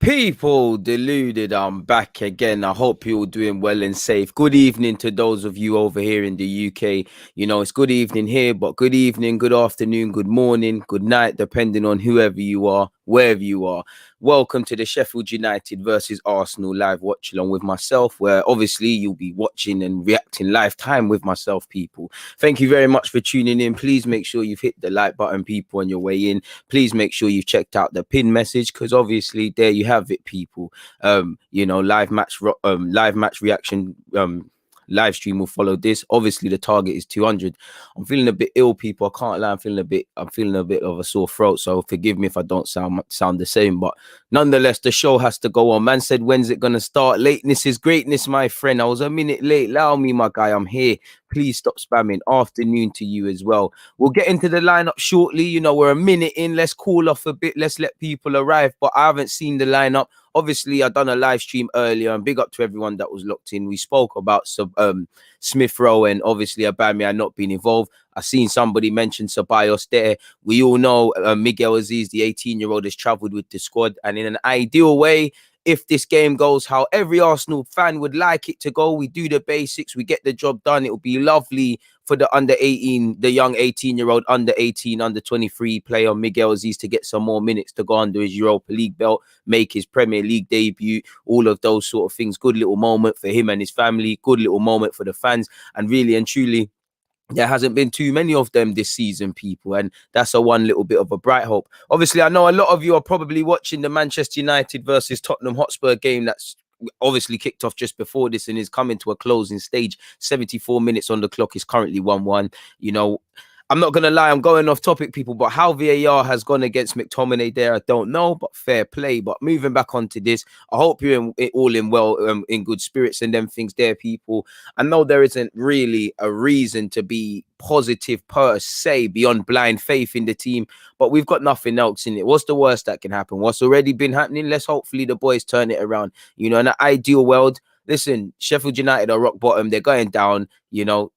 People deluded, I'm back again. I hope you're all doing well and safe. Good evening to those of you over here in the UK. You know, it's good evening here, but good evening, good afternoon, good morning, good night, depending on whoever you are, wherever you are. Welcome to the Sheffield United versus Arsenal live watch along with myself, where obviously you'll be watching and reacting live time with myself, people. Thank you very much for tuning in. Please make sure you've hit the like button, people, on your way in. Please make sure you've checked out the pin message, because obviously there you have it, people. You know, live match reaction live stream will follow this. Obviously the target is 200. I'm feeling a bit ill, people. I can't lie, I'm feeling a bit of a sore throat, so forgive me if I don't sound the same, but nonetheless the show has to go on. Man said, when's it gonna start? Lateness is greatness, my friend. I was a minute late. Allow me, my guy, I'm here. Please stop spamming. Afternoon to you as well. We'll get into the lineup shortly. You know, we're a minute in. Let's cool off a bit. Let's let people arrive. But I haven't seen the lineup. Obviously, I done a live stream earlier, and big up to everyone that was locked in. We spoke about Smith Rowe and obviously Aubameyang not being involved. I seen somebody mention Ceballos there. We all know Miguel Aziz, the 18-year-old, has travelled with the squad. And in an ideal way, if this game goes how every Arsenal fan would like it to go, we do the basics, we get the job done. It will be lovely for the under 18, the young 18-year-old, under 18, under 23 player Miguel Aziz to get some more minutes to go under his Europa League belt, make his Premier League debut, all of those sort of things. Good little moment for him and his family, good little moment for the fans, and really and truly, there hasn't been too many of them this season, people, and that's a one little bit of a bright hope. Obviously, I know a lot of you are probably watching the Manchester United versus Tottenham Hotspur game that's obviously kicked off just before this and is coming to a closing stage. 74 minutes on the clock, is currently 1-1. You know, I'm not going to lie, I'm going off topic, people, but how VAR has gone against McTominay there, I don't know, but fair play. But moving back onto this, I hope you're all in well, in good spirits and them things there, people. I know there isn't really a reason to be positive per se beyond blind faith in the team, but we've got nothing else in it. What's the worst that can happen? What's already been happening? Let's hopefully the boys turn it around. You know, in an ideal world, listen, Sheffield United are rock bottom. They're going down, you know.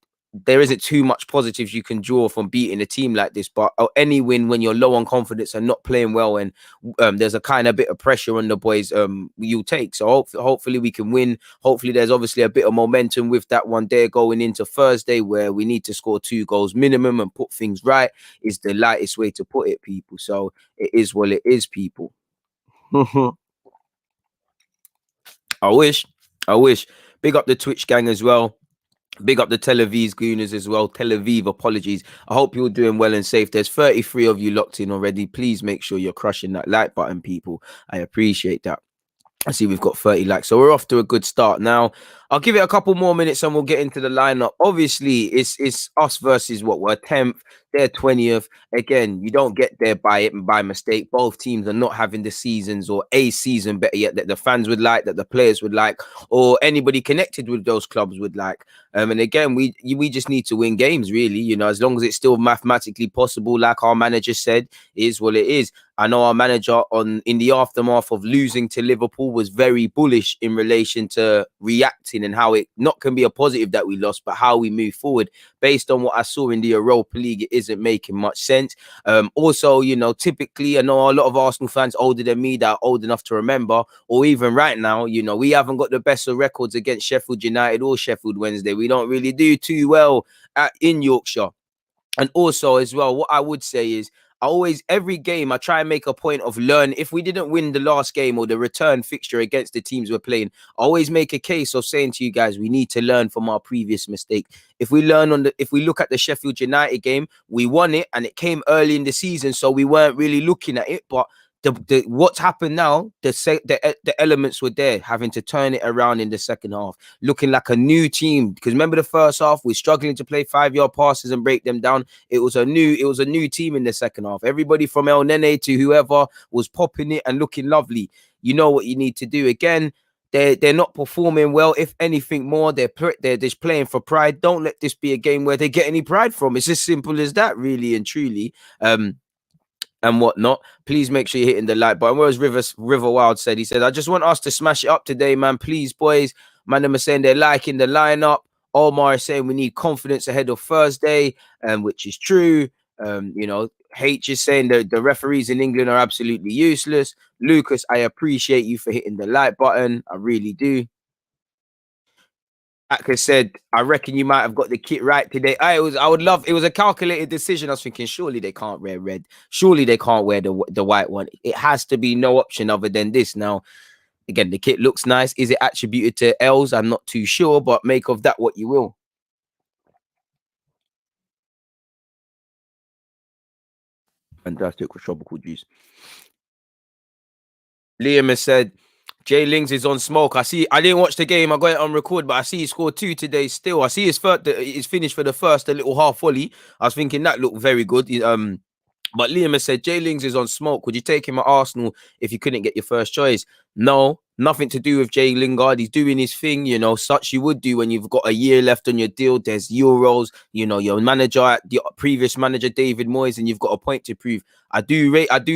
There isn't too much positives you can draw from beating a team like this, but any win when you're low on confidence and not playing well, and there's a kind of bit of pressure on the boys, you'll take. So hopefully we can win. Hopefully there's obviously a bit of momentum with that one there going into Thursday, where we need to score 2 goals minimum and put things right, is the lightest way to put it, people. So it is what it is, people. I wish. Big up the Twitch gang as well. Big up the Tel Aviv Gooners as well. Tel Aviv, apologies. I hope you're doing well and safe. There's 33 of you locked in already. Please make sure you're crushing that like button, people. I appreciate that. I see we've got 30 likes, so we're off to a good start. Now I'll give it a couple more minutes and we'll get into the lineup. Obviously it's us versus what, we're 10th, they're 20th. Again, you don't get there by mistake. Both teams are not having the seasons, or a season better yet, that the fans would like, that the players would like, or anybody connected with those clubs would like. And again, we just need to win games, really, you know, as long as it's still mathematically possible. Like our manager said, is what it is. I know our manager in the aftermath of losing to Liverpool was very bullish in relation to reacting and how it not can be a positive that we lost, but how we move forward. Based on what I saw in the Europa League, it isn't making much sense. Also, you know, typically, I know a lot of Arsenal fans older than me that are old enough to remember, or even right now, you know, we haven't got the best of records against Sheffield United or Sheffield Wednesday. We don't really do too well in Yorkshire. And also as well, what I would say is, every game I try and make a point of learn. If we didn't win the last game or the return fixture against the teams we're playing, I always make a case of saying to you guys, we need to learn from our previous mistake. If we look at the Sheffield United game, we won it and it came early in the season, so we weren't really looking at it. But what's happened now, the elements were there, having to turn it around in the second half, looking like a new team. Because remember the first half, we're struggling to play 5-yard passes and break them down. It was a new team in the second half. Everybody from El Nene to whoever was popping it and looking lovely. You know what you need to do. Again, they're not performing well. If anything more, they're just playing for pride. Don't let this be a game where they get any pride from. It's as simple as that, really and truly. And whatnot. Please make sure you're hitting the like button. Whereas River Wild said, he said, I just want us to smash it up today, man. Please, boys. Man, them are saying they're liking the lineup. Omar is saying we need confidence ahead of Thursday, which is true. You know, H is saying that the referees in England are absolutely useless. Lucas, I appreciate you for hitting the like button. I really do. Aka said, I reckon you might have got the kit right today. I would love, it was a calculated decision. I was thinking, surely they can't wear red. Surely they can't wear the white one. It has to be no option other than this. Now, again, the kit looks nice. Is it attributed to Els? I'm not too sure, but make of that what you will. Fantastic with tropical juice. Liam has said, Jay Lings is on smoke. I didn't watch the game. I got it on record, but I see he scored 2 today still. I see his finished for the first, a little half volley. I was thinking that looked very good. But Liam has said, Jay Lings is on smoke. Would you take him at Arsenal if you couldn't get your first choice? No, nothing to do with Jay Lingard. He's doing his thing, such you would do when you've got a year left on your deal. There's Euros, your manager, the previous manager, David Moyes, and you've got a point to prove. I do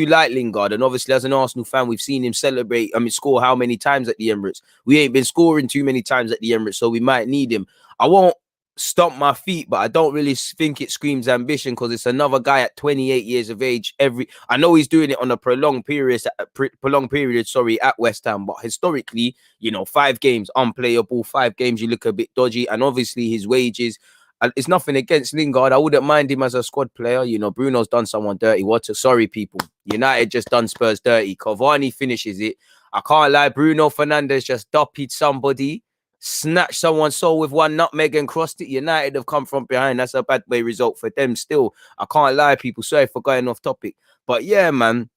like Lingard. And obviously, as an Arsenal fan, we've seen him score how many times at the Emirates? We ain't been scoring too many times at the Emirates, so we might need him. I won't stomp my feet, but I don't really think it screams ambition because it's another guy at 28 years of age. I know he's doing it on a prolonged period at West Ham, but historically, 5 games unplayable, 5 games you look a bit dodgy, and obviously his wages. It's nothing against Lingard. I wouldn't mind him as a squad player. Bruno's done someone dirty. Sorry, people. United just done Spurs dirty. Cavani finishes it. I can't lie. Bruno Fernandes just doppied somebody, snatched someone's soul with 1 nutmeg and crossed it. United have come from behind. That's a bad way result for them still. I can't lie, people. Sorry for going off topic. But yeah, man,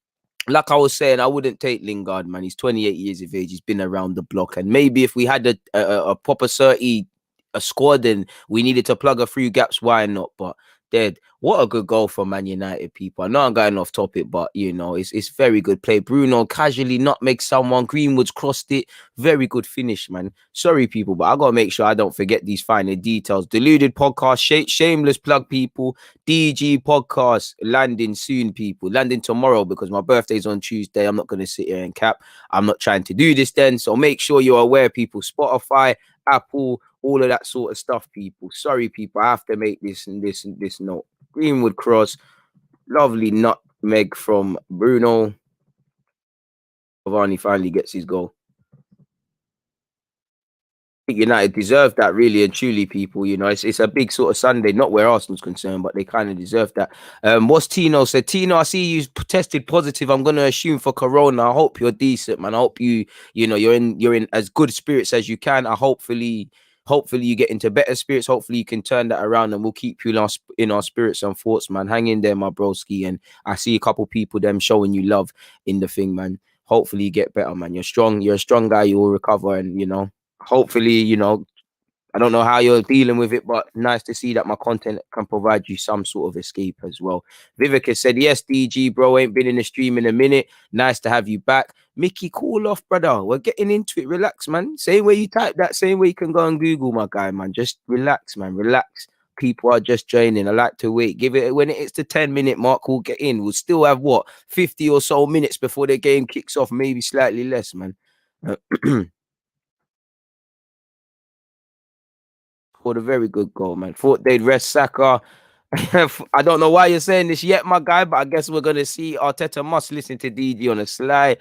like I was saying, I wouldn't take Lingard, man. He's 28 years of age. He's been around the block. And maybe if we had a proper 30 squad and we needed to plug a few gaps, why not? But what a good goal for Man United, people. I know I'm going off topic, but it's very good play. Bruno casually nutmeg someone. Greenwood's crossed it. Very good finish, man. Sorry, people, but I gotta make sure I don't forget these finer details. Deluded podcast, shameless plug, people. DG podcast landing soon, people. Landing tomorrow because my birthday's on Tuesday. I'm not gonna sit here and cap. I'm not trying to do this then. So make sure you're aware, people. Spotify, Apple, all of that sort of stuff, people. Sorry, people. I have to make this note. Greenwood cross, lovely nutmeg from Bruno. Cavani finally gets his goal. I think United deserve that, really and truly, people. It's a big sort of Sunday, not where Arsenal's concerned, but they kind of deserve that. What's Tino said? Tino, I see you tested positive. I'm gonna assume for Corona. I hope you're decent, man. I hope you're in as good spirits as you can. Hopefully you get into better spirits. Hopefully you can turn that around, and we'll keep you in our spirits and thoughts, man. Hang in there, my broski. And I see a couple people them showing you love in the thing, man. Hopefully you get better, man. You're strong. You're a strong guy. You will recover, and hopefully, I don't know how you're dealing with it, but nice to see that my content can provide you some sort of escape as well. Vivek has said, yes, DG, bro, ain't been in the stream in a minute. Nice to have you back. Mickey, cool off, brother. We're getting into it. Relax, man. Same way you type that, same way you can go on Google, my guy, man. Just relax, man. Relax. People are just joining. I like to wait. Give it when it's the 10-minute mark, we'll get in. We'll still have 50 or so minutes before the game kicks off, maybe slightly less, man. Scored a very good goal, man. Thought they'd rest Saka. I don't know why you're saying this yet, my guy, but I guess we're gonna see. Arteta must listen to DG on a sly.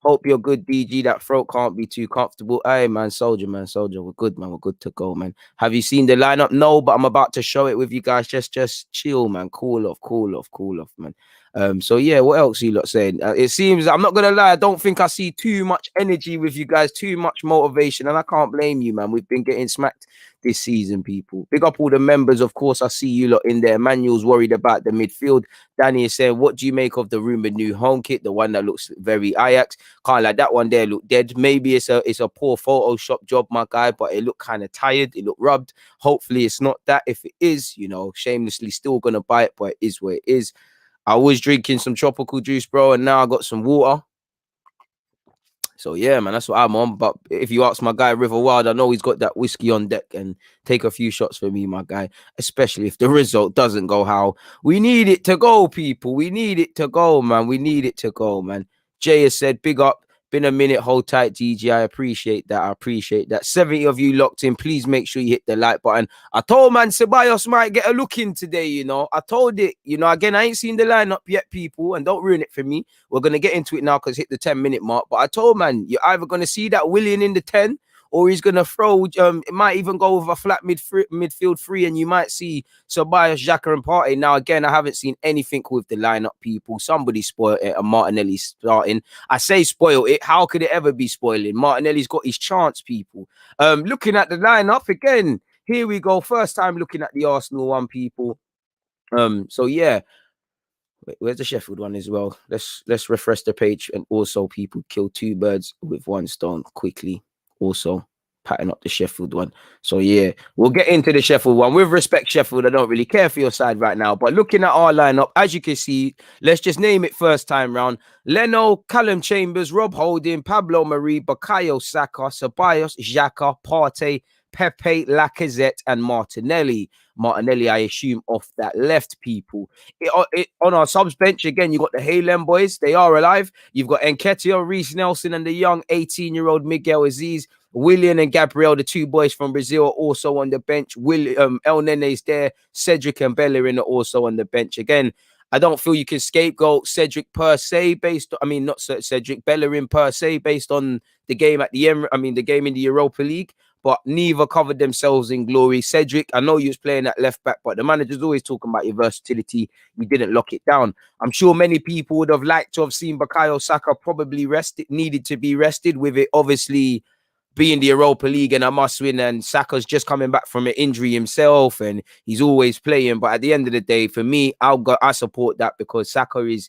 Hope you're good, DG. That throat can't be too comfortable. Hey, man, soldier. We're good, man. We're good to go, man. Have you seen the lineup? No, but I'm about to show it with you guys. Just chill, man. Cool off, man. So yeah, what else are you lot saying? It seems, I'm not gonna lie, I don't think I see too much energy with you guys, too much motivation, and I can't blame you, man. We've been getting smacked this season, people. Big up all the members, of course. I see you lot in there. Manuel's worried about the midfield. Danny is saying, what do you make of the rumored new home kit? The one that looks very Ajax. Can't like that one there look dead. Maybe it's a poor Photoshop job, my guy, but it looked kind of tired. It looked rubbed. Hopefully it's not that. If it is, shamelessly still gonna buy it, but it is what it is. I was drinking some tropical juice, bro, and now I got some water. So yeah, man, that's what I'm on. But if you ask my guy River Wild, I know he's got that whiskey on deck, and take a few shots for me, my guy. Especially if the result doesn't go how we need it to go, people. We need it to go, man. We need it to go, man. Jay has said, big up Been a minute. Hold tight, GG. I appreciate that. I appreciate that. 70 of you locked in. Please make sure you hit the like button. I told man Ceballos might get a look in today, you know. I told it, you know. Again, I ain't seen the lineup yet, people, and don't ruin it for me. We're gonna get into it now because hit the 10-minute mark. But I told man, you're either gonna see that Willian in the 10, or he's gonna throw. It might even go with a flat midfield three, and you might see Ceballos, Xhaka, and Partey. Now, again, I haven't seen anything with the lineup, people. Somebody spoiled it, and Martinelli starting. I say spoil it. How could it ever be spoiling? Martinelli's got his chance, people. Looking at the lineup again. Here we go. First time looking at the Arsenal one, people. So yeah. Wait, where's the Sheffield one as well? Let's refresh the page, and also people kill two birds with one stone quickly. Also patting up the Sheffield one. So yeah, we'll get into the Sheffield one. With respect, Sheffield, I don't really care for your side right now, but looking at our lineup, as you can see, let's just name it first time round. Leno, Callum Chambers, Rob Holding, Pablo Mari, Bukayo Saka, Ceballos, Xhaka, Partey, Pepe, Lacazette, and Martinelli. Martinelli, I assume, off that left, people. On our subs bench, again, you got the Halem boys. They are alive. You've got Nketiah, Reece Nelson, and the young 18-year-old Miguel Aziz. Willian and Gabriel, the two boys from Brazil, are also on the bench. El Nene's there. Cedric and Bellerin are also on the bench. Again, I don't feel you can scapegoat Cedric per se not Cedric, Bellerin per se, based on the game at the game in the Europa League. But neither covered themselves in glory. Cedric, I know you was playing at left back, but the manager's always talking about your versatility. You didn't lock it down. I'm sure many people would have liked to have seen Bukayo Saka probably needed to be rested, with it obviously being the Europa League and a must-win, and Saka's just coming back from an injury himself, and he's always playing. But at the end of the day, for me, I support that, because Saka is,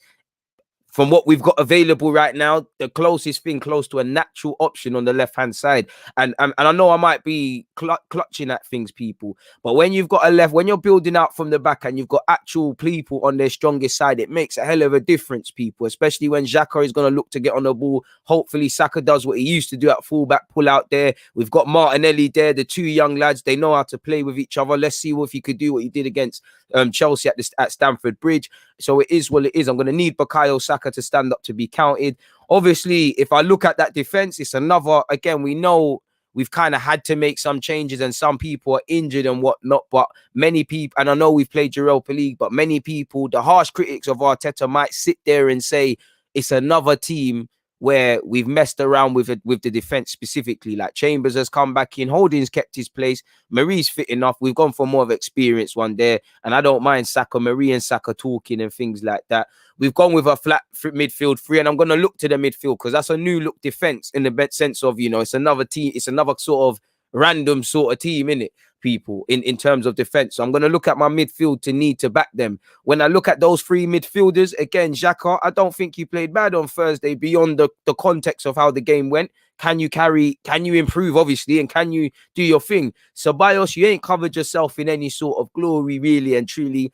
from what we've got available right now, the closest thing close to a natural option on the left-hand side. And I know I might be clutching at things, people, but when you've got when you're building out from the back and you've got actual people on their strongest side, it makes a hell of a difference, people, especially when Xhaka is going to look to get on the ball. Hopefully Saka does what he used to do at fullback, pull out there. We've got Martinelli there, the two young lads. They know how to play with each other. Let's see if he could do what he did against Chelsea at Stamford Bridge. So it is what it is. I'm going to need Bukayo Saka to stand up to be counted. Obviously, if I look at that defense, it's another, again, we know we've kind of had to make some changes, and some people are injured and whatnot, but many people, and I know we've played Europa League, but many people, the harsh critics of Arteta, might sit there and say it's another team where we've messed around with the defense specifically. Like Chambers has come back in, Holding's kept his place, Marie's fit enough. We've gone for more of experience one there, and I don't mind Saka, Marie and Saka talking and things like that. We've gone with a flat midfield three, and I'm going to look to the midfield because that's a new look defense in the sense of, it's another team, it's another sort of random sort of team, innit, people, in terms of defense. So I'm going to look at my midfield to need to back them. When I look at those three midfielders, again, Xhaka, I don't think you played bad on Thursday beyond the context of how the game went. Can you improve, obviously, and can you do your thing? Ceballos, you ain't covered yourself in any sort of glory, really and truly.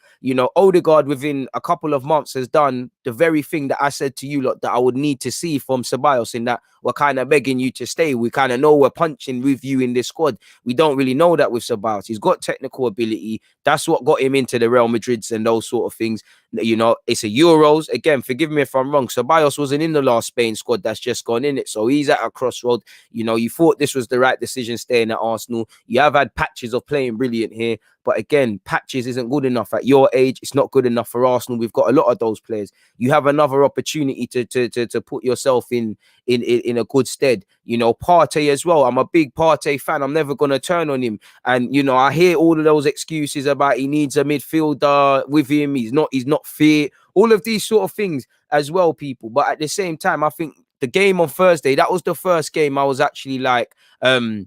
Odegaard within a couple of months has done the very thing that I said to you lot that I would need to see from Ceballos, in that we're kind of begging you to stay. We kind of know we're punching with you in this squad. We don't really know that with Ceballos. He's got technical ability. That's what got him into the Real Madrids and those sort of things. It's a Euros. Again, forgive me if I'm wrong. Ceballos wasn't in the last Spain squad that's just gone in it. So he's at a crossroad. You thought this was the right decision staying at Arsenal. You have had patches of playing brilliant here. But again, patches isn't good enough at your age. It's not good enough for Arsenal. We've got a lot of those players. You have another opportunity to put yourself in a good stead. Partey as well. I'm a big Partey fan. I'm never going to turn on him. And, I hear all of those excuses about he needs a midfielder with him. He's not fit. All of these sort of things as well, people. But at the same time, I think the game on Thursday, that was the first game I was actually like, yeah,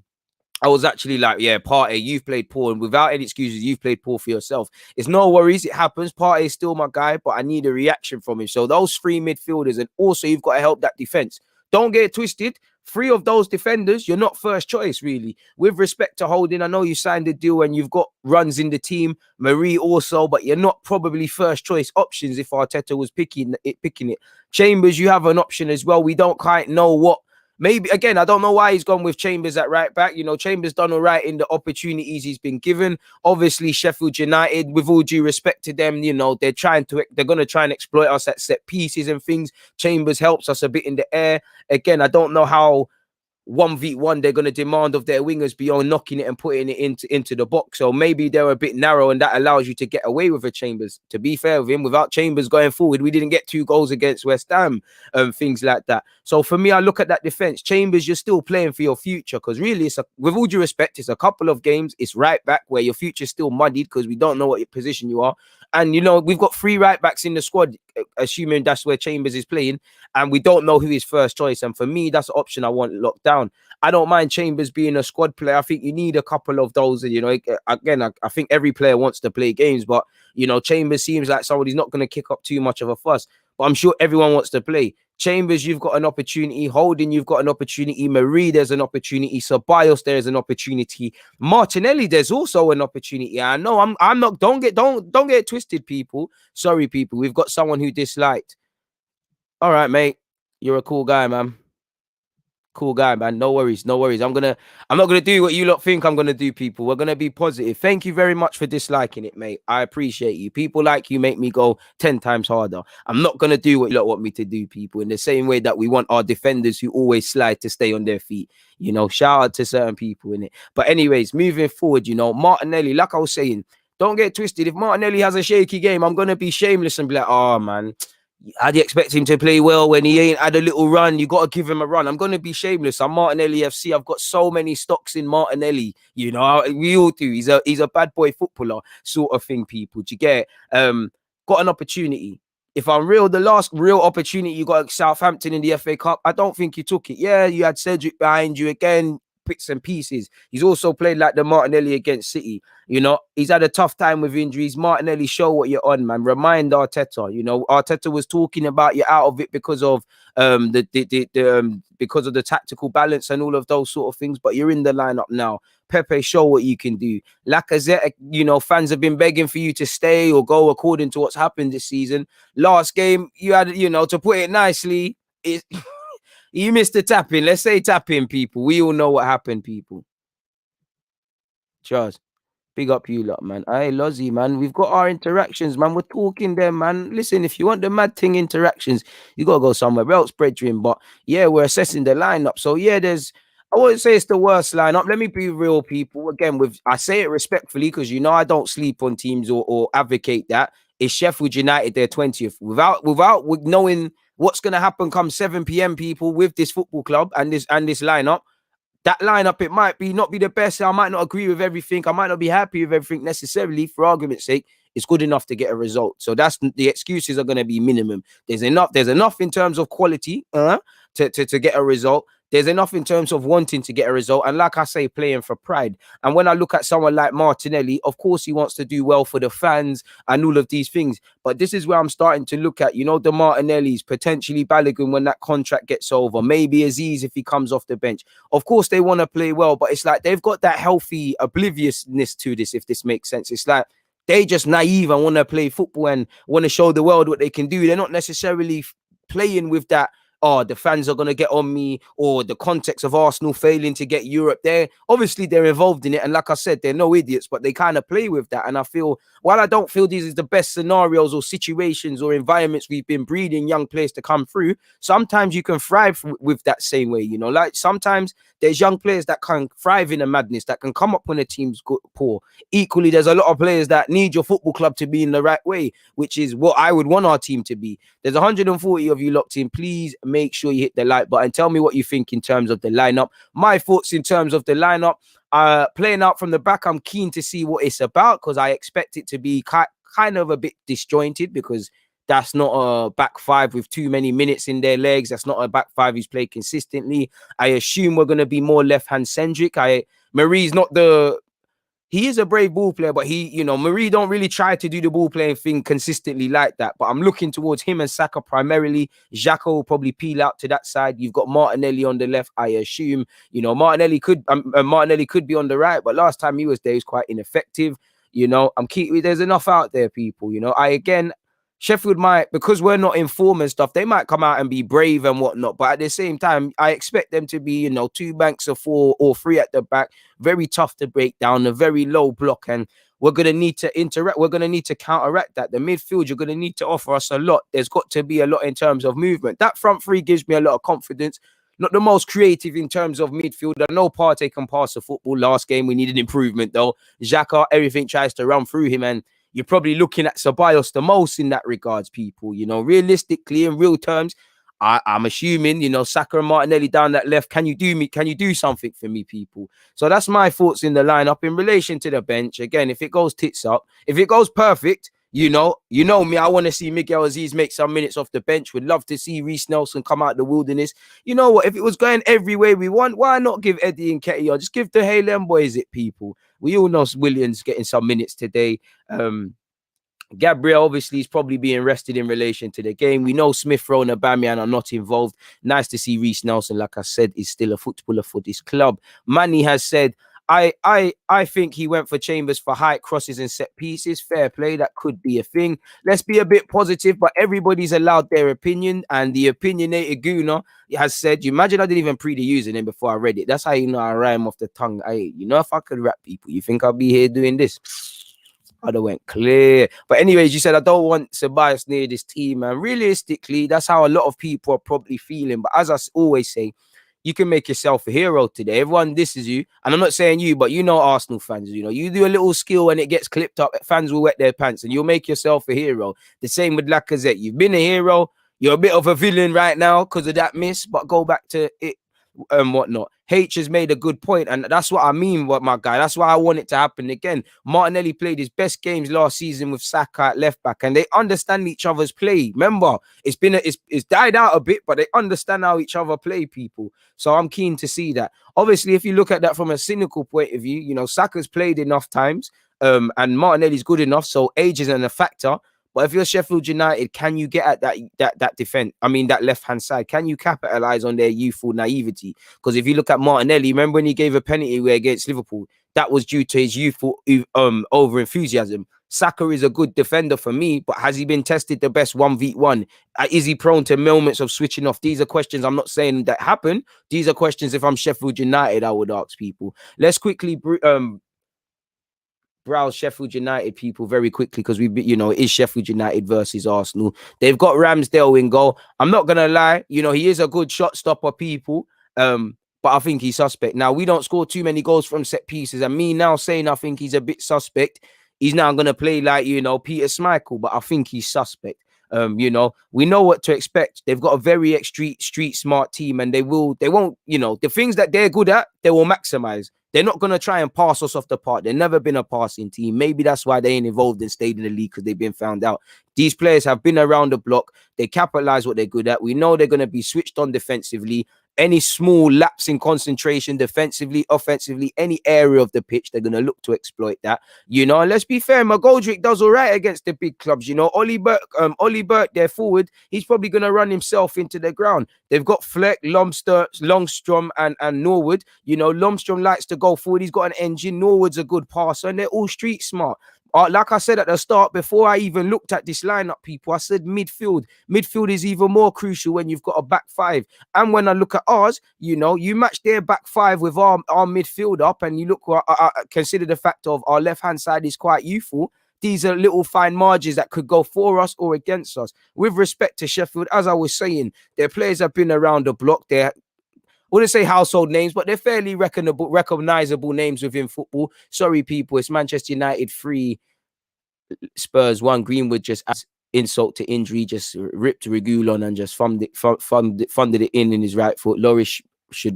Partey, you've played poor, and without any excuses, you've played poor for yourself. It's no worries, it happens. Partey is still my guy, but I need a reaction from him. So those three midfielders, and also you've got to help that defense. Don't get it twisted. Three of those defenders, you're not first choice, really. With respect to Holding, I know you signed a deal and you've got runs in the team. Marie also, but you're not probably first choice options if Arteta was picking it. Chambers, you have an option as well. We don't quite know what maybe again, I don't know why he's gone with Chambers at right back. You know, Chambers done all right in the opportunities he's been given. Obviously, Sheffield United, with all due respect to them, you know, they're going to try and exploit us at set pieces and things. Chambers helps us a bit in the air. Again, I don't know how 1v1 they're going to demand of their wingers beyond knocking it and putting it into the box. So maybe they're a bit narrow, and that allows you to get away with a Chambers. To be fair with him, without Chambers going forward, we didn't get 2 goals against West Ham and things like that. So for me, I look at that defense. Chambers, you're still playing for your future, because really, with all due respect, it's a couple of games. It's right back where your future's still muddied because we don't know what your position you are. And, you know, we've got 3 right backs in the squad, assuming that's where Chambers is playing, and we don't know who his first choice. And for me, that's the option I want locked down. I don't mind Chambers being a squad player. I think you need a couple of those. You know, again, I think every player wants to play games, but, you know, Chambers seems like somebody's not going to kick up too much of a fuss. But I'm sure everyone wants to play. Chambers, you've got an opportunity. Holding, you've got an opportunity. Marie, there's an opportunity. Ceballos, there's an opportunity. Martinelli, there's also an opportunity. I know I'm not. Don't get it twisted, people. Sorry, people. We've got someone who disliked. All right, mate. You're a cool guy, man. Cool guy, man. No worries. I'm not gonna do what you lot think I'm gonna do, people. We're gonna be positive. Thank you very much for disliking it, mate. I appreciate you. People like you make me go 10 times harder. I'm not gonna do what you lot want me to do, people. In the same way that we want our defenders who always slide to stay on their feet. You know, shout out to certain people in it. But anyways, moving forward, you know, Martinelli, like I was saying, don't get twisted. If Martinelli has a shaky game, I'm gonna be shameless and be like, oh man, how do you expect him to play well when he ain't had a little run? You got to give him a run. I'm going to be shameless. I'm Martinelli FC. I've got so many stocks in Martinelli. You know, we all do. He's a bad boy footballer sort of thing, people. Do you get it? Got an opportunity. If I'm real, the last real opportunity you got at Southampton in the FA Cup, I don't think you took it. Yeah, you had Cedric behind you again, bits and pieces. He's also played like the Martinelli against City. You know, he's had a tough time with injuries. Martinelli, show what you're on, man. Remind Arteta. You know, Arteta was talking about you out of it because of because of the tactical balance and all of those sort of things. But you're in the lineup now. Pepe, show what you can do. Lacazette, you know, fans have been begging for you to stay or go according to what's happened this season. Last game, you had, you know, to put it nicely, you missed the tapping. Let's say tapping, people. We all know what happened, people. Charles. Big up you lot, man. Hey, Lozzie, man. We've got our interactions, man. We're talking there, man. Listen, if you want the mad thing interactions, you got to go somewhere else, brethren. But yeah, we're assessing the lineup. So yeah, I wouldn't say it's the worst lineup. Let me be real, people. Again, I say it respectfully because, you know, I don't sleep on teams or advocate that. It's Sheffield United, their 20th. Without knowing what's going to happen come 7 p.m, people, with this football club and this lineup. That lineup, it might not be the best. I might not agree with everything. I might not be happy with everything necessarily. For argument's sake, it's good enough to get a result. So that's the excuses are going to be minimum. There's enough in terms of quality to get a result. There's enough in terms of wanting to get a result. And like I say, playing for pride. And when I look at someone like Martinelli, of course, he wants to do well for the fans and all of these things. But this is where I'm starting to look at, you know, the Martinellis, potentially Balogun when that contract gets over. Maybe Aziz if he comes off the bench. Of course, they want to play well, but it's like they've got that healthy obliviousness to this, if this makes sense. It's like they just naive and want to play football and want to show the world what they can do. They're not necessarily playing with that, oh, the fans are going to get on me, or the context of Arsenal failing to get Europe. They're involved in it. And like I said, they're no idiots, but they kind of play with that. And I feel, while I don't feel these are the best scenarios or situations or environments we've been breeding young players to come through, sometimes you can thrive with that same way, you know, like sometimes there's young players that can thrive in a madness, that can come up when a team's poor. Equally, there's a lot of players that need your football club to be in the right way, which is what I would want our team to be. There's 140 of you locked in. Please make sure you hit the like button. Tell me what you think in terms of the lineup. My thoughts in terms of the lineup. Playing out from the back, I'm keen to see what it's about because I expect it to be kind of a bit disjointed, because that's not a back five with too many minutes in their legs. That's not a back five who's played consistently. I assume we're going to be more left-hand centric. Marie's not he is a brave ball player, but Marie don't really try to do the ball playing thing consistently like that. But I'm looking towards him and Saka primarily. Xhaka will probably peel out to that side. You've got Martinelli on the left, I assume. You know, Martinelli could be on the right, but last time he was there, he was quite ineffective. You know, there's enough out there, people. You know, Sheffield might, because we're not in form and stuff, they might come out and be brave and whatnot. But at the same time, I expect them to be, 2 banks of 4 or 3 at the back. Very tough to break down, a very low block. And we're going to need to interact. We're going to need to counteract that. The midfield, you're going to need to offer us a lot. There's got to be a lot in terms of movement. That front three gives me a lot of confidence. Not the most creative in terms of midfield. I know Partey can pass the football. Last game, we needed improvement, though. Xhaka, everything tries to run through him. And you're probably looking at Ceballos the most in that regards, people. Realistically, in real terms, I'm assuming, Saka and Martinelli down that left. Can you do something for me, people? So that's my thoughts in the lineup in relation to the bench. Again, if it goes tits up, if it goes perfect, you know me. I want to see Miguel Aziz make some minutes off the bench. Would love to see Reece Nelson come out of the wilderness. You know what? If it was going every way we want, why not give Eddie and Ketty, or just give the Halem boys it, people? We all know Williams getting some minutes today. Gabriel obviously is probably being rested in relation to the game. We know Smith Rowe and Aubameyang are not involved. Nice to see Reece Nelson, like I said, is still a footballer for this club. Manny has said, I think he went for Chambers for height, crosses and set pieces. Fair play, that could be a thing. Let's be a bit positive, but everybody's allowed their opinion. And the opinionated Gooner has said, you imagine I didn't even pre the username before I read it. That's how you know I rhyme off the tongue. If I could rap, people, you think I'll be here doing this? I'd have went clear. But anyways, you said I don't want Ceballos near this team. And realistically, that's how a lot of people are probably feeling. But as I always say, you can make yourself a hero today. Everyone disses you. And I'm not saying you, but Arsenal fans, you do a little skill and it gets clipped up. Fans will wet their pants and you'll make yourself a hero. The same with Lacazette. You've been a hero. You're a bit of a villain right now because of that miss, but go back to it and whatnot. H has made a good point, and that's what I mean, my guy. That's why I want it to happen again. Martinelli played his best games last season with Saka at left back, and they understand each other's play. Remember, it's died out a bit, but they understand how each other play, people. So I'm keen to see that. Obviously, if you look at that from a cynical point of view, Saka's played enough times, and Martinelli's good enough, so age isn't a factor. But if you're Sheffield United, can you get at that defense? I mean, that left-hand side. Can you capitalize on their youthful naivety? Because if you look at Martinelli, remember when he gave a penalty away against Liverpool? That was due to his youthful over enthusiasm. Saka is a good defender for me, but has he been tested the best 1v1? Is he prone to moments of switching off? These are questions. I'm not saying that happen. These are questions if I'm Sheffield United, I would ask people. Let's quickly browse Sheffield United, people, very quickly, because it is Sheffield United versus Arsenal. They've got Ramsdale in goal. I'm not gonna lie, he is a good shot stopper, people. But I think he's suspect. Now, we don't score too many goals from set pieces, and me now saying I think he's a bit suspect, he's now gonna play like Peter Schmeichel, but I think he's suspect. We know what to expect. They've got a very street smart team, and they won't, the things that they're good at, they will maximize. They're not going to try and pass us off the park. They've never been a passing team. Maybe that's why they ain't involved and stayed in the league, because they've been found out. These players have been around the block. They capitalize what they're good at. We know they're going to be switched on defensively. Any small lapse in concentration defensively, offensively, any area of the pitch, they're going to look to exploit that. And let's be fair, McGoldrick does all right against the big clubs. Ollie Burke, their forward, he's probably going to run himself into the ground. They've got Fleck, Longstrom, and Norwood. Longstrom likes to go forward. He's got an engine. Norwood's a good passer, and they're all street smart. Like I said at the start, before I even looked at this lineup, people, I said midfield. Midfield is even more crucial when you've got a back five. And when I look at ours, you match their back five with our midfield up, and you look, consider the fact of our left-hand side is quite youthful. These are little fine margins that could go for us or against us. With respect to Sheffield, as I was saying, their players have been around the block. I wouldn't say household names, but they're fairly recognizable names within football. Sorry, people, it's Manchester United 3, Spurs 1. Greenwood just as insult to injury, just ripped Regulon and just funded it in his right foot. Loris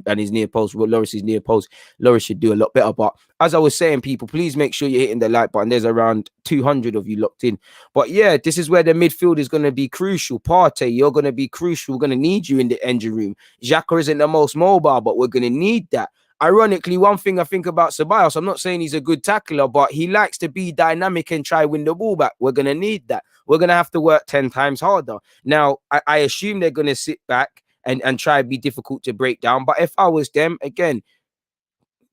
and his near post, Loris's near post. Loris should do a lot better. But as I was saying, people, please make sure you're hitting the like button. There's around 200 of you locked in. But yeah, this is where the midfield is going to be crucial. Partey, you're going to be crucial. We're going to need you in the engine room. Xhaka isn't the most mobile, but we're going to need that. Ironically, one thing I think about Ceballos, I'm not saying he's a good tackler, but he likes to be dynamic and try win the ball back. We're going to need that. We're going to have to work 10 times harder. Now, I assume they're going to sit back and try to be difficult to break down. But if I was them, again,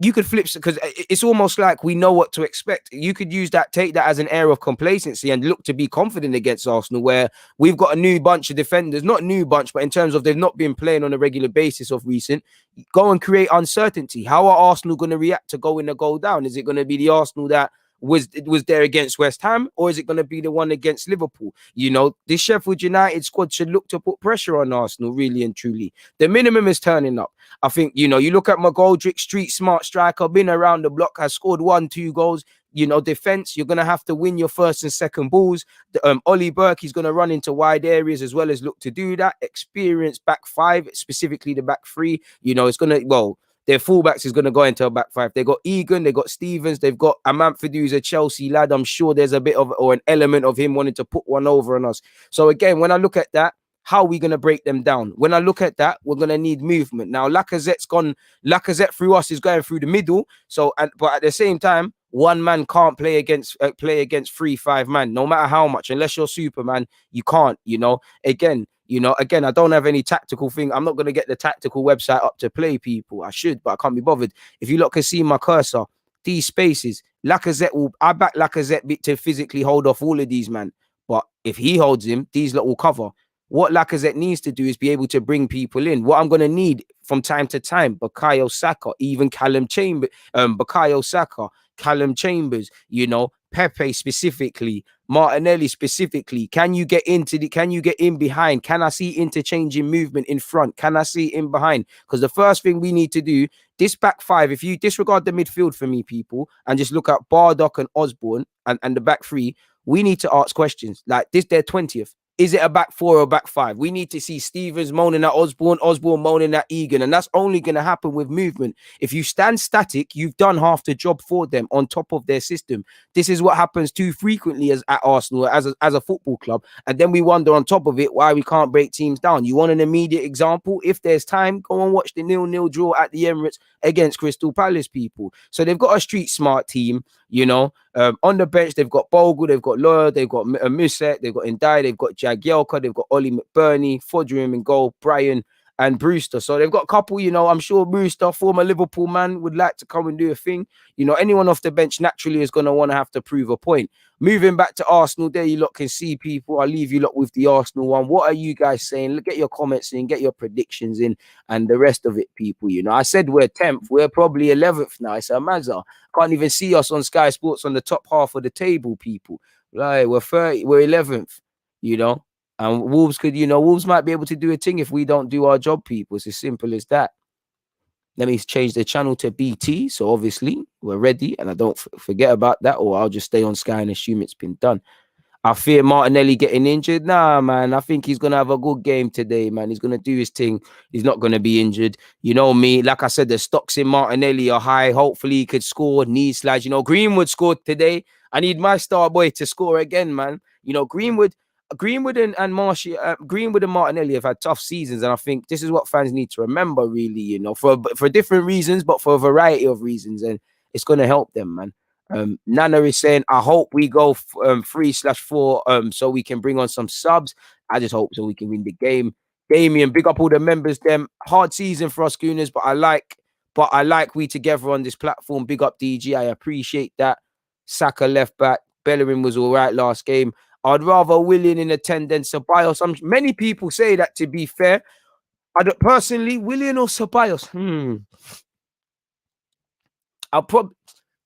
you could flip, because it's almost like we know what to expect. You could use that, take that as an air of complacency and look to be confident against Arsenal, where we've got a new bunch of defenders, not new bunch, but in terms of they've not been playing on a regular basis of recent. Go and create uncertainty. How are Arsenal going to react to going a goal down? Is it going to be the Arsenal that was there against West Ham, or is it going to be the one against Liverpool? You know, this Sheffield United squad should look to put pressure on Arsenal, really and truly. The minimum is turning up. I think, you know, you look at McGoldrick, street smart striker, been around the block, has scored 1-2 goals. You know, defense, you're going to have to win your first and second balls. Ollie Burke, he's going to run into wide areas as well as look to do that. Experienced back five, specifically the back three. You know, it's going to, well, their fullbacks is going to go into a back five. They got Egan, they got Stevens, they've got Amanfadu, who's a Chelsea lad. I'm sure there's a bit of, or an element of him wanting to put one over on us. So again, when I look at that, how are we going to break them down? When I look at that, we're going to need movement. Now, Lacazette through us is going through the middle. So, but at the same time, one man can't play against 3-5 man, no matter how much, unless you're Superman, you can't, you know. Again, I don't have any tactical thing. I'm not going to get the tactical website up to play people. I should, but I can't be bothered. If you lot can see my cursor, these spaces, I back Lacazette to physically hold off all of these, man. But if he holds him, these lot will cover. What Lacazette needs to do is be able to bring people in. What I'm going to need from time to time, Bukayo Saka, even Callum Chambers, Bukayo Saka, Callum Chambers, you know, Pepe specifically, Martinelli specifically. Can you get in behind? Can I see interchanging movement in front? Can I see in behind? Because the first thing we need to do, this back five, if you disregard the midfield for me, people, and just look at Bardock and Osborne and the back three, we need to ask questions. Like this, they're 20th. Is it a back four or a back five? We need to see Stevens moaning at Osborne moaning at Egan. And that's only going to happen with movement. If you stand static, you've done half the job for them on top of their system. This is what happens too frequently at Arsenal, as a football club. And then we wonder on top of it why we can't break teams down. You want an immediate example? If there's time, go and watch the 0-0 draw at the Emirates against Crystal Palace, people. So they've got a street smart team, you know. On the bench, they've got Bogle, they've got Lohr, they've got Musset, they've got Ndai, they've got Jagielka, they've got Ollie McBurney, Foderingham in goal, Bryan and Brewster. So they've got a couple, you know. I'm sure Brewster, former Liverpool man, would like to come and do a thing. You know, anyone off the bench naturally is going to want to have to prove a point. Moving back to Arsenal, there you lot can see, people. I'll leave you lot with the Arsenal one. What are you guys saying? Get your comments in, get your predictions in, and the rest of it, people. You know, I said we're 10th. We're probably 11th now. It's a mazza. Can't even see us on Sky Sports on the top half of the table, people. Like, we're 30, we're 11th, you know. And Wolves might be able to do a thing if we don't do our job, people. It's as simple as that. Let me change the channel to BT. So obviously we're ready, and I don't forget about that, or I'll just stay on Sky and assume it's been done. I fear Martinelli getting injured. Nah, man. I think he's going to have a good game today, man. He's going to do his thing. He's not going to be injured. You know me. Like I said, the stocks in Martinelli are high. Hopefully he could score. Knee slides. You know, Greenwood scored today. I need my star boy to score again, man. You know, Greenwood and Martinelli have had tough seasons, and I think this is what fans need to remember, really, you know, for different reasons, but for a variety of reasons, and it's going to help them, man. Nana is saying, I hope we go 3/4 so we can bring on some subs. I just hope so we can win the game. Damien, big up all the members. Them hard season for us Gooners, but I like we together on this platform. Big up DG, I appreciate that. Saka left back. Bellerin was all right last game. I'd rather Willian in attendance than Ceballos. Many people say that, to be fair. I don't personally, Willian or Ceballos. Do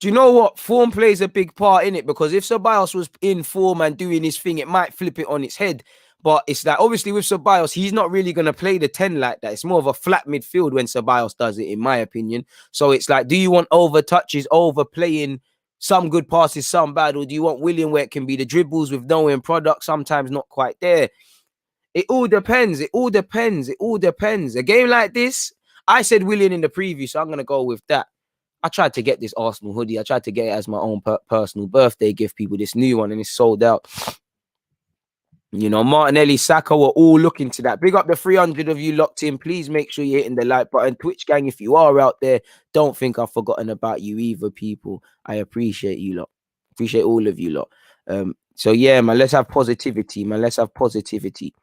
you know what? Form plays a big part in it, because if Ceballos was in form and doing his thing, it might flip it on its head. But it's like, obviously with Ceballos, he's not really going to play the 10 like that. It's more of a flat midfield when Ceballos does it, in my opinion. So it's like, do you want over touches, overplaying, some good passes, some bad, or do you want William where it can be the dribbles with no end product, sometimes not quite there? It all depends. It all depends. It all depends. A game like this, I said William in the preview, so I'm going to go with that. I tried to get this Arsenal hoodie. I tried to get it as my own personal birthday gift, people, this new one, and it's sold out. You know, Martinelli, Saka, we're all looking to that. Big up the 300 of you locked in. Please make sure you're hitting the like button. Twitch gang, if you are out there, don't think I've forgotten about you either, people. I appreciate you lot. Appreciate all of you lot. So yeah, man, let's have positivity, man. Let's have positivity.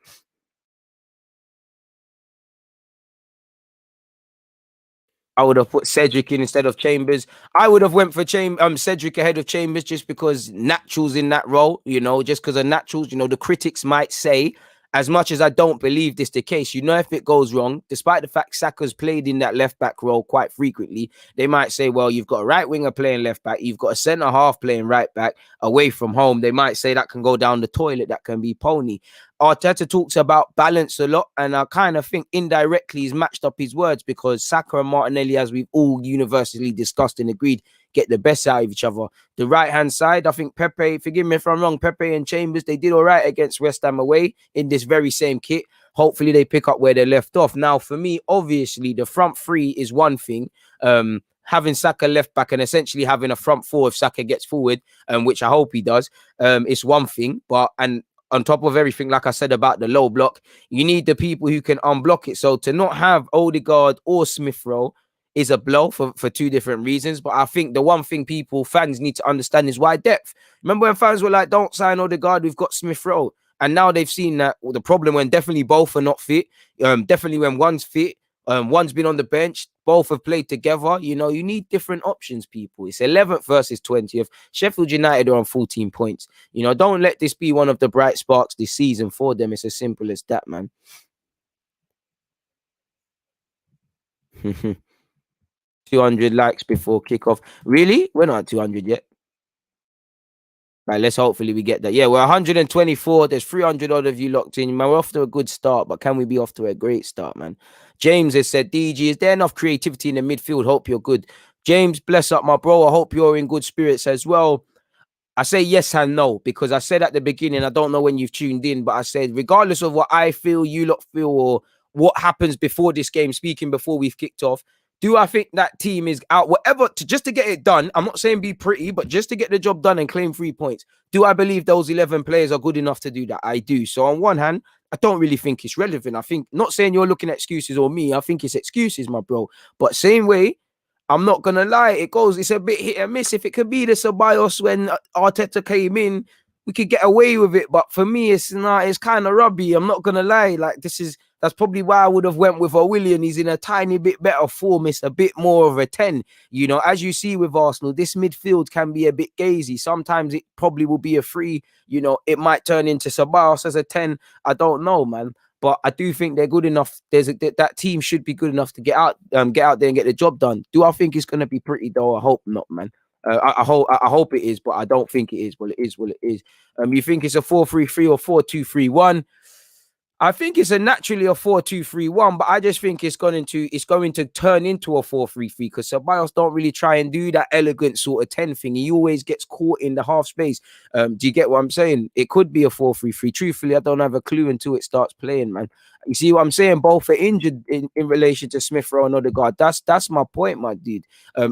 I would have put Cedric in instead of Chambers. I would have went for Cedric ahead of Chambers just because naturals in that role, you know, just because of naturals, you know, the critics might say, as much as I don't believe this the case, you know, if it goes wrong, despite the fact Saka's played in that left back role quite frequently, they might say, well, you've got a right winger playing left back, you've got a centre half playing right back away from home. They might say that can go down the toilet, that can be pony. Arteta talks about balance a lot, and I kind of think indirectly he's matched up his words because Saka and Martinelli, as we've all universally discussed and agreed, get the best out of each other. The right-hand side, I think Pepe, forgive me if I'm wrong, Pepe and Chambers, they did all right against West Ham away in this very same kit. Hopefully they pick up where they left off. Now, for me, obviously, the front three is one thing. Having Saka left back and essentially having a front four if Saka gets forward, which I hope he does, it's one thing. And on top of everything, like I said about the low block, you need the people who can unblock it. So to not have Odegaard or Smith Rowe is a blow for two different reasons. But I think the one thing fans need to understand is why depth. Remember when fans were like, don't sign Odegaard, we've got Smith Rowe. And now they've seen that the problem when definitely both are not fit, definitely when one's fit, one's been on the bench, both have played together. You know, you need different options, people. It's 11th versus 20th. Sheffield United are on 14 points. You know, don't let this be one of the bright sparks this season for them. It's as simple as that, man. 200 likes before kickoff. Really? We're not at 200 yet. Right, let's hopefully we get that. Yeah, we're 124. There's 300 odd of you locked in. Man, we're off to a good start, but can we be off to a great start, man? James has said, DG, is there enough creativity in the midfield? Hope you're good. James, bless up, my bro. I hope you're in good spirits as well. I say yes and no, because I said at the beginning, I don't know when you've tuned in, but I said, regardless of what I feel, you lot feel, or what happens before this game, speaking before we've kicked off, do I think that team is out, whatever, just to get it done? I'm not saying be pretty, but just to get the job done and claim 3 points. Do I believe those 11 players are good enough to do that? I do. So on one hand, I don't really think it's relevant. I think, not saying you're looking at excuses or me, I think it's excuses, my bro. But same way, I'm not gonna lie, it's a bit hit and miss. If it could be the Ceballos when Arteta came in, we could get away with it. But for me, it's kind of rubby. I'm not gonna lie. Like that's probably why I would have went with Willian. He's in a tiny bit better form. It's a bit more of a 10. You know, as you see with Arsenal, this midfield can be a bit gazy. Sometimes it probably will be a 3. You know, it might turn into Ceballos as a 10. I don't know, man. But I do think they're good enough. That team should be good enough to get out there and get the job done. Do I think it's going to be pretty though? I hope not, man. I hope it is, but I don't think it is. Well, it is. Well, it is. You think it's a 4-3-3 or 4-2-3-1? I think it's naturally a 4-2-3-1, but I just think it's going to turn into a 4-3-3 because Ceballos don't really try and do that elegant sort of 10 thing. He always gets caught in the half space. Do you get what I'm saying? It could be a 4-3-3. Truthfully, I don't have a clue until it starts playing, man. You see what I'm saying? Both are injured in relation to Smith Rowe and Odegaard. That's my point, my dude.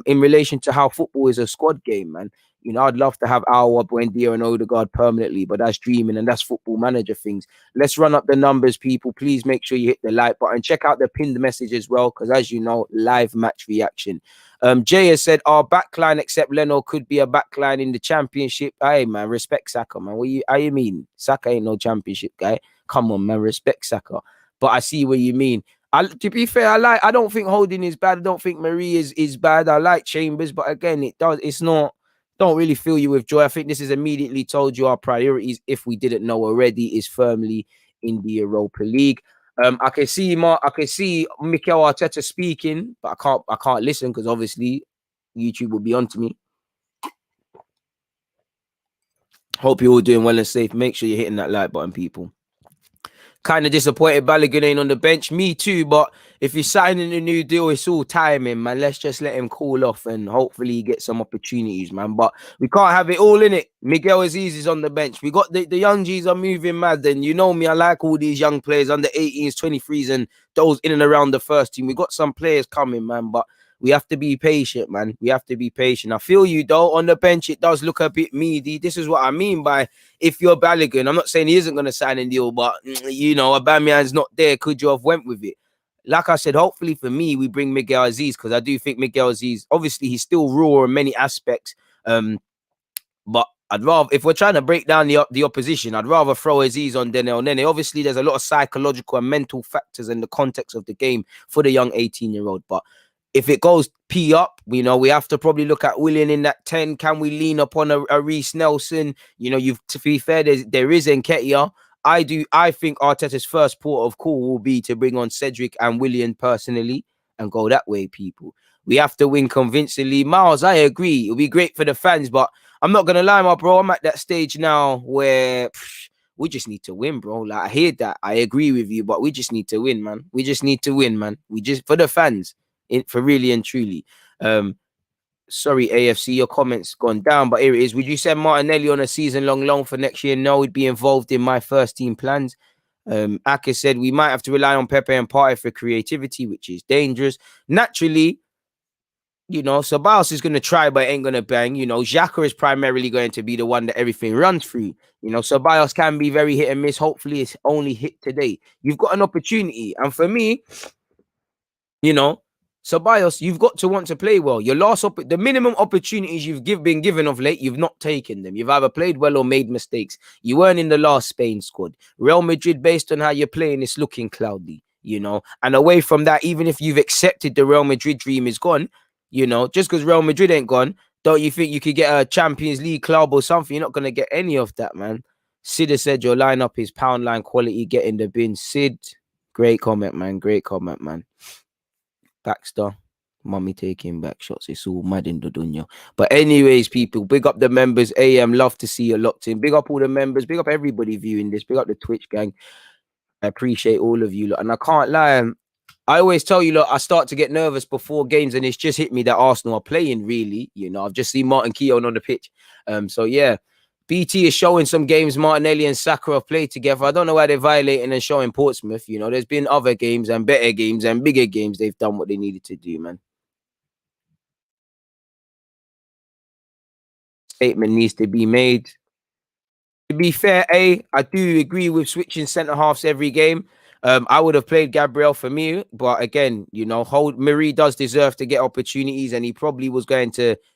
In relation to how football is a squad game, man. You know, I'd love to have Aouar, Buendia and Odegaard permanently, but that's dreaming and that's football manager things. Let's run up the numbers, people. Please make sure you hit the like button. Check out the pinned message as well, because as you know, live match reaction. Jay has said, our backline, except Leno, could be a backline in the championship. Hey, man, respect Saka, man. How you mean? Saka ain't no championship guy. Come on, man, respect Saka. But I see what you mean. To be fair, I don't think Holding is bad. I don't think Marie is bad. I like Chambers, but again, it's not. Don't really fill you with joy. I think this is immediately told you our priorities, if we didn't know already, is firmly in the Europa League. I can see Mikel Arteta speaking, but I can't listen because obviously YouTube will be on to me. Hope you're all doing well and safe. Make sure you're hitting that like button, people. Kind of disappointed Balogun ain't on the bench. Me too, but if he's signing a new deal, it's all timing, man. Let's just let him cool off and hopefully he gets some opportunities, man. But we can't have it all in it. Miguel Aziz is on the bench. We got the young G's are moving mad. And you know me, I like all these young players under 18s, 23s, and those in and around the first team. We got some players coming, man, but we have to be patient, man. We have to be patient. I feel you, though. On the bench, it does look a bit meaty. This is what I mean by if you're Balogun. I'm not saying he isn't going to sign a deal, but, you know, Aubameyang's not there. Could you have went with it? Like I said, hopefully for me, we bring Miguel Aziz because I do think Miguel Aziz, obviously, he's still raw in many aspects. But I'd rather, if we're trying to break down the opposition, I'd rather throw Aziz on Nene. Obviously, there's a lot of psychological and mental factors in the context of the game for the young 18-year-old. But if it goes P up, we have to probably look at Willian in that 10. Can we lean upon a Reece Nelson? To be fair, there is Nketiah. I think Arteta's first port of call will be to bring on Cedric and Willian personally and go that way, people. We have to win convincingly. Miles, I agree. It'll be great for the fans, but I'm not going to lie, my bro. I'm at that stage now where we just need to win, bro. Like, I hear that. I agree with you, but we just need to win, man. We just need to win, man. For the fans. For really and truly. Sorry, AFC, your comments gone down, but here it is. Would you send Martinelli on a season-long loan for next year? No, he'd be involved in my first team plans. Aka said we might have to rely on Pepe and Partey for creativity, which is dangerous. Naturally, Ceballos is going to try, but ain't going to bang. Xhaka is primarily going to be the one that everything runs through. Ceballos can be very hit and miss. Hopefully, it's only hit today. You've got an opportunity. And for me, Ceballos, you've got to want to play well. The minimum opportunities you've been given of late, you've not taken them. You've either played well or made mistakes. You weren't in the last Spain squad. Real Madrid, based on how you're playing, it's looking cloudy, And away from that, even if you've accepted the Real Madrid dream is gone, just because Real Madrid ain't gone, don't you think you could get a Champions League club or something? You're not going to get any of that, man. Sid has said your lineup is pound line quality, get in the bin. Sid, great comment, man. Great comment, man. Baxter, mummy taking back shots. It's all mad in the dunya. But anyways, people, big up the members. AM, love to see you locked in. Big up all the members. Big up everybody viewing this. Big up the Twitch gang. I appreciate all of you. And I can't lie. I always tell you, look, I start to get nervous before games, and it's just hit me that Arsenal are playing really. I've just seen Martin Keown on the pitch. So yeah. BT is showing some games Martinelli and Saka have played together. I don't know why they're violating and showing Portsmouth. There's been other games and better games and bigger games. They've done what they needed to do, man. Statement needs to be made. To be fair, I do agree with switching centre halves every game. I would have played Gabriel for me, but again, Marie does deserve to get opportunities, and he probably was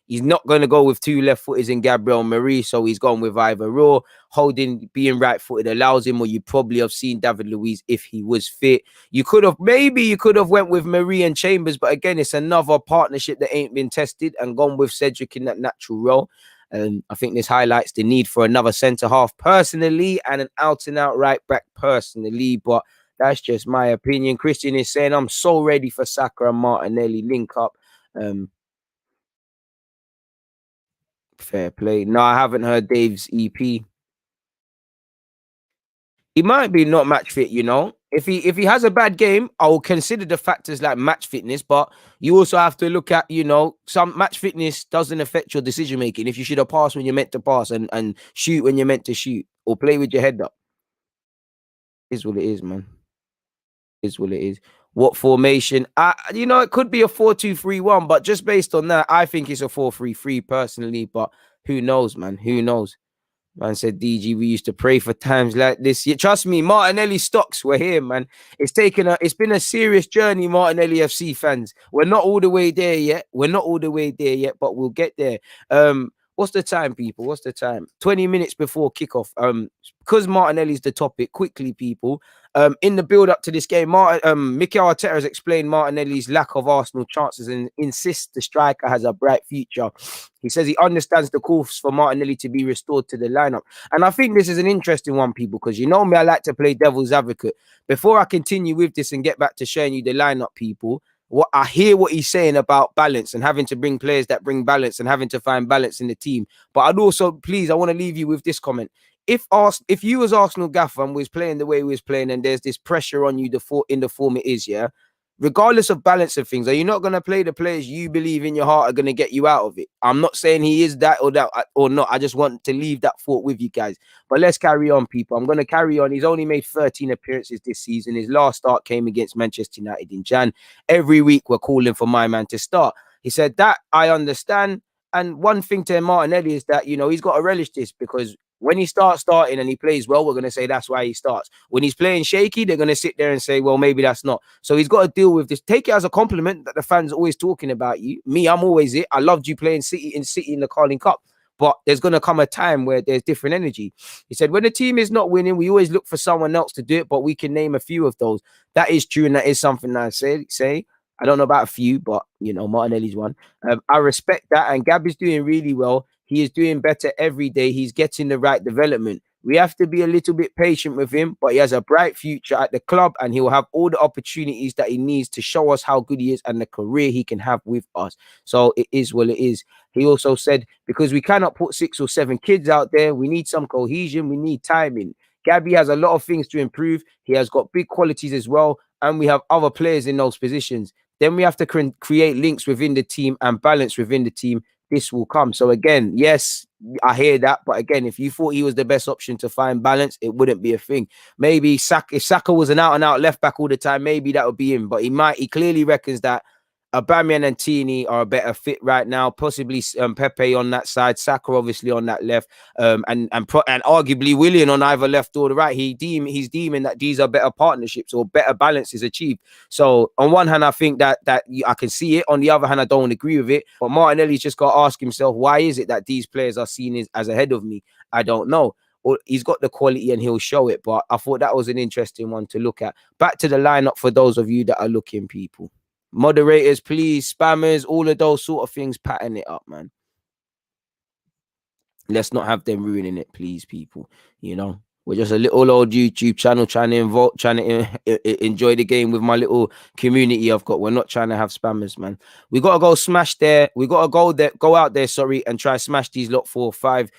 he's not going to go with two left footers in Gabriel and Marie, so he's gone with either Raw. Holding being right footed allows him, or you probably have seen David Luiz if he was fit. You could have went with Marie and Chambers, but again, it's another partnership that ain't been tested, and gone with Cedric in that natural role. I think this highlights the need for another centre half personally, and an out and out right back personally, but that's just my opinion. Christian is saying, I'm so ready for Saka and Martinelli link up. Fair play. No, I haven't heard Dave's EP. He might be not match fit, If he has a bad game, I will consider the factors like match fitness, but you also have to look at, some match fitness doesn't affect your decision making. If you should have passed when you're meant to pass and shoot when you're meant to shoot, or play with your head up. Is what it is, man. Is what it is. What formation? It could be a 4-2-3-1, but just based on that, I think it's a 4-3-3 personally. But who knows, man? Who knows? Man said, DG, we used to pray for times like this. Trust me, Martinelli stocks were here, man. It's been a serious journey, Martinelli FC fans. We're not all the way there yet. But we'll get there. What's the time, people? What's the time? 20 minutes before kickoff. Because Martinelli's the topic, quickly, people. In the build-up to this game, Mikel Arteta has explained Martinelli's lack of Arsenal chances and insists the striker has a bright future. He says he understands the calls for Martinelli to be restored to the lineup. And I think this is an interesting one, people, because me, I like to play devil's advocate. Before I continue with this and get back to showing you the lineup, people, I hear what he's saying about balance and having to bring players that bring balance and having to find balance in the team. But I want to leave you with this comment. If you as Arsenal gaffer and was playing the way we was playing, and there's this pressure on you in the form it is, yeah, regardless of balance of things, are you not going to play the players you believe in your heart are going to get you out of it? I'm not saying he is that or not. I just want to leave that thought with you guys. But let's carry on, people. I'm going to carry on. He's only made 13 appearances this season. His last start came against Manchester United in Jan. Every week we're calling for my man to start. He said that I understand. And one thing to Martinelli is that, he's got to relish this, because when he starting and he plays well, we're going to say that's why he starts. When he's playing shaky, they're going to sit there and say, well, maybe that's not. So he's got to deal with this. Take it as a compliment that the fans are always talking about you. Me, I'm always it. I loved you playing City in the Carling Cup. But there's going to come a time where there's different energy. He said, when the team is not winning, we always look for someone else to do it, but we can name a few of those. That is true, and that is something that I say. I don't know about a few, but Martinelli's one. I respect that, and Gabby's doing really well. He is doing better every day. He's getting the right development. We have to be a little bit patient with him, but he has a bright future at the club, and he will have all the opportunities that he needs to show us how good he is and the career he can have with us. So it is what it is. He also said, because we cannot put 6 or 7 kids out there, we need some cohesion, we need timing. Gabby has a lot of things to improve. He has got big qualities as well, and we have other players in those positions. Then we have to create links within the team and balance within the team. This will come. So again, yes, I hear that, but again, if you thought he was the best option to find balance, it wouldn't be a thing. Maybe if Saka was an out and out left back all the time, maybe that would be him. But he clearly reckons that Aubameyang and Tini are a better fit right now. Possibly Pepe on that side, Saka obviously on that left, and arguably Willian on either left or the right. He's deeming that these are better partnerships or better balance is achieved. So on one hand, I think that I can see it. On the other hand, I don't agree with it. But Martinelli's just got to ask himself, why is it that these players are seen as ahead of me? I don't know. Or he's got the quality and he'll show it. But I thought that was an interesting one to look at. Back to the lineup for those of you that are looking, people. Moderators, please, spammers, all of those sort of things, pattern it up, man. Let's not have them ruining it, please, people. We're just a little old YouTube channel trying to enjoy the game with my little community I've got. We're not trying to have spammers, man. We gotta go smash there. We gotta go out there, and try smash these lot 4 or 5.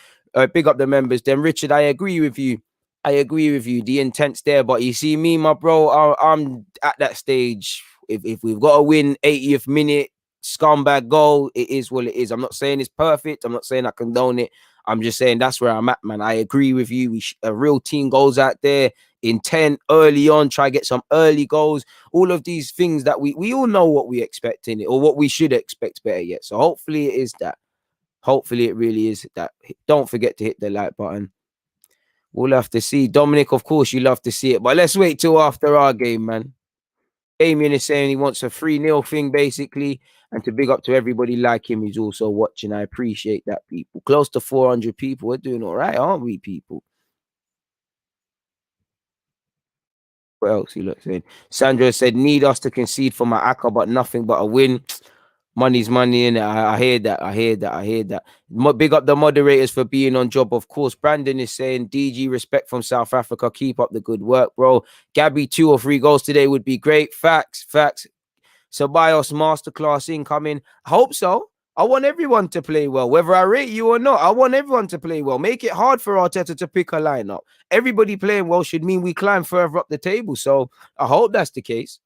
Big up the members. Then Richard, I agree with you. The intent's there, but you see me, my bro, I'm at that stage. If we've got to win 80th minute scumbag goal, it is what it is. I'm not saying it's perfect. I'm not saying I condone it. I'm just saying that's where I'm at, man. I agree with you. A real team goes out there, intent early on, try get some early goals. All of these things that we all know what we expect in it, or what we should expect better yet. So hopefully it is that. Hopefully it really is that. Don't forget to hit the like button. We'll have to see. Dominic, of course, you love to see it, but let's wait till after our game, man. Damien is saying he wants a 3-0 thing, basically, and to big up to everybody like him who's also watching. I appreciate that, people. Close to 400 people. We're doing all right, aren't we, people? What else he looks saying? Sandra said, need us to concede for my Aka, but nothing but a win. Money's money, in it. I hear that. Big up the moderators for being on job, of course. Brandon is saying, DG, respect from South Africa. Keep up the good work, bro. Gabby, 2 or 3 goals today would be great. Facts. Ceballos masterclass incoming. I hope so. I want everyone to play well, whether I rate you or not. I want everyone to play well. Make it hard for Arteta to pick a lineup. Everybody playing well should mean we climb further up the table. So I hope that's the case.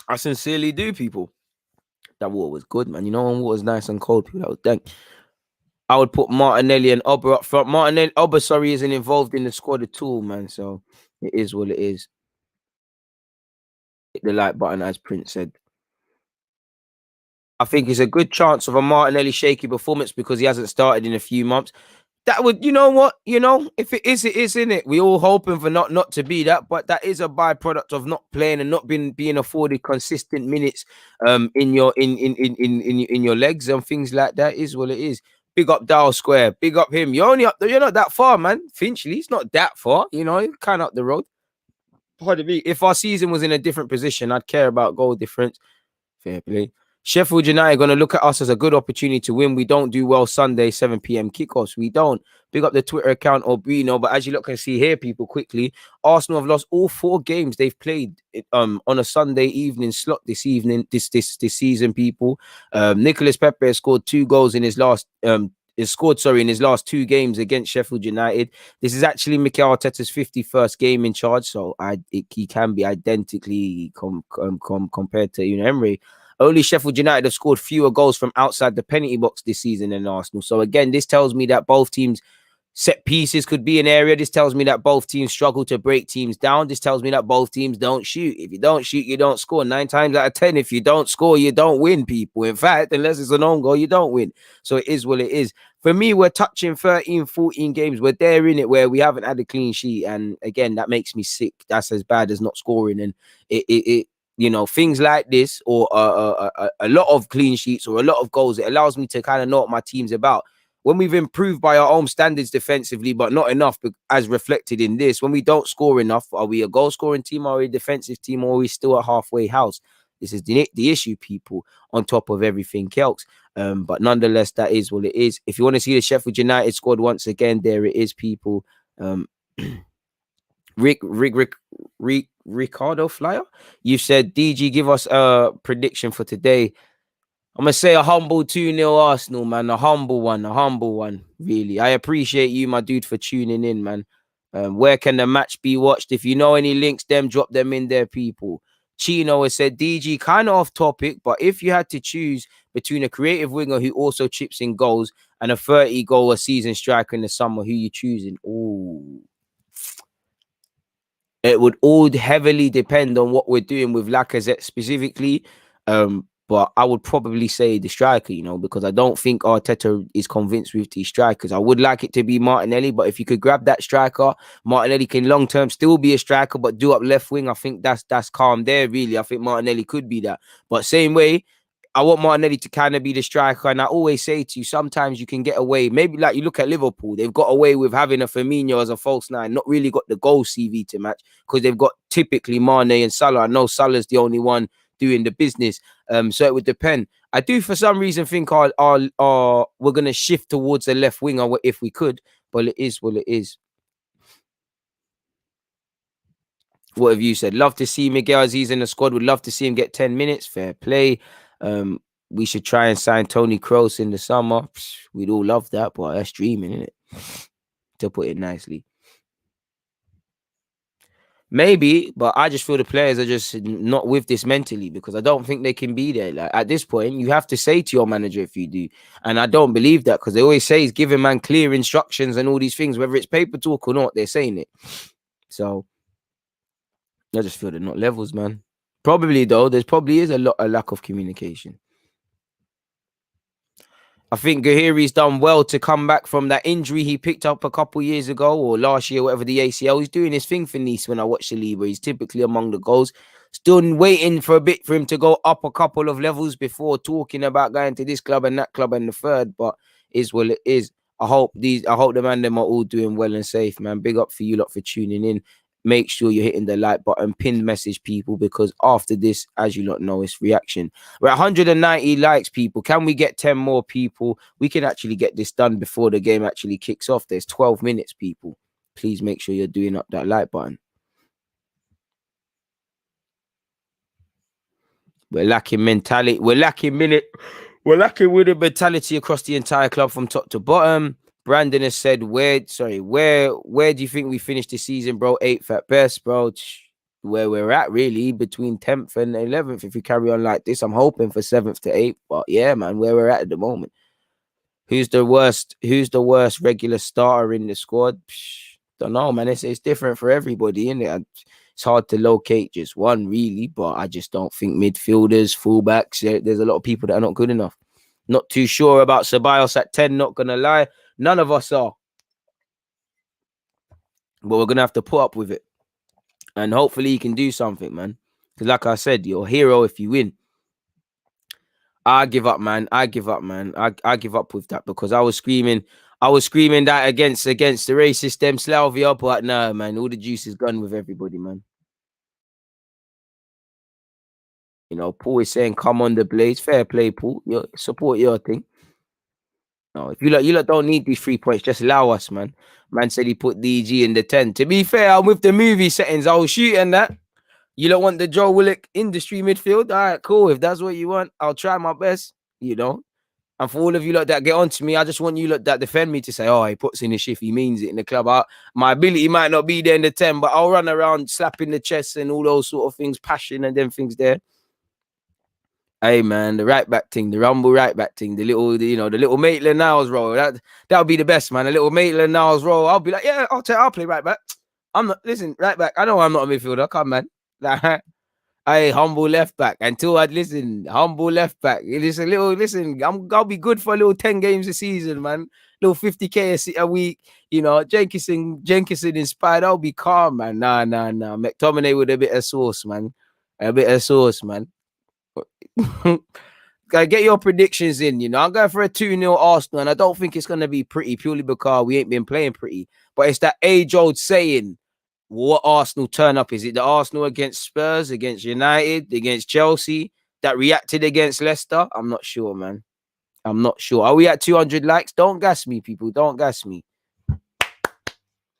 I sincerely do, people. That water was good, man. When water's nice and cold, people, that was dank. I would put Martinelli and Oba up front. Oba, isn't involved in the squad at all, man. So it is what it is. Hit the like button, as Prince said. I think it's a good chance of a Martinelli shaky performance because he hasn't started in a few months. That would, if it is, it is, innit? We all hoping for not to be that, but that is a byproduct of not playing and not being afforded consistent minutes in your legs and things like that. Is what it is. Big up Dial Square, big up him. You're only up there, you're not that far, man. Finchley's not that far, kind of up the road. Pardon me. If our season was in a different position, I'd care about goal difference. Fair play. Sheffield United are going to look at us as a good opportunity to win. We don't do well Sunday, 7 p.m. kickoffs. We don't. Big up the Twitter account or Bruno. But as you look and see here, people, quickly, Arsenal have lost all 4 games they've played on a Sunday evening slot this season, people. Nicolas Pepe has scored 2 goals in his last in his last 2 games against Sheffield United. This is actually Mikel Arteta's 51st game in charge, so he can be identically compared to Emery. Only Sheffield United have scored fewer goals from outside the penalty box this season than Arsenal. So again, this tells me that both teams' set pieces could be an area. This tells me that both teams struggle to break teams down. This tells me that both teams don't shoot. If you don't shoot, you don't score. 9 times out of 10, if you don't score, you don't win, people. In fact, unless it's an own goal, you don't win. So it is what it is. For me, we're touching 13, 14 games. We're there in it where we haven't had a clean sheet. And again, that makes me sick. That's as bad as not scoring. And it things like this, or a lot of clean sheets or a lot of goals, it allows me to kind of know what my team's about. when we've improved by our own standards defensively, but not enough, as reflected in this, when we don't score enough, are we a goal scoring team, or are we a defensive team, or are we still a halfway house? This is the issue, people, on top of everything else. But nonetheless, that is what it is. If you want to see the Sheffield United squad once again, there it is, people. Ricardo Flyer, you said, DG, give us a prediction for today. I'm gonna say a humble 2-0 Arsenal, man. A humble one, really. I appreciate you, my dude, for tuning in, man. Where can the match be watched? If you know any links, drop them in there, people. Chino has said, DG, kind of off topic, but if you had to choose between a creative winger who also chips in goals and a 30-goal a season striker in the summer, who you choosing? Ooh. It would all heavily depend on what we're doing with Lacazette specifically. But I would probably say the striker, because I don't think Arteta is convinced with these strikers. I would like it to be Martinelli, but if you could grab that striker, Martinelli can long-term still be a striker, but do up left wing. I think that's calm there, really. I think Martinelli could be that. But same way, I want Martinelli to kind of be the striker. And I always say to you, sometimes you can get away. Maybe like you look at Liverpool, they've got away with having a Firmino as a false nine, not really got the goal CV to match, because they've got typically Mane and Salah. I know Salah's the only one doing the business. So it would depend. I do, for some reason, think we're going to shift towards the left winger if we could, but it is what it is. What have you said? Love to see Miguel Aziz in the squad. Would love to see him get 10 minutes. Fair play. We should try and sign Tony Kroos in the summer. We'd all love that, but that's dreaming, isn't it? To put it nicely. Maybe, but I just feel the players are just not with this mentally, because I don't think they can be there. Like, at this point, you have to say to your manager if you do. And I don't believe that, because they always say he's giving man clear instructions and all these things, whether it's paper talk or not, they're saying it. So I just feel they're not levels, man. Probably, though, there probably is a lack of communication. I think Gahiri's done well to come back from that injury he picked up a couple years ago, or last year, whatever, the ACL. He's doing his thing for Nice when I watch the league, where he's typically among the goals. Still waiting for a bit for him to go up a couple of levels before talking about going to this club and that club and the third, but is what it is. I hope the man them are all doing well and safe, man. Big up for you lot for tuning in. Make sure you're hitting the like button, pin message people, because after this, as you lot know, it's reaction. We're at 190 likes, people. Can we get 10 more people? We can actually get this done before the game actually kicks off. There's 12 minutes, people. Please make sure you're doing up that like button. We're lacking mentality. We're lacking with the mentality across the entire club from top to bottom. Brandon has said, where do you think we finish the season, bro? 8th at best, bro. Where we're at, really, between 10th and 11th. If we carry on like this, I'm hoping for 7th to 8th. But yeah, man, where we're at the moment. Who's the worst regular starter in the squad? Don't know, man. It's different for everybody, isn't it? It's hard to locate just one, really, but I just don't think midfielders, fullbacks, there's a lot of people that are not good enough. Not too sure about Ceballos at 10, not going to lie. None of us are. But we're going to have to put up with it. And hopefully he can do something, man. Because like I said, you're a hero if you win. I give up, man. I give up with that, because I was screaming that against the racist them Slavia, but no, man, all the juice is gone with everybody, man. Paul is saying, come on the Blaze. Fair play, Paul. Support your thing. No, if you lot don't need these 3 points, just allow us, man. Man said he put DG in the 10. To be fair, I'm with the movie settings. I was shooting that. You don't want the Joe Willock industry midfield? All right, cool. If that's what you want, I'll try my best, And for all of you lot that get on to me, I just want you lot that defend me to say, oh, he puts in his shift, he means it in the club. My ability might not be there in the 10, but I'll run around slapping the chest and all those sort of things, passion and them things there. Hey, man, the right back thing, the rumble right back thing, the little Maitland-Niles role. That would be the best, man. A little Maitland-Niles role. I'll be like, yeah, I'll play right back. Right back. I know I'm not a midfielder. Come, man. Hey, humble left back. Humble left back. It is I'll be good for a little 10 games a season, man. Little 50K a week. Jenkinson inspired. I'll be calm, man. Nah. McTominay with a bit of sauce, man. A bit of sauce, man. get your predictions in. You know, I'm going for a 2-0 Arsenal, and I don't think it's going to be pretty purely because we ain't been playing pretty. But it's that age-old saying, what Arsenal turn up? Is it the Arsenal against Spurs, against United, against Chelsea that reacted against Leicester? I'm not sure, man. I'm not sure. Are we at 200 likes? Don't gas me, people. Don't gas me.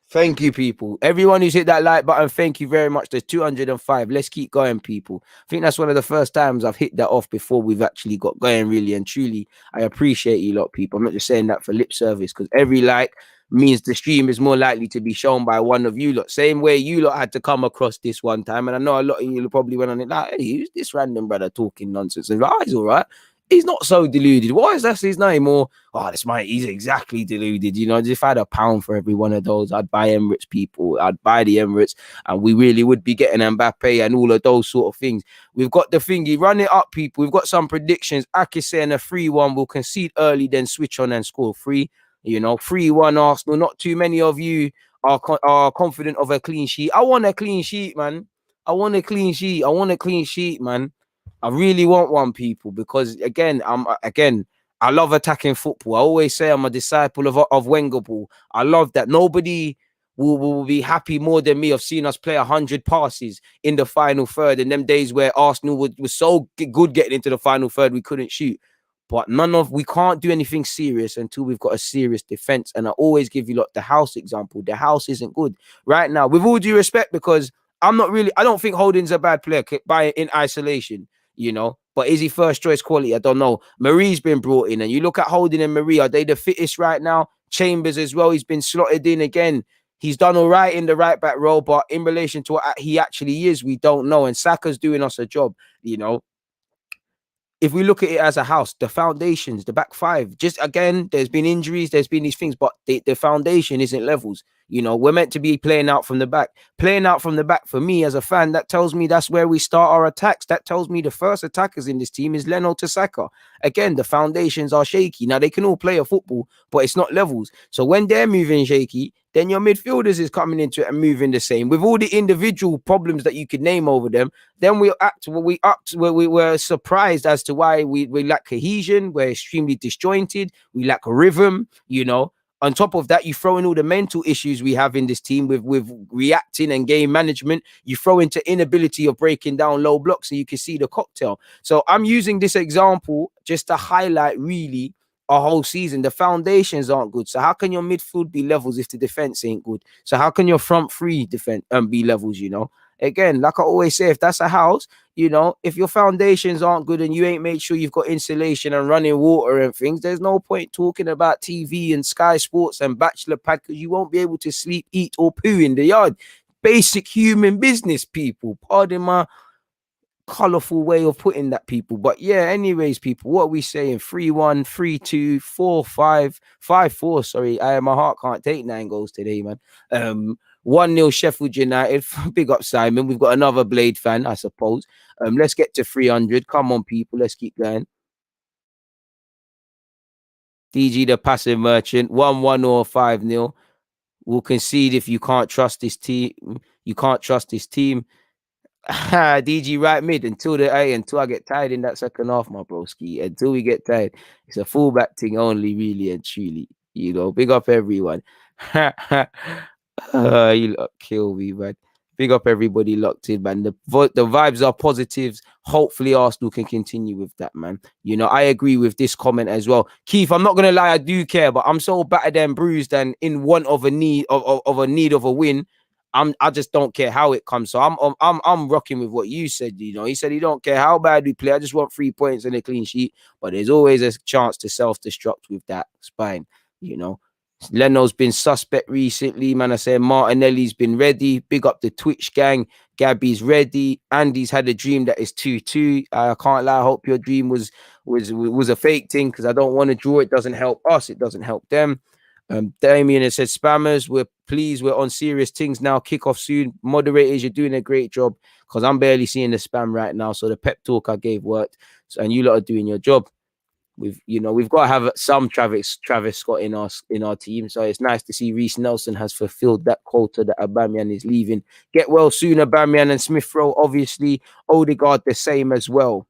Thank you, people. Everyone who's hit that like button, thank you very much. There's 205. Let's keep going, people. I think that's one of the first times I've hit that off before we've actually got going, really and truly. I appreciate you lot, people. I'm not just saying that for lip service, because every like means the stream is more likely to be shown by one of you lot. Same way you lot had to come across this one time, and I know a lot of you probably went on it like, hey, who's this random brother talking nonsense? And like, oh, he's all right. He's not so deluded. Why is that his name? Or, oh, that's my, he's exactly deluded. You know, if I had £1 for every one of those, I'd buy Emirates, people. I'd buy the Emirates, and we really would be getting Mbappe and all of those sort of things. We've got the thingy. Run it up, people. We've got some predictions. Aki saying a 3-1. We'll concede early, then switch on and score 3. You know, 3-1 Arsenal. Not too many of you are confident of a clean sheet. I want a clean sheet, man. I want a clean sheet. I want a clean sheet, man. I really want one, people, because again, I love attacking football. I always say I'm a disciple of Wenger ball. I love that. Nobody will be happy more than me of seeing us play 100 passes in the final third. In them days where Arsenal was so good getting into the final third, we couldn't shoot. But we can't do anything serious until we've got a serious defense. And I always give you the house example. The house isn't good right now, with all due respect, because I don't think Holding's a bad player in isolation. You know, but is he first choice quality? I don't know. Marie's been brought in, and you look at Holding and Marie, are they the fittest right now? Chambers as well, he's been slotted in again. He's done all right in the right back role, but in relation to what he actually is, we don't know. And Saka's doing us a job, you know. If we look at it as a house, the foundations, the back five, just again, there's been injuries, there's been these things, but the foundation isn't levels. You know, we're meant to be playing out from the back. Playing out from the back, for me as a fan, that tells me that's where we start our attacks. That tells me the first attackers in this team is Leno to Saka. Again, the foundations are shaky. Now, they can all play a football, but it's not levels. So when they're moving shaky, then your midfielders is coming into it and moving the same. With all the individual problems that you could name over them, then we were surprised as to why we lack cohesion. We're extremely disjointed. We lack rhythm, you know. On top of that, you throw in all the mental issues we have in this team with reacting and game management. You throw into inability of breaking down low blocks, and you can see the cocktail. So I'm using this example just to highlight really a whole season. The foundations aren't good. So how can your midfield be levels if the defense ain't good? So how can your front three defense be levels, you know? Again, like I always say, if that's a house, you know, if your foundations aren't good and you ain't made sure you've got insulation and running water and things, there's no point talking about TV and Sky Sports and Bachelor Pad, because you won't be able to sleep, eat, or poo in the yard. Basic human business, people. Pardon my colorful way of putting that, people. But yeah, anyways, people, what are we saying? 3-1, 3-2, 4-5, 5-4. Sorry, my heart can't take 9 goals today, man. 1-0 Sheffield United. Big up Simon. We've got another Blade fan, I suppose. Let's get to 300. Come on, people. Let's keep going. DG the passive merchant. 1-1 or 5-0. We'll concede if you can't trust this team. You can't trust this team. DG right mid until I get tired in that second half, my broski. Until we get tired, it's a fullback thing only, really and truly. You know, big up everyone. You lot kill me, man. Big up everybody locked in, man. The vibes are positives. Hopefully Arsenal can continue with that, man. You know, I agree with this comment as well. Keith, I'm not gonna lie, I do care, but I'm so battered and bruised and in want of a need of a win. I just don't care how it comes. So I'm rocking with what you said. You know, he said he don't care how bad we play. I just want 3 points and a clean sheet. But there's always a chance to self-destruct with that spine. You know, Leno's been suspect recently, man. I said Martinelli's been ready. Big up the Twitch gang. Gabby's ready. Andy's had a dream that is 2-2. I can't lie. I hope your dream was a fake thing, because I don't want to draw. It doesn't help us. It doesn't help them. Damien has said, spammers, we're pleased, we're on serious things now. Kick off soon. Moderators, you're doing a great job, because I'm barely seeing the spam right now. So the pep talk I gave worked. So, and you lot are doing your job. We've got to have some Travis Scott in our team. So it's nice to see Reece Nelson has fulfilled that quota that Aubameyang is leaving. Get well soon, Aubameyang and Smith Rowe, obviously. Odegaard the same as well.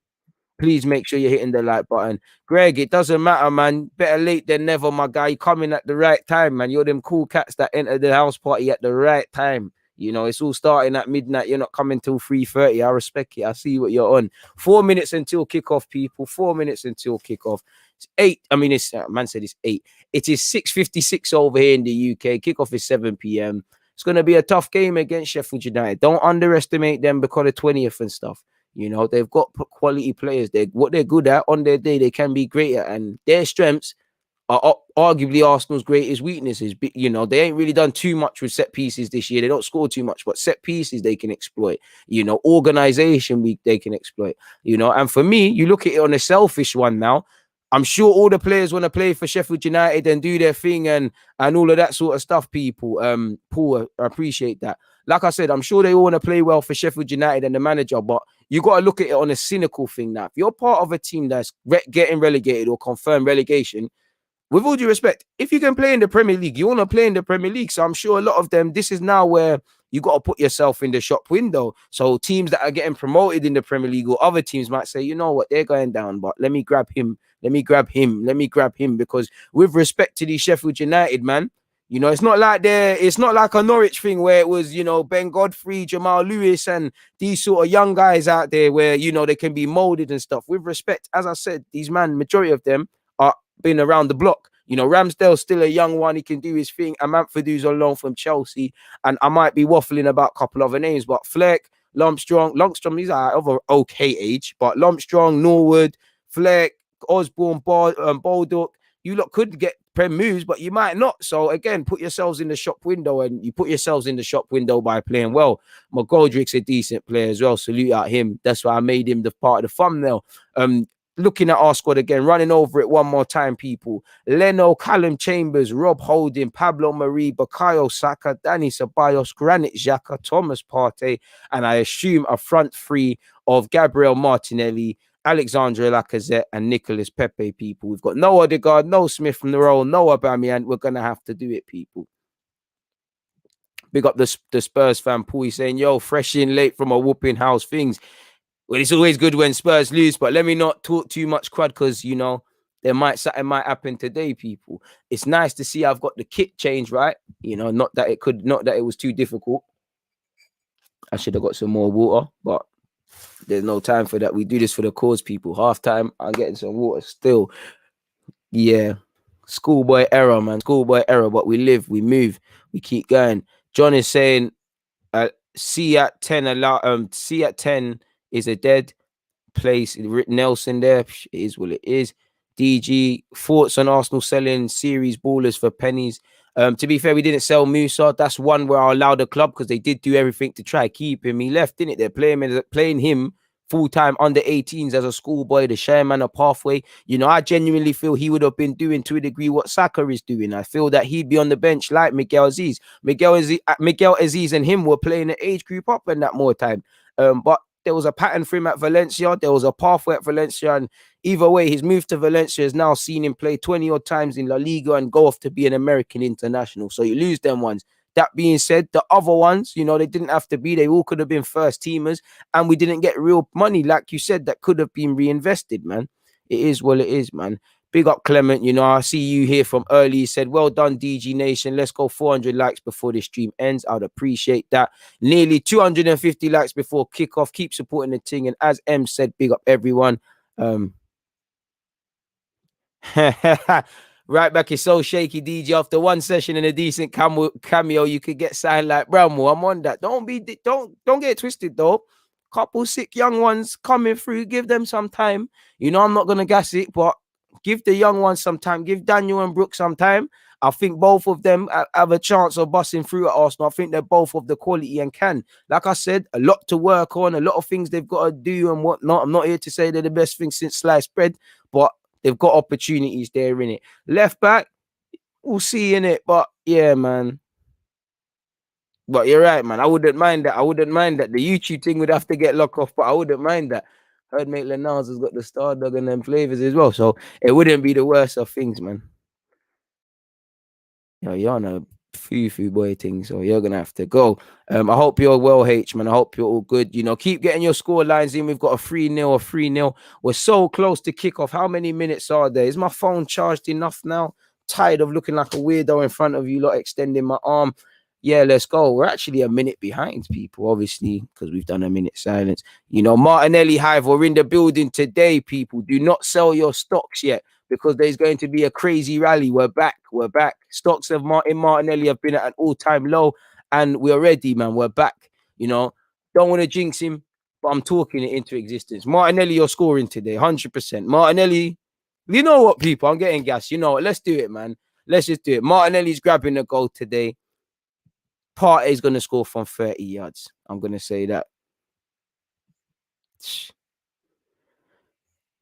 please make sure you're hitting the like button. Greg, it doesn't matter, man. Better late than never, my guy. You coming at the right time, man. You're them cool cats that enter the house party at the right time. You know, it's all starting at midnight. You're not coming till 3:30. I respect it. I see what you're on. 4 minutes until kickoff, people. 4 minutes until kickoff. It's eight. I mean, it's man said it's 8. It is 6:56 over here in the UK. Kickoff is 7 p.m. It's going to be a tough game against Sheffield United. Don't underestimate them because of 20th and stuff. You know, they've got quality players. What they're good at on their day, they can be great at. And their strengths are arguably Arsenal's greatest weaknesses. You know, they ain't really done too much with set pieces this year. They don't score too much, but set pieces they can exploit. You know, organization they can exploit. You know, and for me, you look at it on a selfish one now. I'm sure all the players want to play for Sheffield United and do their thing and all of that sort of stuff, people. Paul, I appreciate that. Like I said, I'm sure they all want to play well for Sheffield United and the manager, but you got to look at it on a cynical thing now. If you're part of a team that's getting relegated or confirmed relegation, with all due respect, if you can play in the Premier League, you want to play in the Premier League. So I'm sure a lot of them, this is now where you got to put yourself in the shop window. So teams that are getting promoted in the Premier League or other teams might say, you know what, they're going down, but let me grab him. Let me grab him. Let me grab him. Because with respect to the Sheffield United, man, you know, it's not like a Norwich thing where it was, you know, Ben Godfrey, Jamal Lewis, and these sort of young guys out there where, you know, they can be molded and stuff. With respect, as I said, these man, majority of them are been around the block. You know, Ramsdale's still a young one. He can do his thing. Amanfadu's on loan from Chelsea. And I might be waffling about a couple other names, but Fleck, Longstrom, he's of an okay age, but Longstrom, Norwood, Fleck, Osborne, Baldock, you lot could get Prem moves, but you might not. So again, put yourselves in the shop window, and you put yourselves in the shop window by playing well. McGoldrick's a decent player as well. Salute out him. That's why I made him the part of the thumbnail. Looking at our squad again, running over it one more time, people. Leno, Callum Chambers, Rob Holding, Pablo Marie, Bukayo Saka, Danny Ceballos, Granit Xhaka, Thomas Partey, and I assume a front three of Gabriel Martinelli, Alexandre Lacazette, and Nicolas Pepe, people. We've got no Odegaard, no Smith from the roll, no Aubameyang. We're going to have to do it, people. Big up the Spurs fan, Paul. He's saying, yo, fresh in late from a whooping house things. Well, it's always good when Spurs lose, but let me not talk too much crud because, you know, something might happen today, people. It's nice to see I've got the kit change, right? You know, not that it was too difficult. I should have got some more water, but there's no time for that. We do this for the cause, people. Halftime, I'm getting some water still. Yeah. Schoolboy error, man. Schoolboy error, but we live, we move, we keep going. John is saying, C at 10 is a dead place. Nelson there. It is what it is. DG, thoughts on Arsenal selling series ballers for pennies? To be fair, we didn't sell Musa. That's one where I allowed the club because they did do everything to try keep him. He left, didn't it? They're playing him full-time under 18s as a schoolboy, the Sherman a pathway. You know, I genuinely feel he would have been doing to a degree what Saka is doing. I feel that he'd be on the bench like Miguel Aziz. Miguel Aziz and him were playing the age group up and that more time. But there was a pattern for him at Valencia. There was a pathway at Valencia. And either way, his move to Valencia has now seen him play 20 odd times in La Liga and go off to be an American international. So you lose them ones. That being said, the other ones, you know, they didn't have to be. They all could have been first teamers, and we didn't get real money, like you said, that could have been reinvested, man. It is what it is, man. Big up, Clement. You know, I see you here from early. He said, well done, DG Nation. Let's go 400 likes before the stream ends. I'd appreciate that. Nearly 250 likes before kickoff. Keep supporting the thing. And as M said, big up everyone. Right back is so shaky, DJ. After one session and a decent cameo, you could get signed like Bramwell. I'm on that. Don't get it twisted though. Couple sick young ones coming through. Give them some time. You know, I'm not gonna gas it, but give the young ones some time. Give Daniel and Brooke some time. I think both of them have a chance of busting through at Arsenal. I think they're both of the quality and can. Like I said, a lot to work on, a lot of things they've got to do and whatnot. I'm not here to say they're the best thing since sliced bread, but they've got opportunities there in it. Left back, we'll see in it. But yeah, man. But you're right, man. I wouldn't mind that. The YouTube thing would have to get locked off, but I wouldn't mind that. Heard Maitland Niles has got the Star Dog and them flavors as well. So it wouldn't be the worst of things, man. Yo, Yana, Foo boy thing, so you're gonna have to go. I hope you're well, H man. I hope you're all good. You know, keep getting your score lines in. We've got a 3-0, a 3-0. We're so close to kickoff. How many minutes are there? Is my phone charged enough now? Tired of looking like a weirdo in front of you, lot extending my arm. Yeah, let's go. We're actually a minute behind, people, obviously, because we've done a minute silence. You know, Martinelli Hive, we're in the building today, people. Do not sell your stocks yet, because there's going to be a crazy rally. We're back. We're back. Stocks of Martinelli have been at an all-time low, and we're ready, man. We're back. You know, don't want to jinx him, but I'm talking it into existence. Martinelli, you're scoring today, 100%. Martinelli, you know what, people? I'm getting gas. You know what? Let's do it, man. Let's just do it. Martinelli's grabbing the goal today. Partey's going to score from 30 yards. I'm going to say that.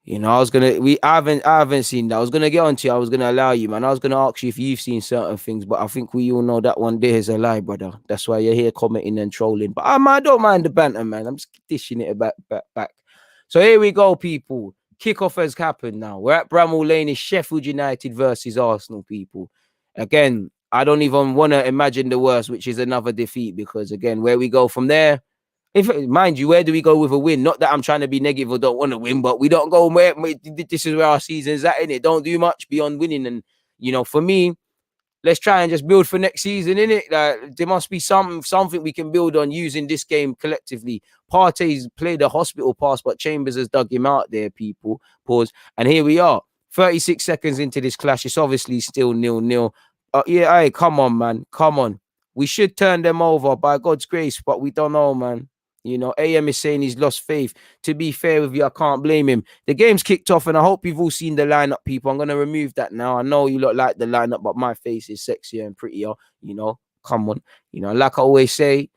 You know, I haven't seen that. I was gonna get onto you. I was gonna allow you, man. I was gonna ask you if you've seen certain things, but I think we all know that one there is a lie, brother. That's why you're here commenting and trolling. But I don't mind the banter, man. I'm just dishing it back. So here we go, people. Kickoff has happened now. We're at Bramall Lane. It's Sheffield United versus Arsenal, people. Again, I don't even want to imagine the worst, which is another defeat, because again, where we go from there. If mind you, where do we go with a win? Not that I'm trying to be negative or don't want to win, but we don't go where this is where our season's at, innit? Don't do much beyond winning. And you know, for me, let's try and just build for next season, innit? There must be something we can build on using this game collectively. Partey's played a hospital pass, but Chambers has dug him out there, people. Pause. And here we are. 36 seconds into this clash. It's obviously still 0-0. Yeah, hey, come on, man. Come on. We should turn them over by God's grace, but we don't know, man. You know, AM is saying he's lost faith. To be fair with you, I can't blame him. The game's kicked off, and I hope you've all seen the lineup, people. I'm going to remove that now. I know you look like the lineup, but my face is sexier and prettier. You know, come on. You know, like I always say,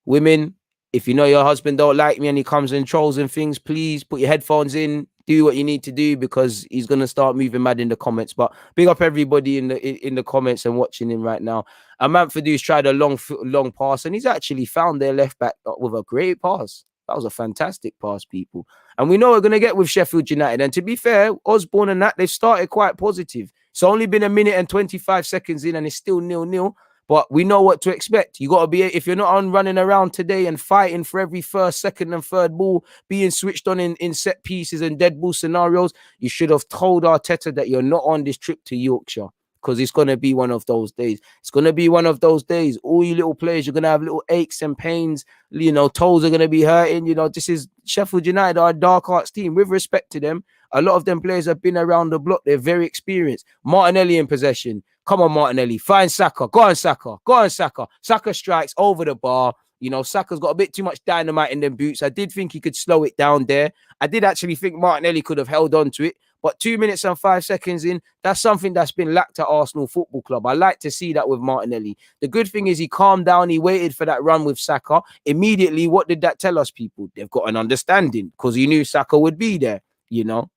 women, if you know your husband don't like me and he comes and trolls and things, please put your headphones in, do what you need to do, because he's gonna start moving mad in the comments. But big up everybody in the comments and watching him right now. Amanfadu's tried a long pass, and he's actually found their left back with a great pass. That was a fantastic pass, people. And we know we're gonna get with Sheffield United. And to be fair, Osborne and that, they've started quite positive. It's only been a minute and 25 seconds in, and it's still 0-0. But we know what to expect. You got to be, if you're not on running around today and fighting for every first, second, and third ball, being switched on in set pieces and dead ball scenarios, you should have told Arteta that you're not on this trip to Yorkshire, because it's going to be one of those days. It's going to be one of those days. All you little players, you're going to have little aches and pains. You know, toes are going to be hurting. You know, this is Sheffield United, our dark arts team. With respect to them, a lot of them players have been around the block. They're very experienced. Martinelli in possession. Come on, Martinelli. Find Saka. Go on, Saka. Go on, Saka. Saka strikes over the bar. You know, Saka's got a bit too much dynamite in them boots. I did think he could slow it down there. I did actually think Martinelli could have held on to it. But 2 minutes and 5 seconds in, that's something that's been lacked at Arsenal Football Club. I like to see that with Martinelli. The good thing is he calmed down. He waited for that run with Saka. Immediately, what did that tell us, people? They've got an understanding, because he knew Saka would be there, you know.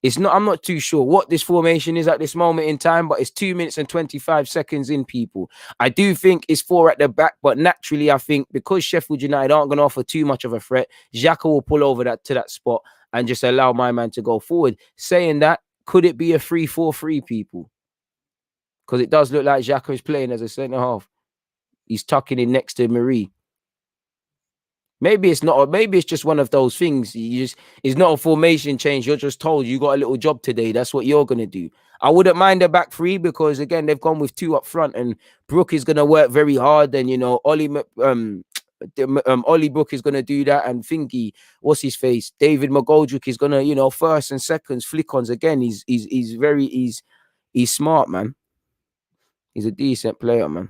I'm not too sure what this formation is at this moment in time, but it's 2 minutes and 25 seconds in, people. I do think it's 4 at the back, but naturally, I think because Sheffield United aren't going to offer too much of a threat, Xhaka will pull over to that spot and just allow my man to go forward. Saying that, could it be a 3-4-3, people? Because it does look like Xhaka is playing as a centre half. He's tucking in next to Marie. Maybe it's not. Maybe it's just one of those things. It's not a formation change. You're just told you got a little job today. That's what you're gonna do. I wouldn't mind a back three, because again they've gone with 2 up front, and Brook is gonna work very hard. And you know Ollie Brook is gonna do that. And Thingy, what's his face? David McGoldrick is gonna, you know, first and seconds flick-ons again. He's smart, man. He's a decent player, man.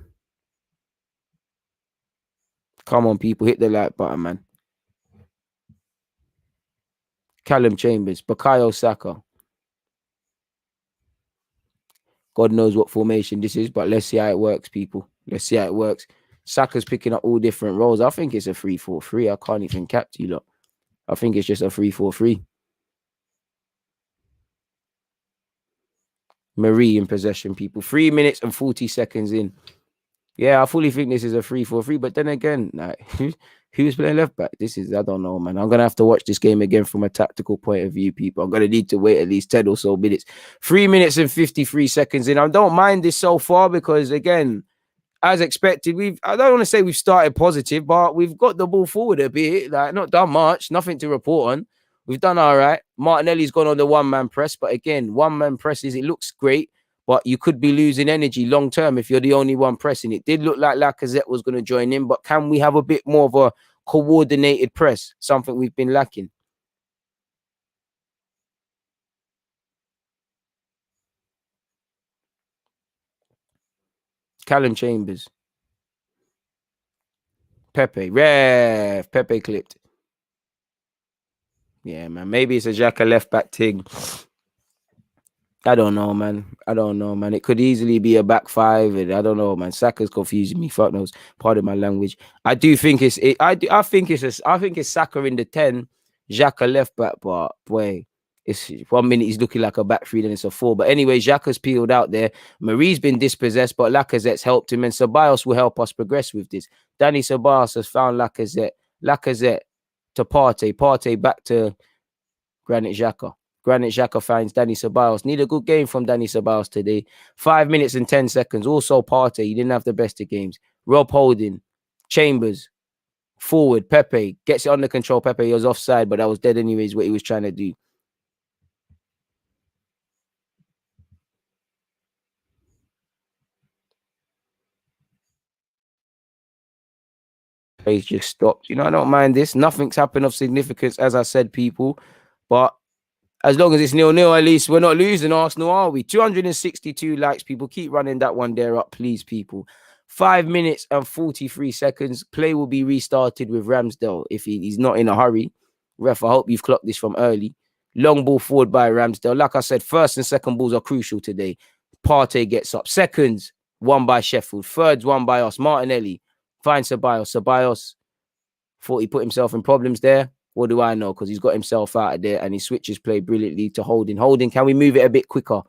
Come on, people, hit the like button, man. Callum Chambers, Bukayo Saka. God knows what formation this is, but let's see how it works, people. Let's see how it works. Saka's picking up all different roles. I think it's a 3-4-3. I can't even cap to you lot. I think it's just a 3-4-3. Marie in possession, people. 3 minutes and 40 seconds in. Yeah, I fully think this is a 3-4-3. But then again, like, Who was playing left back? I don't know, man. I'm going to have to watch this game again from a tactical point of view, people. I'm going to need to wait at least 10 or so minutes. 3 minutes and 53 seconds in. I don't mind this so far because, again, as expected, I don't want to say we've started positive, but we've got the ball forward a bit. Like, not done much, nothing to report on. We've done all right. Martinelli's gone on the one-man press, but again, one-man presses, it looks great, but you could be losing energy long-term if you're the only one pressing. It did look like Lacazette was going to join in, but can we have a bit more of a coordinated press? Something we've been lacking. Callum Chambers. Pepe clipped. Yeah, man. Maybe it's a Xhaka left-back thing. I don't know, man. It could easily be a back five, and I don't know, man. Saka's confusing me. Fuck knows. Pardon my language. I do think it's. I think it's Saka in the 10, Xhaka left back. But boy, it's 1 minute he's looking like a back three, then it's a 4. But anyway, Xhaka's peeled out there. Marie's been dispossessed, but Lacazette's helped him, and Ceballos will help us progress with this. Danny Ceballos has found Lacazette. Lacazette to Partey. Partey back to Granit Xhaka. Granit Xhaka finds Danny Ceballos. Need a good game from Danny Ceballos today. 5 minutes and 10 seconds. Also, Partey. He didn't have the best of games. Rob Holding. Chambers. Forward. Pepe. Gets it under control. Pepe, he was offside, but that was dead anyways, what he was trying to do. He's just stopped. I don't mind this. Nothing's happened of significance, as I said, people. But as long as it's 0-0, at least we're not losing Arsenal, are we? 262 likes, people. Keep running that one there up, please, people. 5 minutes and 43 seconds. Play will be restarted with Ramsdale if he's not in a hurry. Ref, I hope you've clocked this from early. Long ball forward by Ramsdale. Like I said, first and second balls are crucial today. Partey gets up. Seconds, one by Sheffield. Thirds, one by us. Martinelli finds Ceballos. Ceballos thought he put himself in problems there. What do I know? Because he's got himself out of there and he switches play brilliantly to Holding. Holding, can we move it a bit quicker?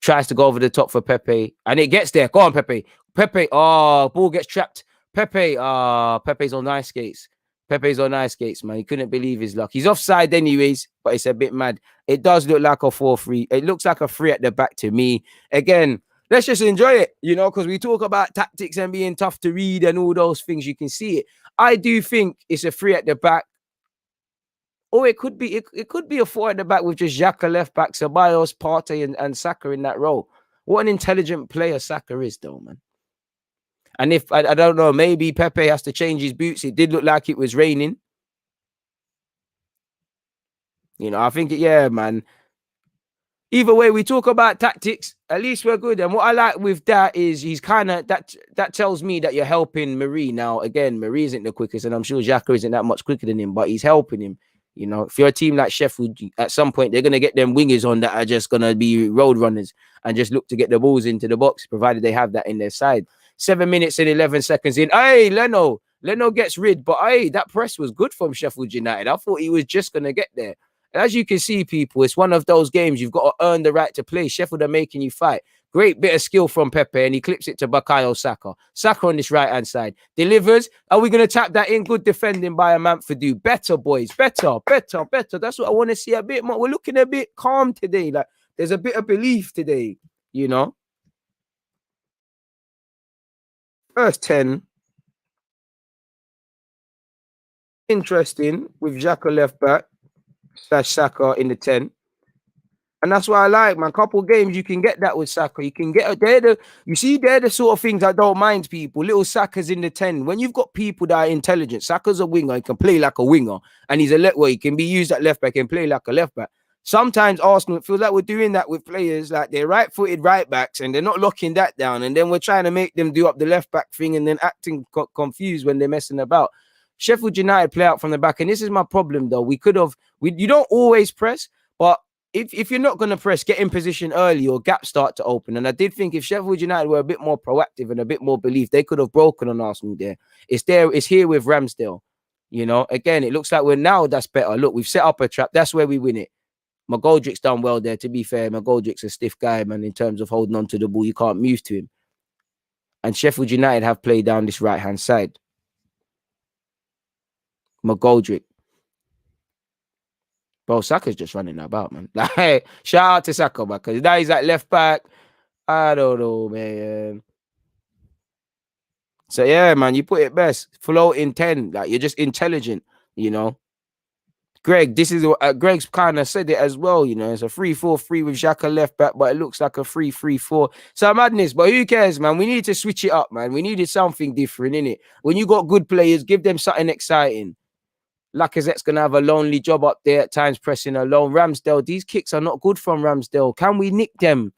Tries to go over the top for Pepe. And it gets there. Go on, Pepe. Pepe. Oh, ball gets trapped. Pepe. Pepe's on ice skates. Pepe's on ice skates, man. He couldn't believe his luck. He's offside anyways, but it's a bit mad. It does look like a 4-3. It looks like a 3 at the back to me. Again, let's just enjoy it, because we talk about tactics and being tough to read and all those things. You can see it. I do think it's a 3 at the back. Or it could be a 4 at the back with just Xhaka left back, Ceballos, Partey, and Saka in that role. What an intelligent player Saka is, though, man. And if I don't know, maybe Pepe has to change his boots. It did look like it was raining. I think yeah, man. Either way, we talk about tactics. At least we're good. And what I like with that is he's kind of that tells me that you're helping Marie. Now, again, Marie isn't the quickest, and I'm sure Xhaka isn't that much quicker than him, but he's helping him. If you're a team like Sheffield, at some point they're gonna get them wingers on that are just gonna be road runners and just look to get the balls into the box, provided they have that in their side. 7 minutes and 11 seconds in. Hey, Leno gets rid, but that press was good from Sheffield United. I thought he was just gonna get there. And as you can see, people, it's one of those games you've got to earn the right to play. Sheffield are making you fight. Great bit of skill from Pepe, and he clips it to Bukayo Saka. Saka on this right-hand side. Delivers. Are we going to tap that in? Good defending by Amanfadu. Better, boys. Better. That's what I want to see a bit more. We're looking a bit calm today. Like, there's a bit of belief today, First 10. Interesting with Xhaka left back. / Saka in the 10. And that's what I like, man. Couple games, you can get that with Saka. You can get they're the sort of things I don't mind, people. Little Saka's in the 10. When you've got people that are intelligent, Saka's a winger, he can play like a winger. And he's he can be used at left back and play like a left back. Sometimes Arsenal, it feels like we're doing that with players, like they're right-footed right backs, and they're not locking that down. And then we're trying to make them do up the left back thing and then acting confused when they're messing about. Sheffield United play out from the back. And this is my problem, though. You don't always press, but if you're not going to press, get in position early or gaps start to open. And I did think if Sheffield United were a bit more proactive and a bit more belief, they could have broken on Arsenal there. It's here with Ramsdale. Again, it looks like that's better. Look, we've set up a trap. That's where we win it. McGoldrick's done well there, to be fair. McGoldrick's a stiff guy, man, in terms of holding on to the ball. You can't move to him. And Sheffield United have played down this right-hand side. McGoldrick. Bro, Saka's just running about, man. Like, shout out to Saka, man, because now he's at left back. I don't know, man. So yeah, man, you put it best. Floating 10, like you're just intelligent, you know. Greg, this is what Greg's kind of said it as well, you know. It's a 3-4-3 with Xhaka left back, but it looks like a 3-3-4. So madness, but who cares, man? We need to switch it up, man. We needed something different, innit? When you got good players, give them something exciting. Lacazette's gonna have a lonely job up there at times, pressing alone. Ramsdale, these kicks are not good from Ramsdale. Can we nick them?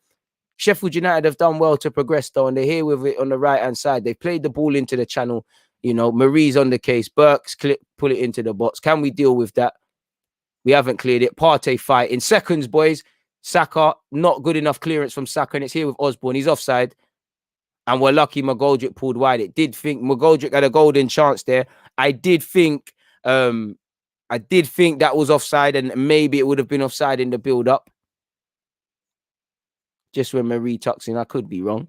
Sheffield United have done well to progress though, and they're here with it on the right hand side. They played the ball into the channel. You know, Marie's on the case. Burks pull it into the box. Can we deal with that? We haven't cleared it. Partey fight in seconds, boys. Saka, not good enough clearance from Saka, and it's here with Osborne. He's offside. And we're lucky McGoldrick pulled wide. It did think McGoldrick had a golden chance there. I did think that was offside, and maybe it would have been offside in the build-up. Just when Marie tucks in, I could be wrong.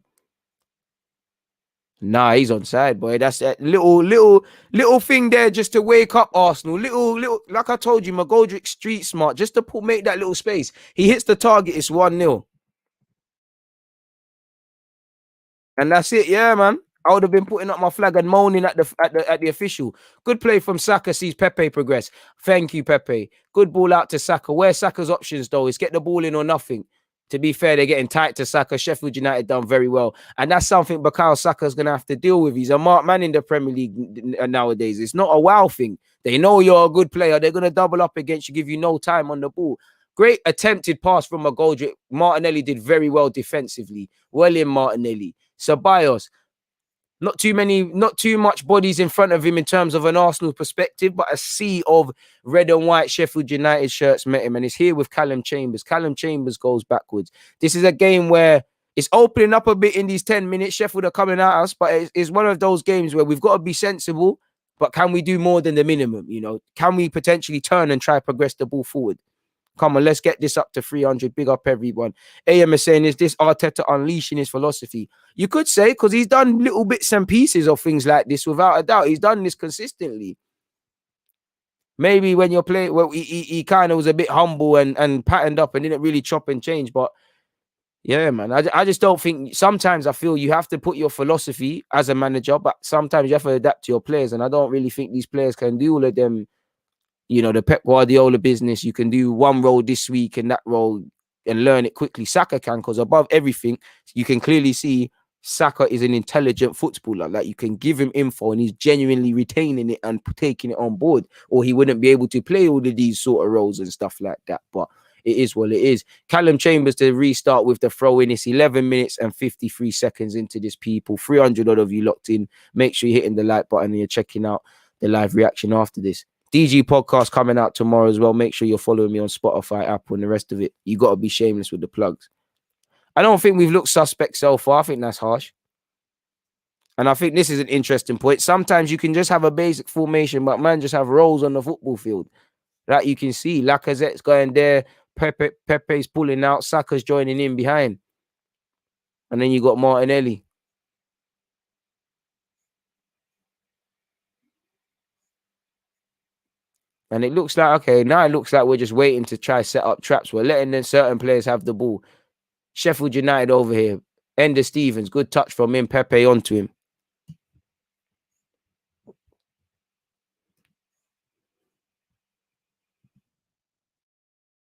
Nah, he's onside, boy. That's that little thing there just to wake up Arsenal. Little, like I told you, McGoldrick street smart, just to make that little space. He hits the target, it's 1-0. And that's it, yeah, man. I would have been putting up my flag and moaning at the official. Good play from Saka, sees Pepe progress. Thank you, Pepe. Good ball out to Saka. Where's Saka's options, though? Is get the ball in or nothing. To be fair, they're getting tight to Saka. Sheffield United done very well. And that's something Bukayo Saka's going to have to deal with. He's a marked man in the Premier League nowadays. It's not a wow thing. They know you're a good player. They're going to double up against you, give you no time on the ball. Great attempted pass from McGoldrick. Martinelli did very well defensively. Well in Martinelli. Ceballos, not too much bodies in front of him in terms of an Arsenal perspective, but a sea of red and white Sheffield United shirts met him, and it's here with Callum Chambers. Callum Chambers goes backwards. This is a game where it's opening up a bit in these 10 minutes. Sheffield are coming at us, but it's one of those games where we've got to be sensible, but can we do more than the minimum? You know, can we potentially turn and try to progress the ball forward? Come on, let's get this up to 300. Big up everyone. AM is saying, is this Arteta unleashing his philosophy? You could say, because he's done little bits and pieces of things like this without a doubt. He's done this consistently. Maybe when you're playing, well, he kind of was a bit humble and patterned up and didn't really chop and change. But yeah, man, I just don't think, sometimes I feel you have to put your philosophy as a manager, but sometimes you have to adapt to your players. And I don't really think these players can do all of them. You know, the Pep Guardiola business, you can do one role this week and that role and learn it quickly. Saka can, because above everything, you can clearly see Saka is an intelligent footballer. Like, you can give him info and he's genuinely retaining it and taking it on board, or he wouldn't be able to play all of these sort of roles and stuff like that. But it is what it is. Callum Chambers to restart with the throw in. It's 11 minutes and 53 seconds into this, people. 300 odd of you locked in. Make sure you're hitting the like button and you're checking out the live reaction after this. DG podcast coming out tomorrow as well. Make sure you're following me on Spotify, Apple, and the rest of it. You got to be shameless with the plugs. I don't think we've looked suspect so far. I think that's harsh. And I think this is an interesting point. Sometimes you can just have a basic formation, but man, just have roles on the football field. Like you can see, Lacazette's going there. Pepe's pulling out. Saka's joining in behind. And then you got Martinelli. And it looks like, okay, now it looks like we're just waiting to try set up traps. We're letting then certain players have the ball. Sheffield United over here. Ender Stevens, good touch from him. Pepe onto him.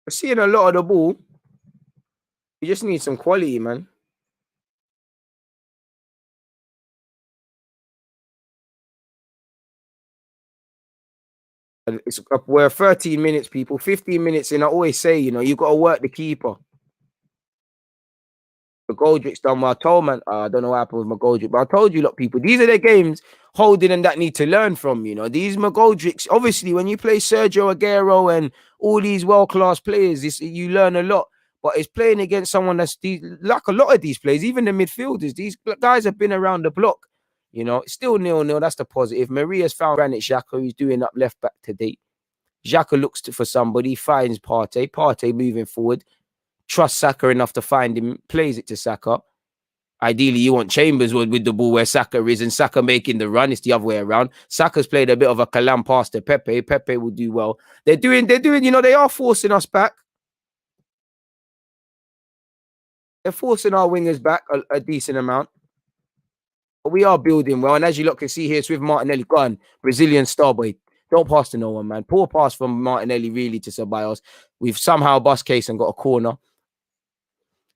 We're seeing a lot of the ball. You just need some quality, man. And we're 13 minutes, people. 15 minutes in. I always say, you know, you got to work the keeper. McGoldrick's done well. I told, man, I don't know what happened with McGoldrick, but I told you, lot, people, these are the games Holding and that need to learn from, you know. These McGoldricks, obviously, when you play Sergio Aguero and all these world-class players, you learn a lot. But it's playing against someone that's like a lot of these players, even the midfielders. These guys have been around the block. You know, it's still 0-0. That's the positive. Maria's found Granit Xhaka, who's doing up left back today. Xhaka looks for somebody, finds Partey. Partey moving forward. Trusts Saka enough to find him, plays it to Saka. Ideally, you want Chambers with the ball where Saka is, and Saka making the run. It's the other way around. Saka's played a bit of a calam pass to Pepe. Pepe will do well. They're doing, they are forcing us back. They're forcing our wingers back a decent amount. But we are building well. And as you lot can see here, it's with Martinelli. Go on, Brazilian star boy. Don't pass to no one, man. Poor pass from Martinelli, really, to Ceballos. We've somehow bust case and got a corner.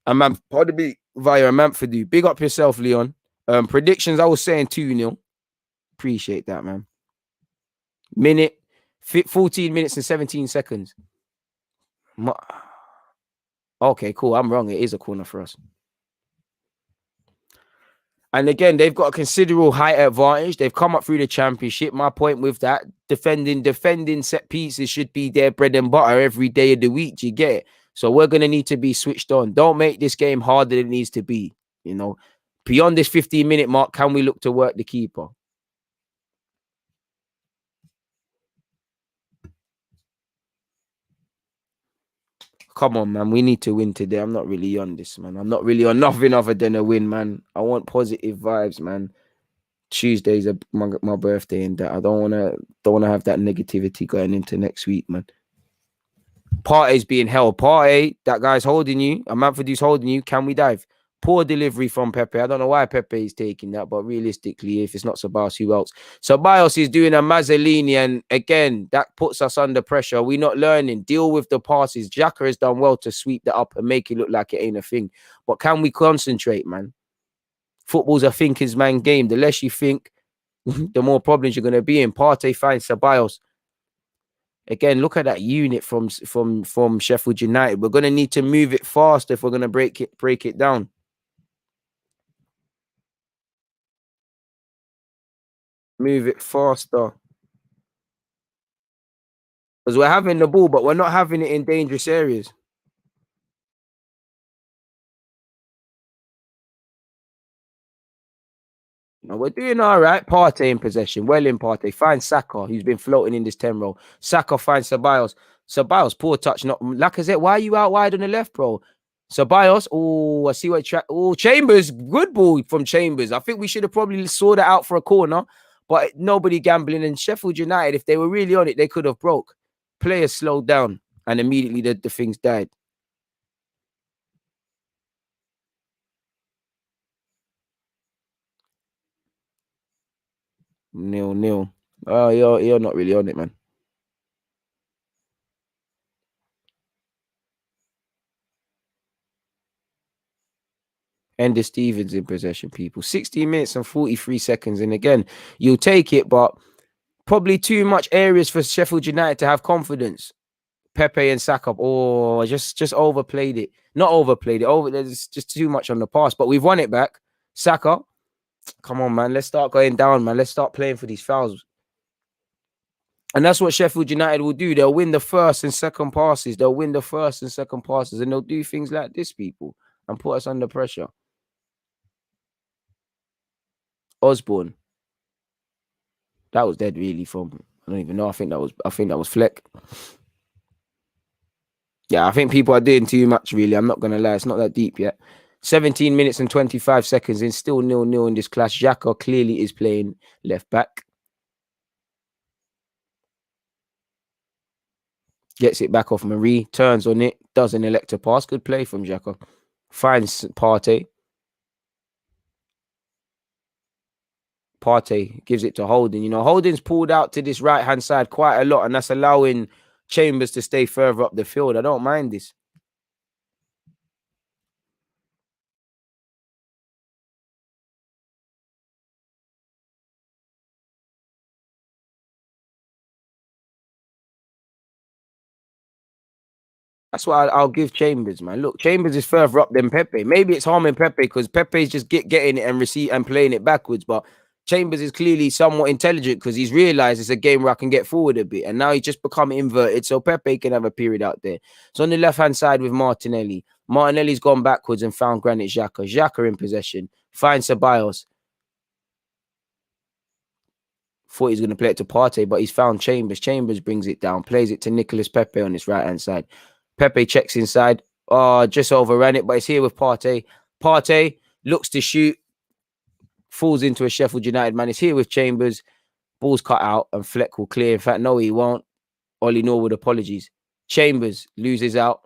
And man, pardon me, via a Manford. Big up yourself, Leon. Predictions, I was saying 2-0. Appreciate that, man. 14 minutes and 17 seconds. Okay, cool. I'm wrong. It is a corner for us. And again, they've got a considerable height advantage. They've come up through the championship. My point with that, defending set pieces should be their bread and butter every day of the week. Do you get it? So we're going to need to be switched on. Don't make this game harder than it needs to be. You know, beyond this 15-minute mark, can we look to work the keeper? Come on, man. We need to win today. I'm not really on this, man. I'm not really on nothing other than a win, man. I want positive vibes, man. Tuesday's my birthday, and that I don't wanna have that negativity going into next week, man. Partey's being held. Partey, that guy's holding you. A Manford's holding you. Can we dive? Poor delivery from Pepe. I don't know why Pepe is taking that, but realistically, if it's not Ceballos, who else? Ceballos is doing a Mazzolini, and again, that puts us under pressure. We're not learning. Deal with the passes. Xhaka has done well to sweep that up and make it look like it ain't a thing. But can we concentrate, man? Football's a thinker's man game. The less you think, the more problems you're going to be in. Partey finds Ceballos. Again, look at that unit from Sheffield United. We're going to need to move it fast if we're going to break it down. Move it faster. Because we're having the ball, but we're not having it in dangerous areas. No, we're doing all right. Partey in possession. Well in Partey. Finds Saka, who's been floating in this 10 role. Saka finds Ceballos. Ceballos, poor touch. Not Lacazette. Why are you out wide on the left, bro? Ceballos. Oh, I see what track. Oh, Chambers. Good ball from Chambers. I think we should have probably sorted that out for a corner, but nobody gambling. And Sheffield United, if they were really on it, they could have broke. Players slowed down, and immediately the things died. Nil. Oh, you're not really on it, man. Ender Stevens in possession, people. 16 minutes and 43 seconds. And again, you'll take it, but probably too much areas for Sheffield United to have confidence. Pepe and Saka, just overplayed it. Not overplayed it. There's just too much on the pass, but we've won it back. Saka, come on, man. Let's start going down, man. Let's start playing for these fouls. And that's what Sheffield United will do. They'll win the first and second passes. And they'll do things like this, people, and put us under pressure. Osborne. That was dead, really. I don't even know. I think that was Fleck. Yeah, I think people are doing too much, really. I'm not gonna lie, it's not that deep yet. 17 minutes and 25 seconds in, still 0-0 in this clash. Xhaka clearly is playing left back. Gets it back off Marie, turns on it, does an elector pass. Good play from Xhaka. Finds Partey. Partey gives it to Holding. You know, Holding's pulled out to this right-hand side quite a lot, and that's allowing Chambers to stay further up the field. I don't mind this. That's why I'll give Chambers, man. Look, Chambers is further up than Pepe. Maybe it's harming Pepe because Pepe's just getting it and playing it backwards. But Chambers is clearly somewhat intelligent because he's realized it's a game where I can get forward a bit. And now he's just become inverted. So Pepe can have a period out there. So on the left-hand side with Martinelli. Martinelli's gone backwards and found Granit Xhaka. Xhaka in possession. Finds Ceballos. Thought he's going to play it to Partey, but he's found Chambers. Chambers brings it down. Plays it to Nicolas Pepe on his right-hand side. Pepe checks inside. Just overran it, but it's here with Partey. Partey looks to shoot, falls into a Sheffield United man. It's here with Chambers. Ball's cut out and Fleck will clear. In fact, no, he won't. Ollie Norwood, apologies. Chambers loses out.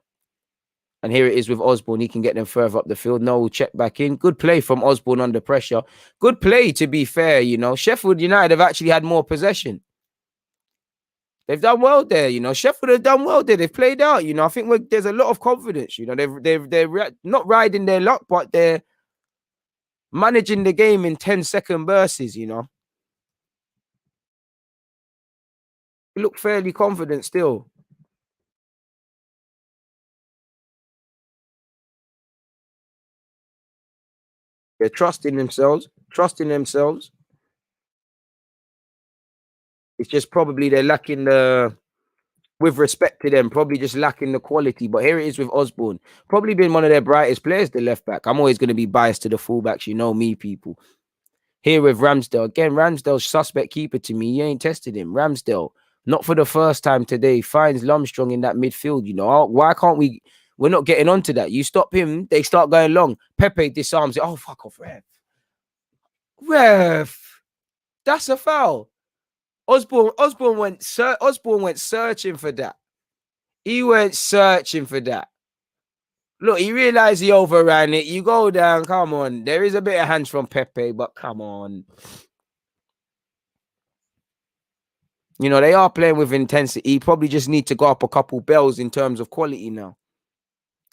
And here it is with Osborne. He can get them further up the field. No, check back in. Good play from Osborne under pressure. Good play, to be fair, you know. Sheffield United have actually had more possession. They've done well there, you know. Sheffield have done well there. They've played out, you know. I think there's a lot of confidence, you know. They're not riding their luck, but they're managing the game in 10-second bursts, you know. They look fairly confident still. They're trusting themselves. It's just probably they're lacking with respect to them, probably just lacking the quality. But here it is with Osborne. Probably been one of their brightest players, the left back. I'm always going to be biased to the fullbacks. You know me, people. Here with Ramsdale. Again, Ramsdale's suspect keeper to me. You ain't tested him. Ramsdale, not for the first time today, finds Lumstrong in that midfield. You know, why can't we? We're not getting onto that. You stop him, they start going long. Pepe disarms it. Oh, fuck off, ref. That's a foul. Osborne went searching for that. He went searching for that. Look, he realized he overran it. You go down. Come on. There is a bit of hands from Pepe, but come on. You know, they are playing with intensity. He probably just need to go up a couple bells in terms of quality now.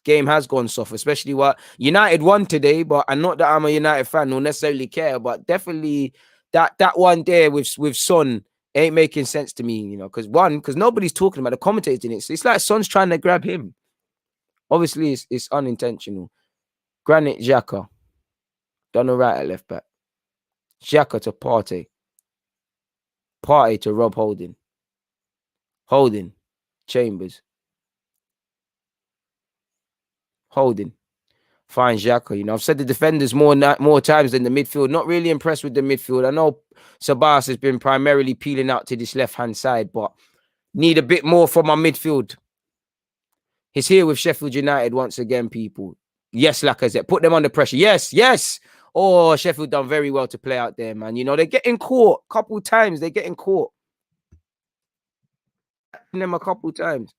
Game has gone soft, especially what United won today, but and not that I'm a United fan, don't necessarily care, but definitely that one there with Son ain't making sense to me, you know, because nobody's talking about the commentators in it. It's like Son's trying to grab him. Obviously, it's unintentional. Granit Xhaka. Done all right at left back. Xhaka to Partey. Partey to Rob Holding. Holding. Chambers. Holding. Fine Xhaka. You know, I've said the defenders more times than the midfield. Not really impressed with the midfield. I know Sabas has been primarily peeling out to this left-hand side, but need a bit more from our midfield. He's here with Sheffield United once again, people. Yes, Lacazette. Put them under pressure. Yes. Oh, Sheffield done very well to play out there, man. You know, they're getting caught a couple times. They're getting caught. Them a couple times.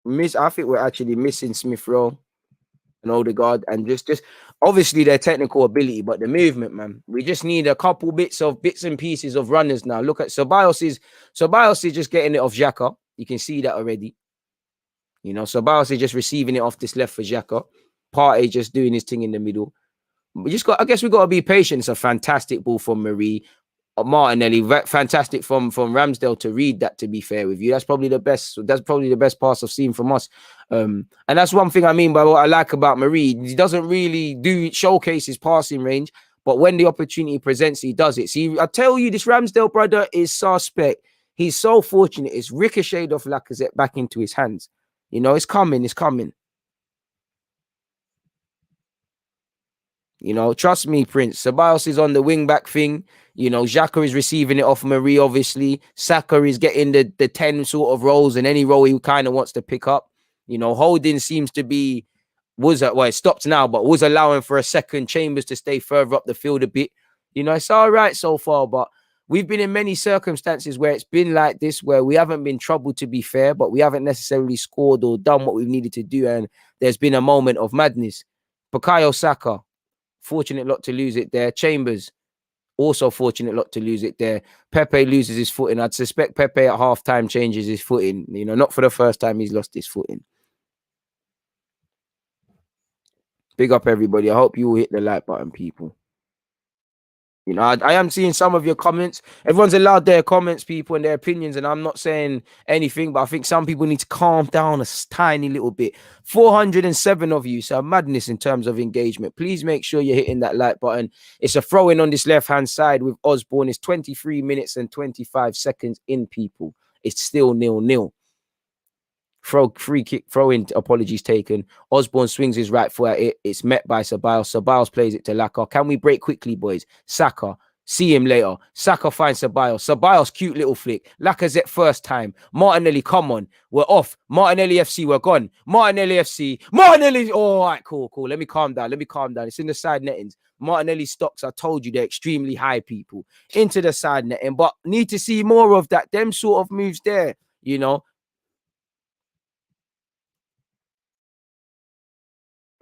I think we're actually missing Smith Rowe and Odegaard, and just obviously their technical ability, but the movement, man. We just need a couple bits and pieces of runners now. Look at Ceballos is just getting it off Xhaka. You can see that already. You know, Ceballos is just receiving it off this left for Xhaka. Partey just doing his thing in the middle. I guess we got to be patient. It's a fantastic ball from Marie. Martinelli, fantastic from Ramsdale to read that, to be fair with you. That's probably the best pass I've seen from us. And that's one thing I mean by what I like about Marie. He doesn't really showcase his passing range, but when the opportunity presents, he does it. See, I tell you, this Ramsdale brother is suspect. He's so fortunate. It's ricocheted off Lacazette back into his hands. You know, it's coming. You know, trust me, Prince. Ceballos is on the wing back thing. You know, Xhaka is receiving it off Marie, obviously. Saka is getting the 10 sort of roles and any role he kind of wants to pick up. You know, Holding seems to be, it stopped now, but was allowing for a second. Chambers to stay further up the field a bit. You know, it's all right so far, but we've been in many circumstances where it's been like this, where we haven't been troubled, to be fair, but we haven't necessarily scored or done what we've needed to do, and there's been a moment of madness. Bukayo Saka, fortunate not to lose it there. Chambers, also fortunate not to lose it there. Pepe loses his footing. I'd suspect Pepe at halftime changes his footing. You know, not for the first time he's lost his footing. Big up everybody. I hope you will hit the like button, people. You know, I am seeing some of your comments. Everyone's allowed their comments, people, and their opinions, and I'm not saying anything, but I think some people need to calm down a tiny little bit. 407 of you, so madness in terms of engagement. Please make sure you're hitting that like button. It's a throw-in on this left-hand side with Osborne. It's 23 minutes and 25 seconds in, people. It's still 0-0. Free kick, throw in, apologies taken. Osborne swings his right foot at it. It's met by Ceballos. Ceballos plays it to Laka. Can we break quickly, boys? Saka. See him later. Saka finds Ceballos. Ceballos, cute little flick. Lacazette first time. Martinelli, come on. We're off. Martinelli FC, we're gone. Martinelli FC. Martinelli. Oh, all right, cool. Let me calm down. It's in the side nettings. Martinelli stocks, I told you, they're extremely high, people. Into the side netting. But need to see more of that. Them sort of moves there,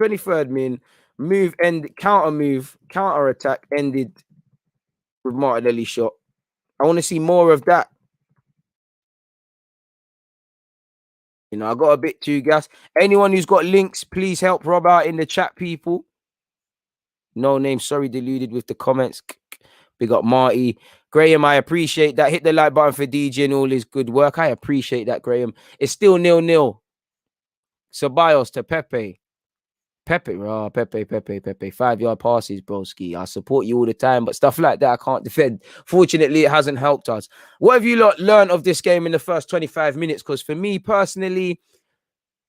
23rd min. Counter attack ended with Martinelli shot. I want to see more of that. I got a bit too gas. Anyone who's got links, please help Rob out in the chat, people. No name, sorry, deluded with the comments. Big up Marty. Graham, I appreciate that. Hit the like button for DJ and all his good work. I appreciate that, Graham. It's still 0-0. Ceballos to Pepe. Pepe. 5-yard passes, broski. I support you all the time, but stuff like that I can't defend. Fortunately, it hasn't helped us. What have you lot learned of this game in the first 25 minutes? Because for me personally,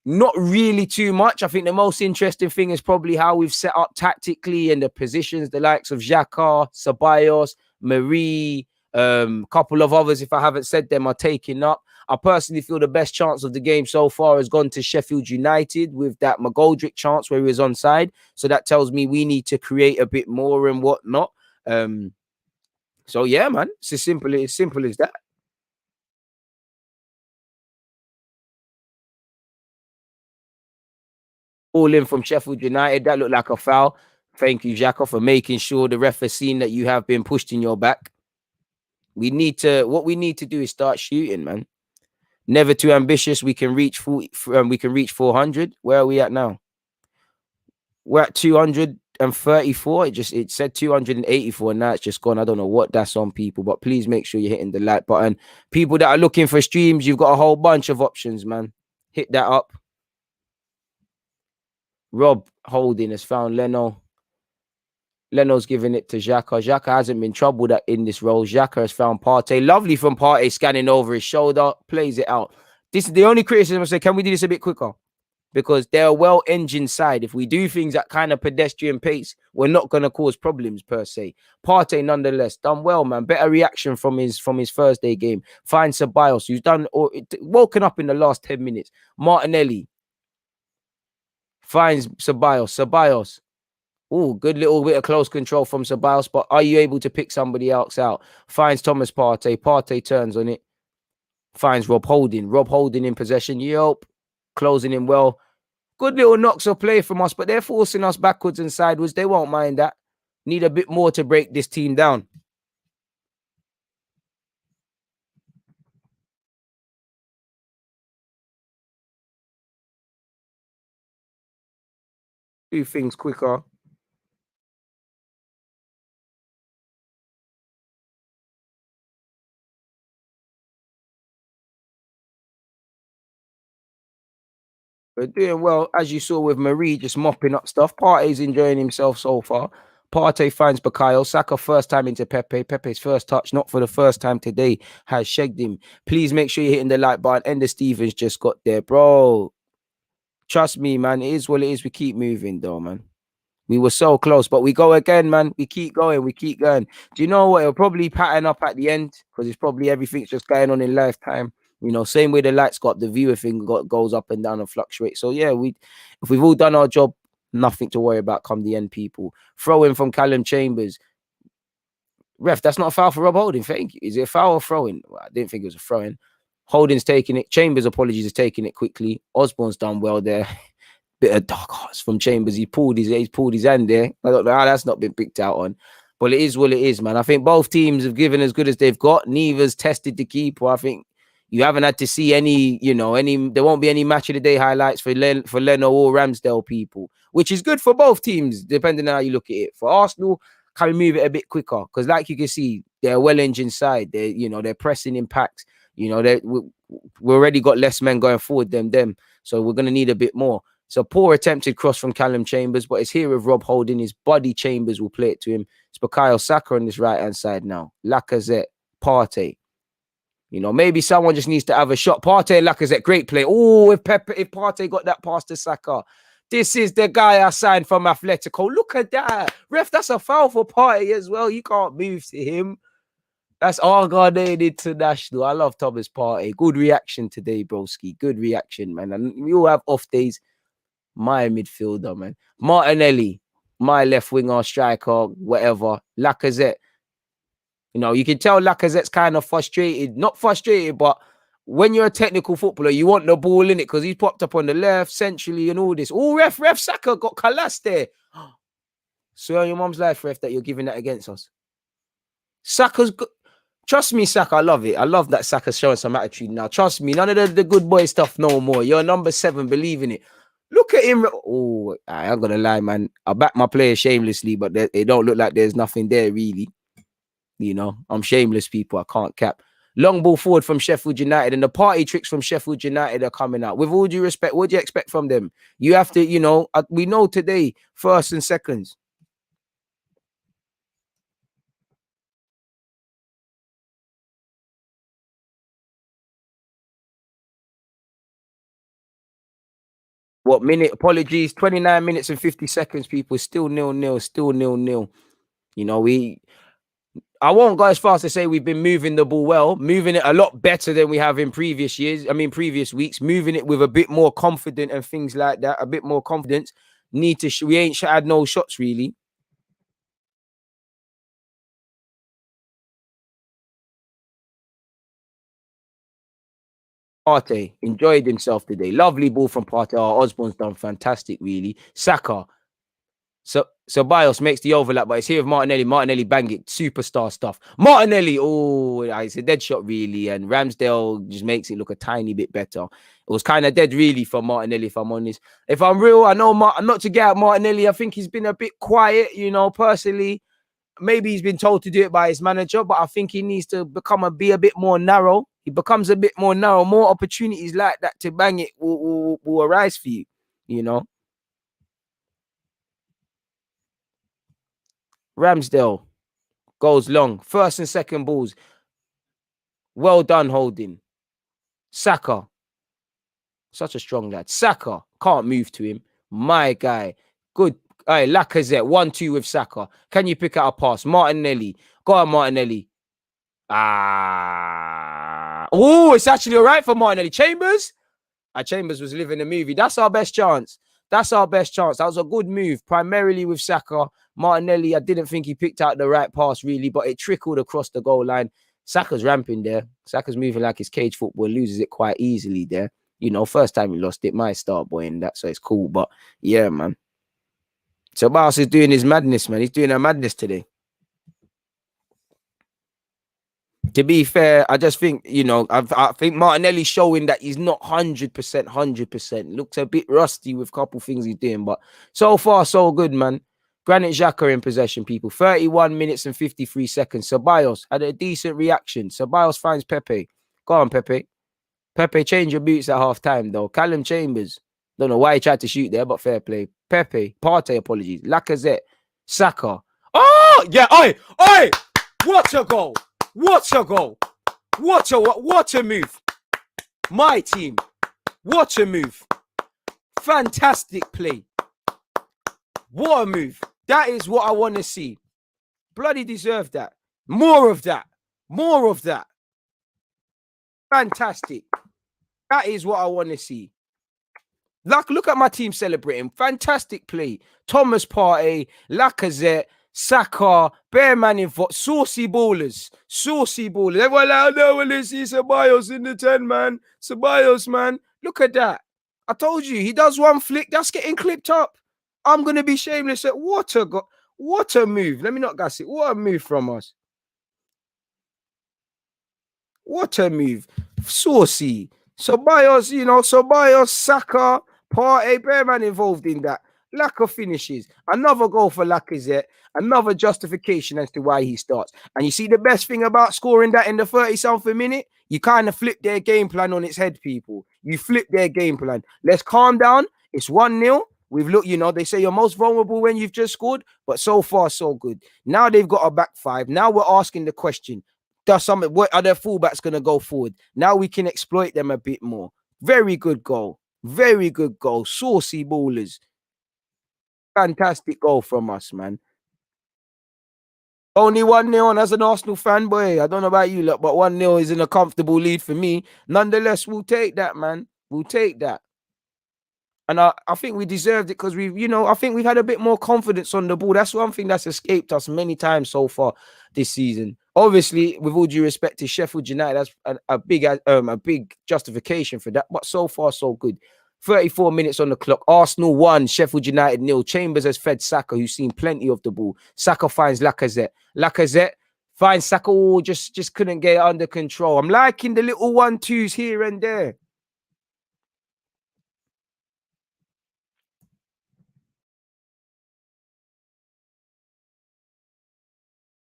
not really too much. I think the most interesting thing is probably how we've set up tactically and the positions, the likes of Xhaka, Ceballos, Marie, couple of others, if I haven't said them, are taking up. I personally feel the best chance of the game so far has gone to Sheffield United with that McGoldrick chance where he was onside. So that tells me we need to create a bit more and whatnot. So yeah, man, it's as simple as that. All in from Sheffield United. That looked like a foul. Thank you, Xhaka, for making sure the ref has seen that you have been pushed in your back. What we need to do is start shooting, man. Never too ambitious. We can reach 400. Where are we at now? We're at 234. It said 284, and now it's just gone. I don't know what that's on, people, but please make sure you're hitting the like button. People that are looking for streams, you've got a whole bunch of options, man. Hit that up. Rob Holding has found Leno. Leno's giving it to Xhaka. Xhaka hasn't been troubled in this role. Xhaka has found Partey. Lovely from Partey, scanning over his shoulder, plays it out. This is the only criticism I say, can we do this a bit quicker? Because they're a well-engined side. If we do things at kind of pedestrian pace, we're not going to cause problems per se. Partey, nonetheless, done well, man. Better reaction from his Thursday game. Finds Ceballos, who's woken up in the last 10 minutes. Martinelli finds Ceballos. Oh, good little bit of close control from Ceballos, but are you able to pick somebody else out? Finds Thomas Partey. Partey turns on it. Finds Rob Holding. Rob Holding in possession. Yup. Closing in well. Good little knocks of play from us, but they're forcing us backwards and sideways. They won't mind that. Need a bit more to break this team down. Do things quicker. We're doing well, as you saw with Marie just mopping up stuff. Partey's enjoying himself so far. Partey finds Bukayo. Saka first time into Pepe. Pepe's first touch, not for the first time today, has shagged him. Please make sure you're hitting the like button. Ender Stevens just got there, bro. Trust me, man. It is what it is. We keep moving, though, man. We were so close, but we go again, man. We keep going. Do you know what? It'll probably pattern up at the end because it's probably everything's just going on in lifetime. Same way the lights got the viewer thing goes up and down and fluctuates. So yeah, if we've all done our job, nothing to worry about come the end, people. Throw in from Callum Chambers. Ref, that's not a foul for Rob Holding. Thank you. Is it a foul or throwing? Well, I didn't think it was a throw-in. Holding's taking it. Chambers, apologies, is taking it quickly. Osborne's done well there. Bit of dark hearts from Chambers. He's pulled his hand there. I don't know how that's not been picked out on. But it is what it is, man. I think both teams have given as good as they've got. Neither's tested the keeper. I think you haven't had to see any, there won't be any match of the day highlights for Leno or Ramsdale, people, which is good for both teams, depending on how you look at it. For Arsenal, can we move it a bit quicker? Because like you can see, they're a well-engined side. They're pressing in packs. We already got less men going forward than them. So we're going to need a bit more. It's a poor attempted cross from Callum Chambers, but it's here with Rob Holding. His body Chambers will play it to him. It's Bukayo Saka on this right-hand side now. Lacazette, Partey. Maybe someone just needs to have a shot. Partey and Lacazette, great play. Oh, if Partey got that pass to Saka. This is the guy I signed from Atletico. Look at that. Ref, that's a foul for Partey as well. You can't move to him. That's all Ghanaian international. I love Thomas Partey. Good reaction today, broski. Good reaction, man. And we all have off days. My midfielder, man. Martinelli, my left winger, striker, whatever. Lacazette. You know, you can tell Lacazette's kind of frustrated. Not frustrated, but when you're a technical footballer, you want the ball in it because he's popped up on the left, centrally, and all this. Oh, ref, Saka got Kalas there. Swear on your mum's life, ref, that you're giving that against us. Saka's good. Trust me, Saka, I love it. I love that Saka's showing some attitude now. Trust me, none of the good boy stuff no more. You're number 7, believe in it. Look at him. Oh, I ain't gonna lie, man. I back my players shamelessly, but they don't look like there's nothing there, really. You know, I'm shameless, people. I can't cap. Long ball forward from Sheffield United, and the party tricks from Sheffield United are coming out. With all due respect, what do you expect from them? You have to, you know, we know today, first and seconds. What minute? Apologies, 29 minutes and 50 seconds, people. Still 0-0, still 0-0. You know, I won't go as far as to say we've been moving the ball well, moving it a lot better than we have in previous years. I mean, previous weeks, moving it with a bit more confidence and things like that, a bit more confidence. We ain't had no shots really. Partey enjoyed himself today. Lovely ball from Partey. Oh, Osborne's done fantastic, really. Saka. So Bios makes the overlap, but it's here with Martinelli. Martinelli bang it. Superstar stuff. Martinelli. Oh, it's a dead shot, really. And Ramsdale just makes it look a tiny bit better. It was kind of dead, really, for Martinelli, if I'm honest. If I'm real, I know not to get at Martinelli. I think he's been a bit quiet, you know, personally. Maybe he's been told to do it by his manager, but I think he needs to be a bit more narrow. He becomes a bit more narrow. More opportunities like that to bang it will arise for you, you know. Ramsdale goes long. First and second balls. Well done, holding. Saka. Such a strong lad. Saka. Can't move to him. My guy. Good. Hey, Lacazette. 1-2 with Saka. Can you pick out a pass? Martinelli. Go on, Martinelli. Oh, it's actually all right for Martinelli. Chambers? Chambers was living the movie. That's our best chance. That's our best chance. That was a good move, primarily with Saka. Martinelli, I didn't think he picked out the right pass, really, but it trickled across the goal line. Saka's ramping there. Saka's moving like his cage football, loses it quite easily there. You know, first time he lost it, my start boy in that, so it's cool. But yeah, man. So Barnes is doing his madness, man. He's doing a madness today. To be fair, I just think, you know, I think Martinelli's showing that he's not 100%. Looks a bit rusty with a couple things he's doing, but so far, so good, man. Granit Xhaka in possession, people. 31 minutes and 53 seconds. Ceballos had a decent reaction. Ceballos finds Pepe. Go on, Pepe. Pepe, change your boots at half time, though. Callum Chambers. Don't know why he tried to shoot there, but fair play. Pepe. Partey, apologies. Lacazette. Saka. Oh, yeah. Oi. What a goal. What a goal. What a move. My team. What a move. Fantastic play. What a move. That is what I want to see. Bloody deserve that. More of that. More of that. Fantastic. That is what I want to see. Look at my team celebrating. Fantastic play. Thomas Partey, Lacazette, Saka, Bearman in foot, saucy ballers. Everyone like, no, well, let's see Ceballos in the 10, man. Ceballos, man. Look at that. I told you, he does one flick, that's getting clipped up. I'm going to be shameless. What a move. Let me not gas it. What a move from us. What a move. Saucy. Ceballos, you know, Saka, Partey, Bearman involved in that. Lack of finishes. Another goal for Lacazette. Another justification as to why he starts. And you see the best thing about scoring that in the 30-something minute? You kind of flip their game plan on its head, people. You flip their game plan. Let's calm down. It's 1-0. We've looked, you know, they say you're most vulnerable when you've just scored, but so far, so good. Now they've got a back five. Now we're asking the question, what are their fullbacks going to go forward? Now we can exploit them a bit more. Very good goal. Very good goal. Saucy ballers. Fantastic goal from us, man. Only 1-0, and as an Arsenal fanboy, I don't know about you, look, but 1-0 is in a comfortable lead for me. Nonetheless, we'll take that, man. We'll take that. And I think we deserved it because I think we've had a bit more confidence on the ball. That's one thing that's escaped us many times so far this season. Obviously, with all due respect to Sheffield United, that's a big justification for that. But so far, so good. 34 minutes on the clock. Arsenal 1, Sheffield United 0. Chambers has fed Saka, who's seen plenty of the ball. Saka finds Lacazette. Lacazette finds Saka. Oh, just couldn't get it under control. I'm liking the little 1-2s here and there.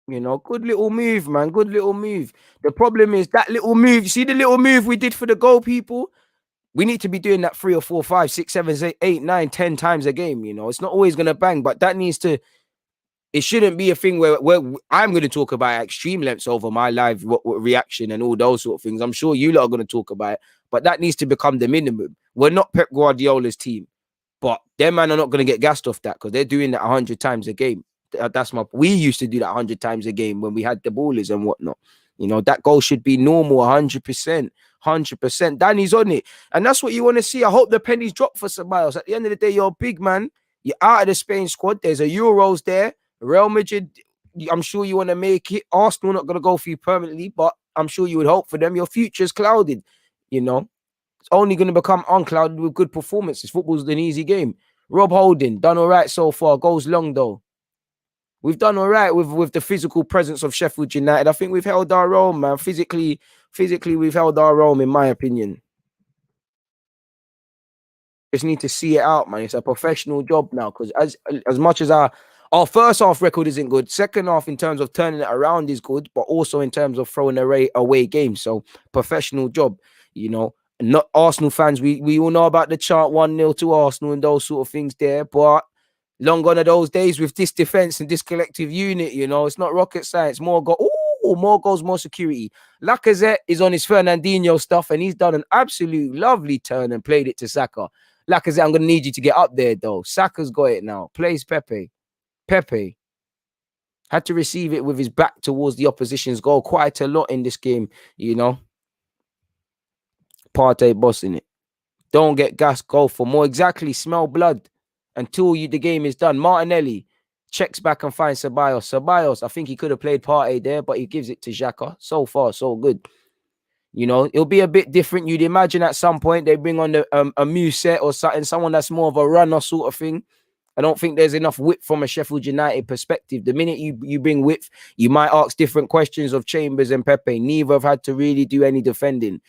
Good little move, man. Good little move. The problem is that little move. You see the little move we did for the goal, people? We need to be doing that 3 or 4, 5, 6, 7, 8, 9, 10 times a game. It's not always going to bang, but that needs to. It shouldn't be a thing where I'm going to talk about extreme lengths over my live reaction and all those sort of things. I'm sure you lot are going to talk about it, but that needs to become the minimum. We're not Pep Guardiola's team. But their man are not going to get gassed off that because they're doing that 100 times a game. We used to do that 100 times a game when we had the ballers and whatnot. That goal should be normal 100%. 100%. Danny's on it. And that's what you want to see. I hope the pennies drop for Ceballos. At the end of the day, you're a big man. You're out of the Spain squad. There's a Euros there. Real Madrid, I'm sure you want to make it. Arsenal not going to go for you permanently, but I'm sure you would hope for them. Your future's clouded, It's only going to become unclouded with good performances. Football's an easy game. Rob Holding, done all right so far. Goes long, though. We've done all right with the physical presence of Sheffield United. I think we've held our own, man. Physically, we've held our own, in my opinion. Just need to see it out, man. It's a professional job now because as much as our first half record isn't good, second half in terms of turning it around is good, but also in terms of throwing away games. So professional job, Not Arsenal fans. We all know about the chant 1-0 to Arsenal and those sort of things there, but long gone are those days with this defense and this collective unit. It's not rocket science. More goals, more security. Lacazette is on his Fernandinho stuff, and he's done an absolute lovely turn and played it to Saka. Lacazette, I'm going to need you to get up there, though. Saka's got it now. Plays Pepe. Pepe had to receive it with his back towards the opposition's goal quite a lot in this game, Partey bossing it. Don't get gas, go for more. Exactly, smell blood until the game is done. Martinelli checks back and finds Ceballos. Ceballos, I think he could have played Partey there, but he gives it to Xhaka. So far, so good. It'll be a bit different. You'd imagine at some point they bring on a Muset or something, someone that's more of a runner sort of thing. I don't think there's enough width from a Sheffield United perspective. The minute you bring width, you might ask different questions of Chambers and Pepe. Neither have had to really do any defending.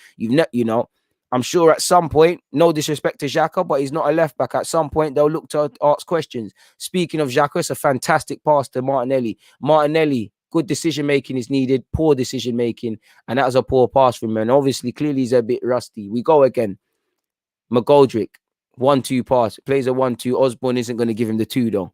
I'm sure at some point, no disrespect to Xhaka, but he's not a left back. At some point, they'll look to ask questions. Speaking of Xhaka, it's a fantastic pass to Martinelli. Martinelli, good decision making is needed, poor decision making, and that was a poor pass from him. And obviously, clearly, he's a bit rusty. We go again. McGoldrick. 1-2 pass, plays a 1-2. Osborne isn't going to give him the 2 though.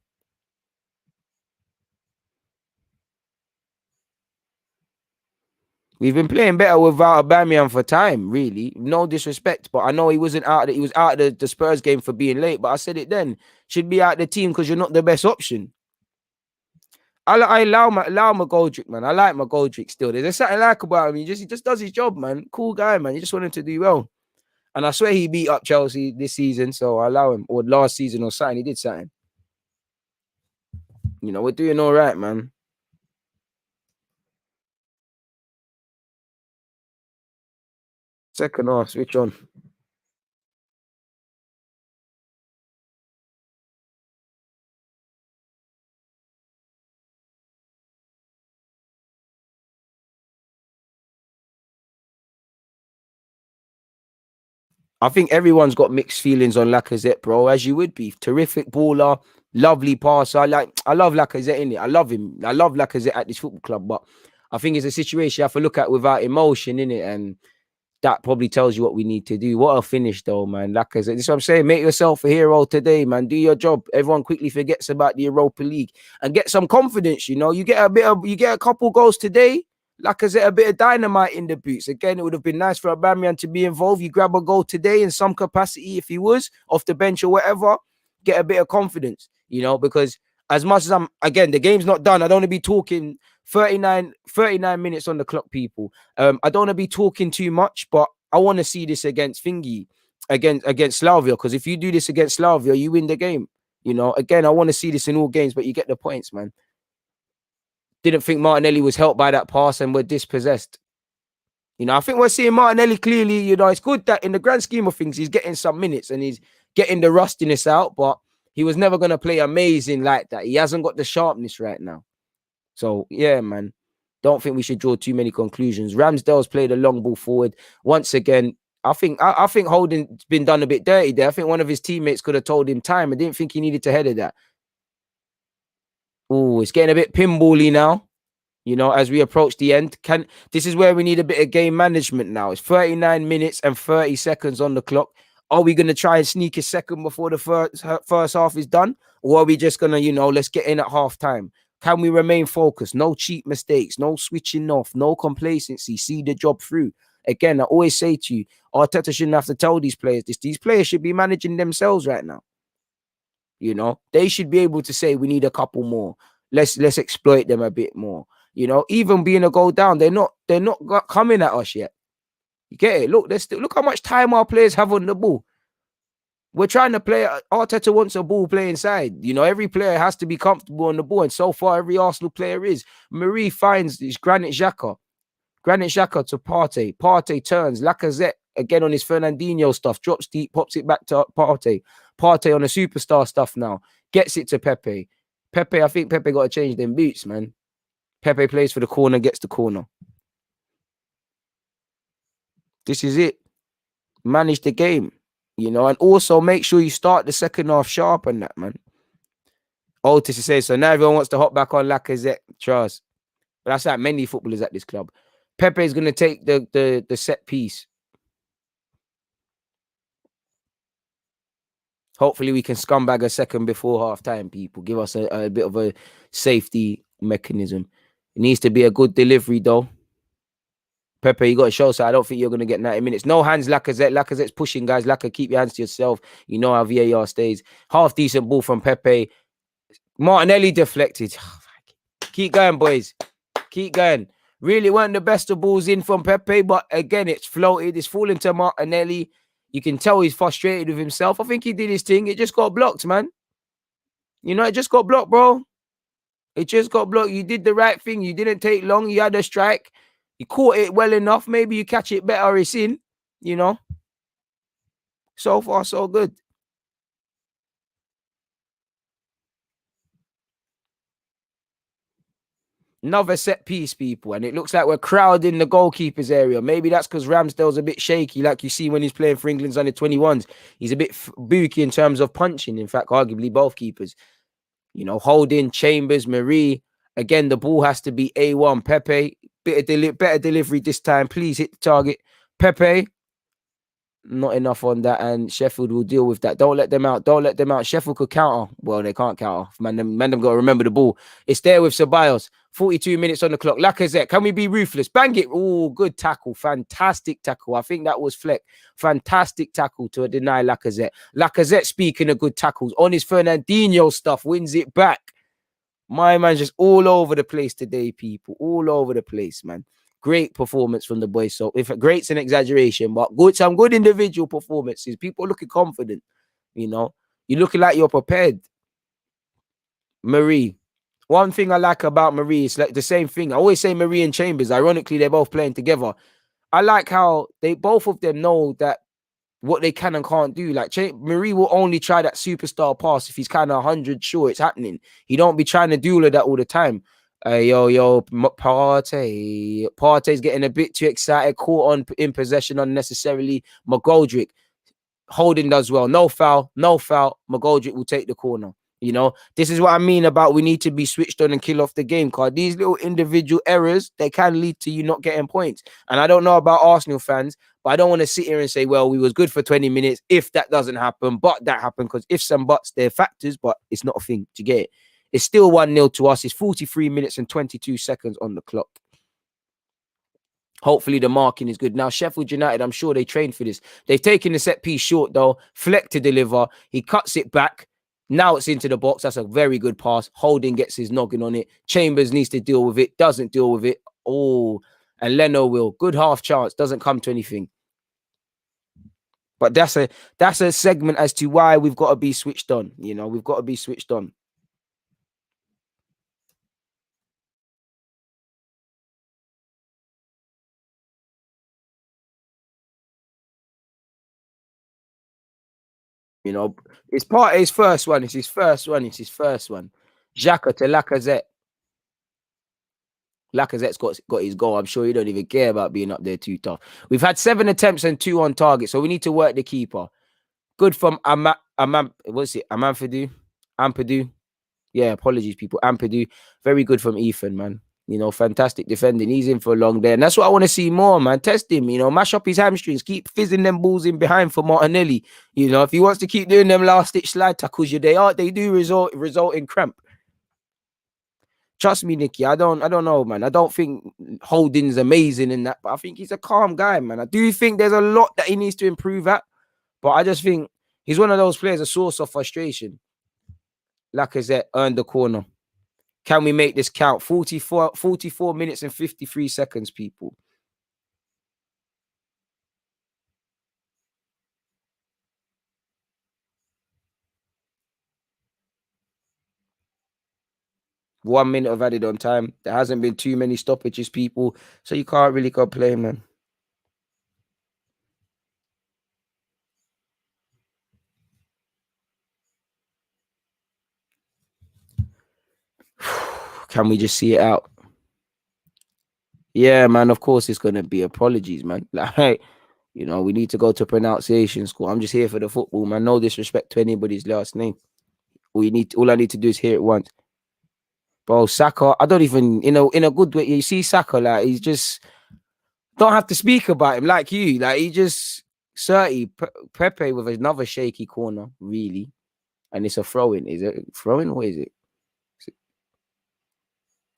We've been playing better without Aubameyang for time, really. No disrespect, but I know he wasn't out. He was out of the Spurs game for being late. But I said it then. Should be out of the team because you're not the best option. I allow McGoldrick, man. I like McGoldrick still. There's something like about him. He just does his job, man. Cool guy, man. You just want him to do well. And I swear he beat up Chelsea this season, so I allow him. Or last season or something. He did something. We're doing all right, man. Second half, switch on. I think everyone's got mixed feelings on Lacazette, bro, as you would be. Terrific baller, lovely passer. I love Lacazette in it. I love him. I love Lacazette at this football club, but I think it's a situation you have to look at without emotion in it, and that probably tells you what we need to do. What a finish, though, man. Lacazette. This is what I'm saying. Make yourself a hero today, man. Do your job. Everyone quickly forgets about the Europa League and get some confidence. You get a couple goals today. Lacazette, a bit of dynamite in the boots. Again, it would have been nice for Aubameyang to be involved. You grab a goal today in some capacity if he was off the bench or whatever. Get a bit of confidence. you know, because as much as again, the game's not done. I don't want to be talking 39 minutes on the clock, people. I don't want to be talking too much, but I want to see this against Thingy, against Slavia, because if you do this against Slavia, you win the game. You know, again, I want to see this in all games, but you get the points, man. Didn't think Martinelli was helped by that pass and were dispossessed. You know, I think we're seeing Martinelli clearly. You know, it's good that in the grand scheme of things, he's getting some minutes and he's getting the rustiness out, but he was never going to play amazing like that. He hasn't got the sharpness right now. So, yeah, man, don't think we should draw too many conclusions. Ramsdale's played a long ball forward. Once again, I think Holding's been done a bit dirty there. I think one of his teammates could have told him time. I didn't think he needed to header that. Oh, it's getting a bit pinball-y now. You know, as we approach the end, this is where we need a bit of game management now. It's 39 minutes and 30 seconds on the clock. Are we going to try and sneak a second before the first half is done? Or are we just going to, you know, let's get in at half time? Can we remain focused? No cheap mistakes, no switching off, no complacency. See the job through. Again, I always say to you, Arteta shouldn't have to tell these players this. These players should be managing themselves right now. You know, they should be able to say, we need a couple more. Let's exploit them a bit more. You know, even being a goal down, they're not coming at us yet. You get it? Look, look how much time our players have on the ball. We're trying to play. Arteta wants a ball play inside. You know, every player has to be comfortable on the ball, and so far, every Arsenal player is. Marie finds his Granit Xhaka to Partey. Partey turns. Lacazette again on his Fernandinho stuff, drops deep, pops it back to Partey. Partey on the superstar stuff now, gets it to Pepe. I think Pepe got to change them boots, man. Pepe plays for the corner, gets the corner. This is it. Manage the game, you know, and also make sure you start the second half sharp on that, man. Otis says, so now everyone wants to hop back on Lacazette. Trust. But that's like many footballers at this club. Pepe is going to take the set piece. Hopefully we can scumbag a second before half time, people. Give us a bit of a safety mechanism. It needs to be a good delivery, though. Pepe, you got to show, so I don't think you're going to get 90 minutes. No hands, Lacazette. Lacazette's pushing, guys. Lacazette, keep your hands to yourself. You know how VAR stays. Half decent ball from Pepe. Martinelli deflected. Keep going, boys. Keep going. Really weren't the best of balls in from Pepe, but again, it's floated. It's falling to Martinelli. You can tell he's frustrated with himself. I think he did his thing. It just got blocked, man. You know, it just got blocked, bro. It just got blocked. You did the right thing. You didn't take long. You had a strike. You caught it well enough. Maybe you catch it better. It's in, you know. So far, so good. Another set piece, people. And it looks like we're crowding the goalkeeper's area. Maybe that's because Ramsdale's a bit shaky, like you see when he's playing for England's under 21s. He's a bit booky in terms of punching. In fact, arguably both keepers. You know, Holding, Chambers, Marie. Again, the ball has to be A1. Pepe, better delivery this time. Please hit the target. Pepe, not enough on that, and Sheffield will deal with that. Don't let them out. Don't let them out. Sheffield could counter. Well, they can't counter. Man, them got to remember the ball. It's there with Ceballos. 42 minutes on the clock. Lacazette, can we be ruthless? Bang it. Oh, good tackle. Fantastic tackle. I think that was Fleck. Fantastic tackle to deny Lacazette. Lacazette, speaking of good tackles, on his Fernandinho stuff, wins it back. My man's just all over the place today, people. All over the place, man. Great performance from the boys. So if great's an exaggeration, but some good individual performances. People looking confident, you know. You're looking like you're prepared. Marie. One thing I like about Marie is like the same thing. I always say Marie and Chambers. Ironically, they're both playing together. I like how both of them know that what they can and can't do. Like Marie will only try that superstar pass if he's kind of 100 sure it's happening. He don't be trying to do all of that all the time. Partey's getting a bit too excited, caught on in possession unnecessarily. McGoldrick, Holding does well. No foul. McGoldrick will take the corner. You know, this is what I mean about we need to be switched on and kill off the game card. These little individual errors, they can lead to you not getting points. And I don't know about Arsenal fans, but I don't want to sit here and say, well, we was good for 20 minutes if that doesn't happen, but that happened, because ifs and buts, they're factors, but it's not a thing. Do you get it? It's still 1-0 to us. It's 43 minutes and 22 seconds on the clock. Hopefully the marking is good. Now, Sheffield United, I'm sure they trained for this. They've taken the set piece short, though. Fleck to deliver. He cuts it back. Now it's into the box. That's a very good pass. Holding gets his noggin on it. Chambers needs to deal with it. Doesn't deal with it. Oh, and Leno will. Good half chance. Doesn't come to anything. But that's a segment as to why we've got to be switched on. You know, we've got to be switched on. You know, it's part of his first one. It's his first one. It's his first one. Xhaka to Lacazette. Lacazette's got his goal. I'm sure he don't even care about being up there too tough. We've had 7 attempts and 2 on target, so we need to work the keeper. Good from what's it? Ampadu. Yeah, apologies, people. Ampadu. Very good from Ethan, man. You know, fantastic defending. He's in for a long day. And that's what I want to see more, man. Test him, you know, mash up his hamstrings, keep fizzing them balls in behind for Martinelli. You know, if he wants to keep doing them last ditch slide tackles, they do result in cramp. Trust me, Nicky. I don't know, man. I don't think Holding's amazing in that, but I think he's a calm guy, man. I do think there's a lot that he needs to improve at, but I just think he's one of those players, a source of frustration. Lacazette earned the corner. Can we make this count? 44 minutes and 53 seconds, people. One minute of added on time. There hasn't been too many stoppages, people, so you can't really complain, man. Can we just see it out? Yeah, man, of course it's going to be apologies, man. Like, you know, we need to go to pronunciation school. I'm just here for the football, man. No disrespect to anybody's last name. All I need to do is hear it once. Bro, Saka, I don't even, in a good way, you see Saka, like, he's just, don't have to speak about him like you. Like, he just, 30, Pepe with another shaky corner, really. And it's a throw-in. Is it throw-in? What is it?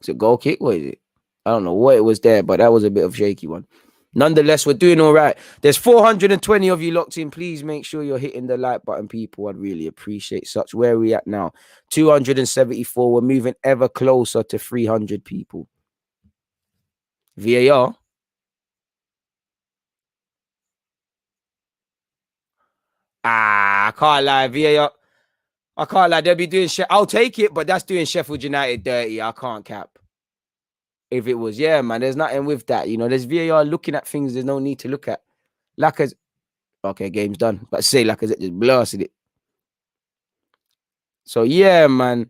Is it goal kick? What is it? I don't know what it was there, but that was a bit of a shaky one. Nonetheless, we're doing all right. There's 420 of you locked in. Please make sure you're hitting the like button, people. I'd really appreciate such. Where are we at now? 274. We're moving ever closer to 300 people. VAR. I can't lie. VAR. I can't lie. They'll be doing shit. I'll take it, but that's doing Sheffield United dirty. I can't cap. If it was, yeah, man, there's nothing with that. You know, there's VAR looking at things there's no need to look at. Okay, game's done. But say Lacazette just blasted it. So yeah, man.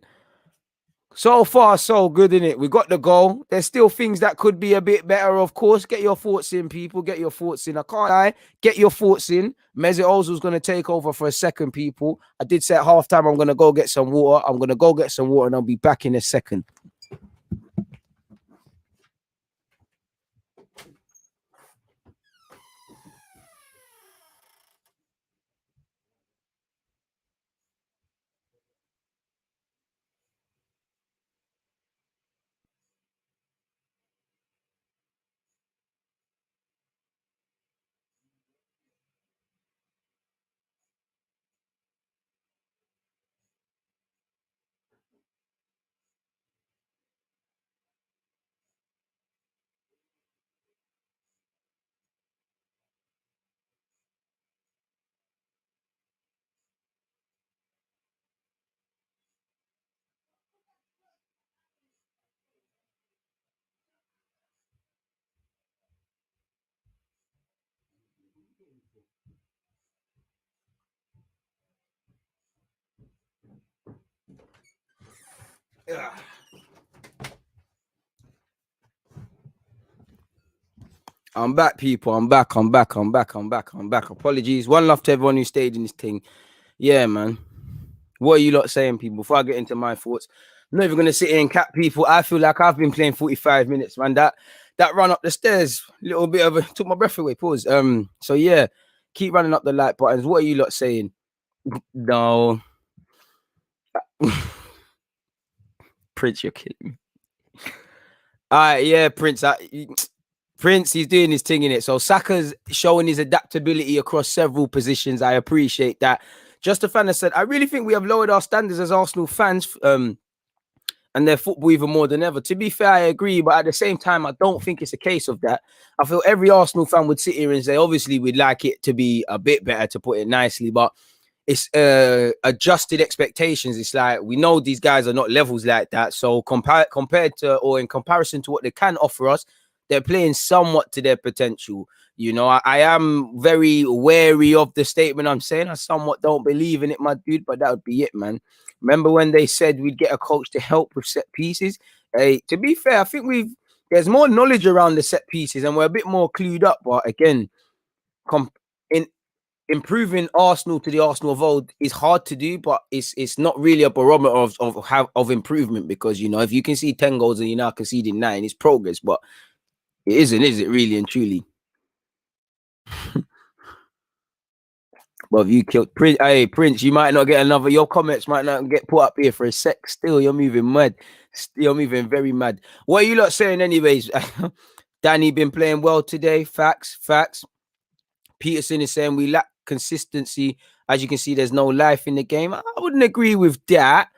So far, so good, innit? We got the goal. There's still things that could be a bit better, of course. Get your thoughts in, people. Get your thoughts in. I can't lie. Get your thoughts in. Mesut Ozil's going to take over for a second, people. I did say at halftime I'm going to go get some water. I'm going to go get some water and I'll be back in a second. I'm back, people. I'm back. Apologies. One love to everyone who stayed in this thing. Yeah, man. What are you lot saying, people? Before I get into my thoughts, I'm not even gonna sit here and cap people. I feel like I've been playing 45 minutes, man. That run up the stairs, little bit of took my breath away. Pause. So yeah, keep running up the like buttons. What are you lot saying? No. Prince, you're killing me. All right, yeah, Prince. Prince, he's doing his thing in it. So Saka's showing his adaptability across several positions. I appreciate that. Just a fan has said, I really think we have lowered our standards as Arsenal fans. And their football even more than ever. To be fair, I agree, but at the same time, I don't think it's a case of that. I feel every Arsenal fan would sit here and say, obviously, we'd like it to be a bit better, to put it nicely, but it's adjusted expectations. It's like we know these guys are not levels like that. So compared to, or in comparison to what they can offer us, they're playing somewhat to their potential. You know, I am very wary of the statement I'm saying. I somewhat don't believe in it, my dude, but that would be it, man. Remember when they said we'd get a coach to help with set pieces? Hey, to be fair, I think there's more knowledge around the set pieces and we're a bit more clued up. But again, in improving Arsenal to the Arsenal of old is hard to do, but it's not really a barometer of improvement, because, you know, if you can see 10 goals and you're now conceding 9, it's progress, but it isn't, is it, really and truly? Well, if you killed Prince, hey Prince, you might not get another. Your comments might not get put up here for a sec. Still, you're moving mad. Still, you're moving very mad. What are you lot saying, anyways? Danny been playing well today. Facts, facts. Peterson is saying we lack consistency. As you can see, there's no life in the game. I wouldn't agree with that.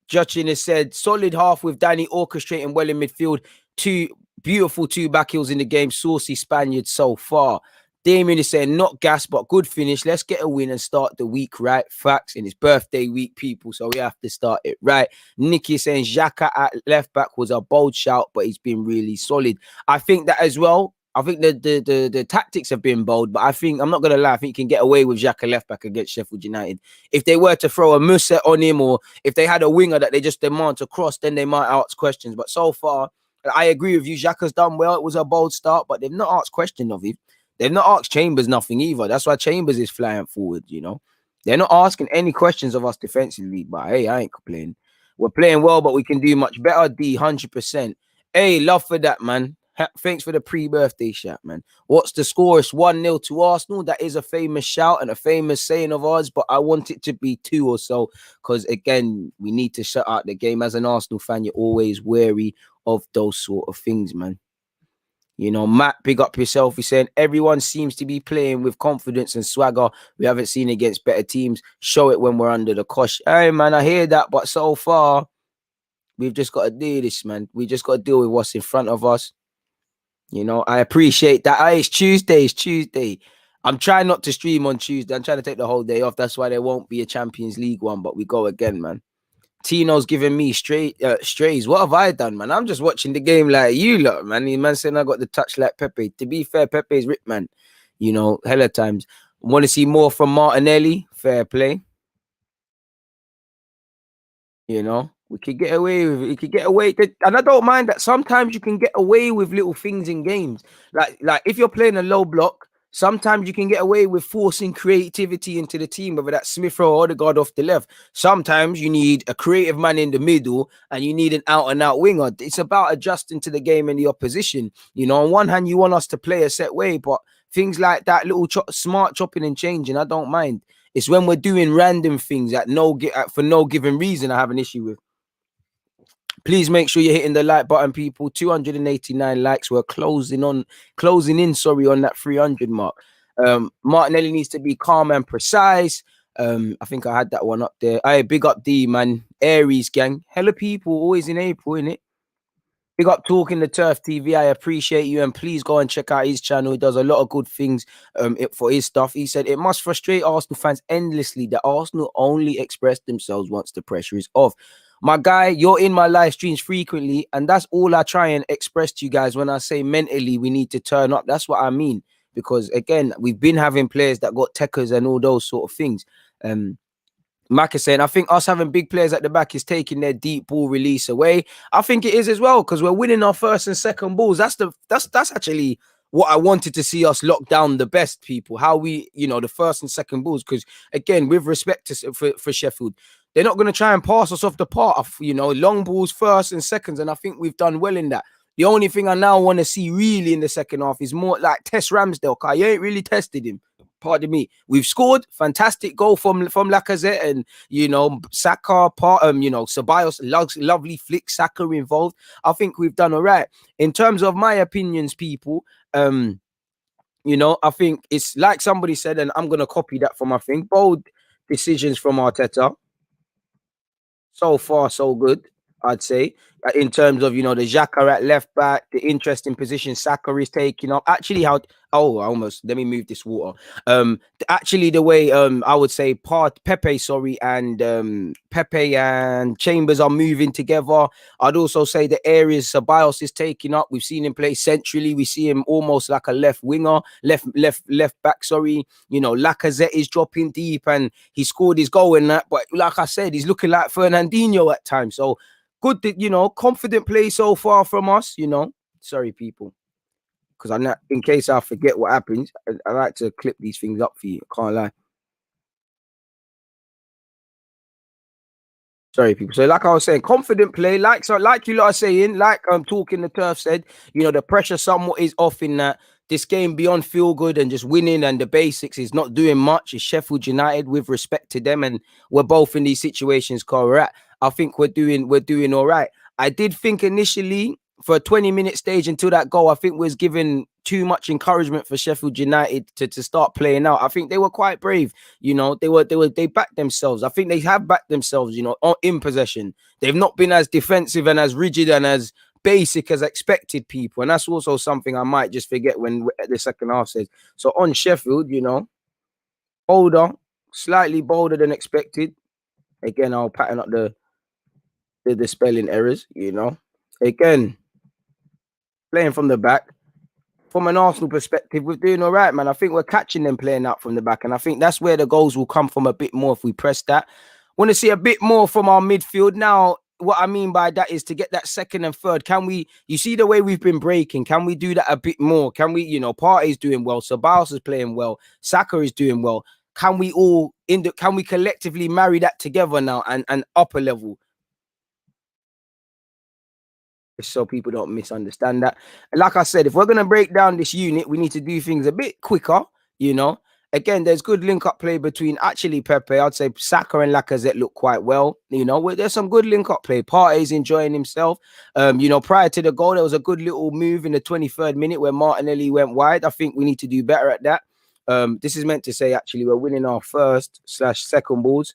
Judging has said solid half with Danny orchestrating well in midfield. Two beautiful back heels in the game. Saucy Spaniard so far. Damien is saying not gas, but good finish. Let's get a win and start the week right. Facts, in his birthday week, people. So we have to start it right. Nicky is saying Xhaka at left back was a bold shout, but he's been really solid. I think that as well. I think the tactics have been bold, but I think, I'm not going to lie, I think you can get away with Xhaka left back against Sheffield United. If they were to throw a Musa on him, or if they had a winger that they just demand to cross, then they might ask questions. But so far, I agree with you. Xhaka's done well. It was a bold start, but they've not asked questions of him. They've not asked Chambers nothing either. That's why Chambers is flying forward, you know. They're not asking any questions of us defensively, but hey, I ain't complaining. We're playing well, but we can do much better, D, 100%. Hey, love for that, man. Thanks for the pre-birthday shout, man. What's the score? It's 1-0 to Arsenal. That is a famous shout and a famous saying of ours, but I want it to be 2 or so, because, again, we need to shut out the game. As an Arsenal fan, you're always wary of those sort of things, man. You know, Matt, big up yourself. He's saying everyone seems to be playing with confidence and swagger. We haven't seen against better teams. Show it when we're under the cosh. Hey, man, I hear that, but so far, we've just got to do this, man. We just got to deal with what's in front of us. You know, I appreciate that. Hey, it's Tuesday. It's Tuesday. I'm trying not to stream on Tuesday. I'm trying to take the whole day off. That's why there won't be a Champions League one, but we go again, man. Tino's giving me strays. What have I done, man? I'm just watching the game like you lot, man. The man saying I got the touch like Pepe. To be fair, Pepe's ripped, man. You know, hella times. Want to see more from Martinelli? Fair play. You know, we could get away with it. We could get away, and I don't mind that. Sometimes you can get away with little things in games. Like if you're playing a low block, sometimes you can get away with forcing creativity into the team, whether that's Smith Rowe or Odegaard off the left. Sometimes you need a creative man in the middle, and you need an out-and-out winger. It's about adjusting to the game and the opposition. You know, on one hand, you want us to play a set way, but things like that, little smart chopping and changing, I don't mind. It's when we're doing random things for no given reason I have an issue with. Please make sure you're hitting the like button, people. 289 likes. We're closing in on that 300 mark. Martinelli needs to be calm and precise. I think I had that one up there. Hey, big up D, man. Aries gang. Hella people, always in April, innit? Big up Talking the Turf TV. I appreciate you, and please go and check out his channel. He does a lot of good things for his stuff. He said it must frustrate Arsenal fans endlessly that Arsenal only express themselves once the pressure is off. My guy, you're in my live streams frequently, and that's all I try and express to you guys when I say mentally we need to turn up. That's what I mean, because again, we've been having players that got techers and all those sort of things. Mac is saying, I think us having big players at the back is taking their deep ball release away. I think it is as well, because we're winning our first and second balls. That's actually what I wanted to see us lock down the best, people. How we, you know, the first and second balls. Because again, with respect to for Sheffield, they're not going to try and pass us off the path. You know, long balls first and seconds, and I think we've done well in that. The only thing I now want to see really in the second half is more like test Ramsdale. Cause you ain't really tested him. Pardon me. We've scored fantastic goal from Lacazette, and you know Saka. You know Ceballos, lovely flick. Saka involved. I think we've done all right in terms of my opinions, people. You know, I think it's like somebody said, and I'm gonna copy that for my thing. Bold. decisions from Arteta. So far, so good, I'd say. In terms of, the Xhaka at left back, the interesting position Saka is taking up. Actually, let me move this water. Actually, the way I would say Pepe and Chambers are moving together. I'd also say the areas Ceballos is taking up. We've seen him play centrally. We see him almost like a left winger, left back. Sorry, Lacazette is dropping deep and he scored his goal in that. But like I said, he's looking like Fernandinho at times. So good, confident play so far from us. Sorry, people, because I'm not. In case I forget what happens, I like to clip these things up for you. I can't lie. Sorry, people. So, like I was saying, confident play, like you lot are saying, like talking the turf said, the pressure somewhat is off in that this game beyond feel good and just winning and the basics is not doing much. It's Sheffield United with respect to them, and we're both in these situations correct. I think we're doing all right. I did think initially for a 20-minute stage until that goal, I think was given too much encouragement for Sheffield United to start playing out. I think they were quite brave. They backed themselves. I think they have backed themselves, in possession. They've not been as defensive and as rigid and as basic as expected, people. And that's also something I might just forget when the second half says. So on Sheffield, bolder, slightly bolder than expected. Again, I'll pattern up the spelling errors, Again, playing from the back. From an Arsenal perspective, we're doing all right, man. I think we're catching them playing out from the back. And I think that's where the goals will come from a bit more if we press that. Want to see a bit more from our midfield. Now, what I mean by that is to get that second and third. You see the way we've been breaking. Can we do that a bit more? Can we, Partey's doing well. Ceballos is playing well. Saka is doing well. Can we collectively marry that together now and up a level? So people don't misunderstand that. Like I said, if we're going to break down this unit, we need to do things a bit quicker, Again, there's good link-up play between actually Pepe. I'd say Saka and Lacazette look quite well. There's some good link-up play. Partey's enjoying himself. Prior to the goal, there was a good little move in the 23rd minute where Martinelli went wide. I think we need to do better at that. This is meant to say, actually, we're winning our first/second balls.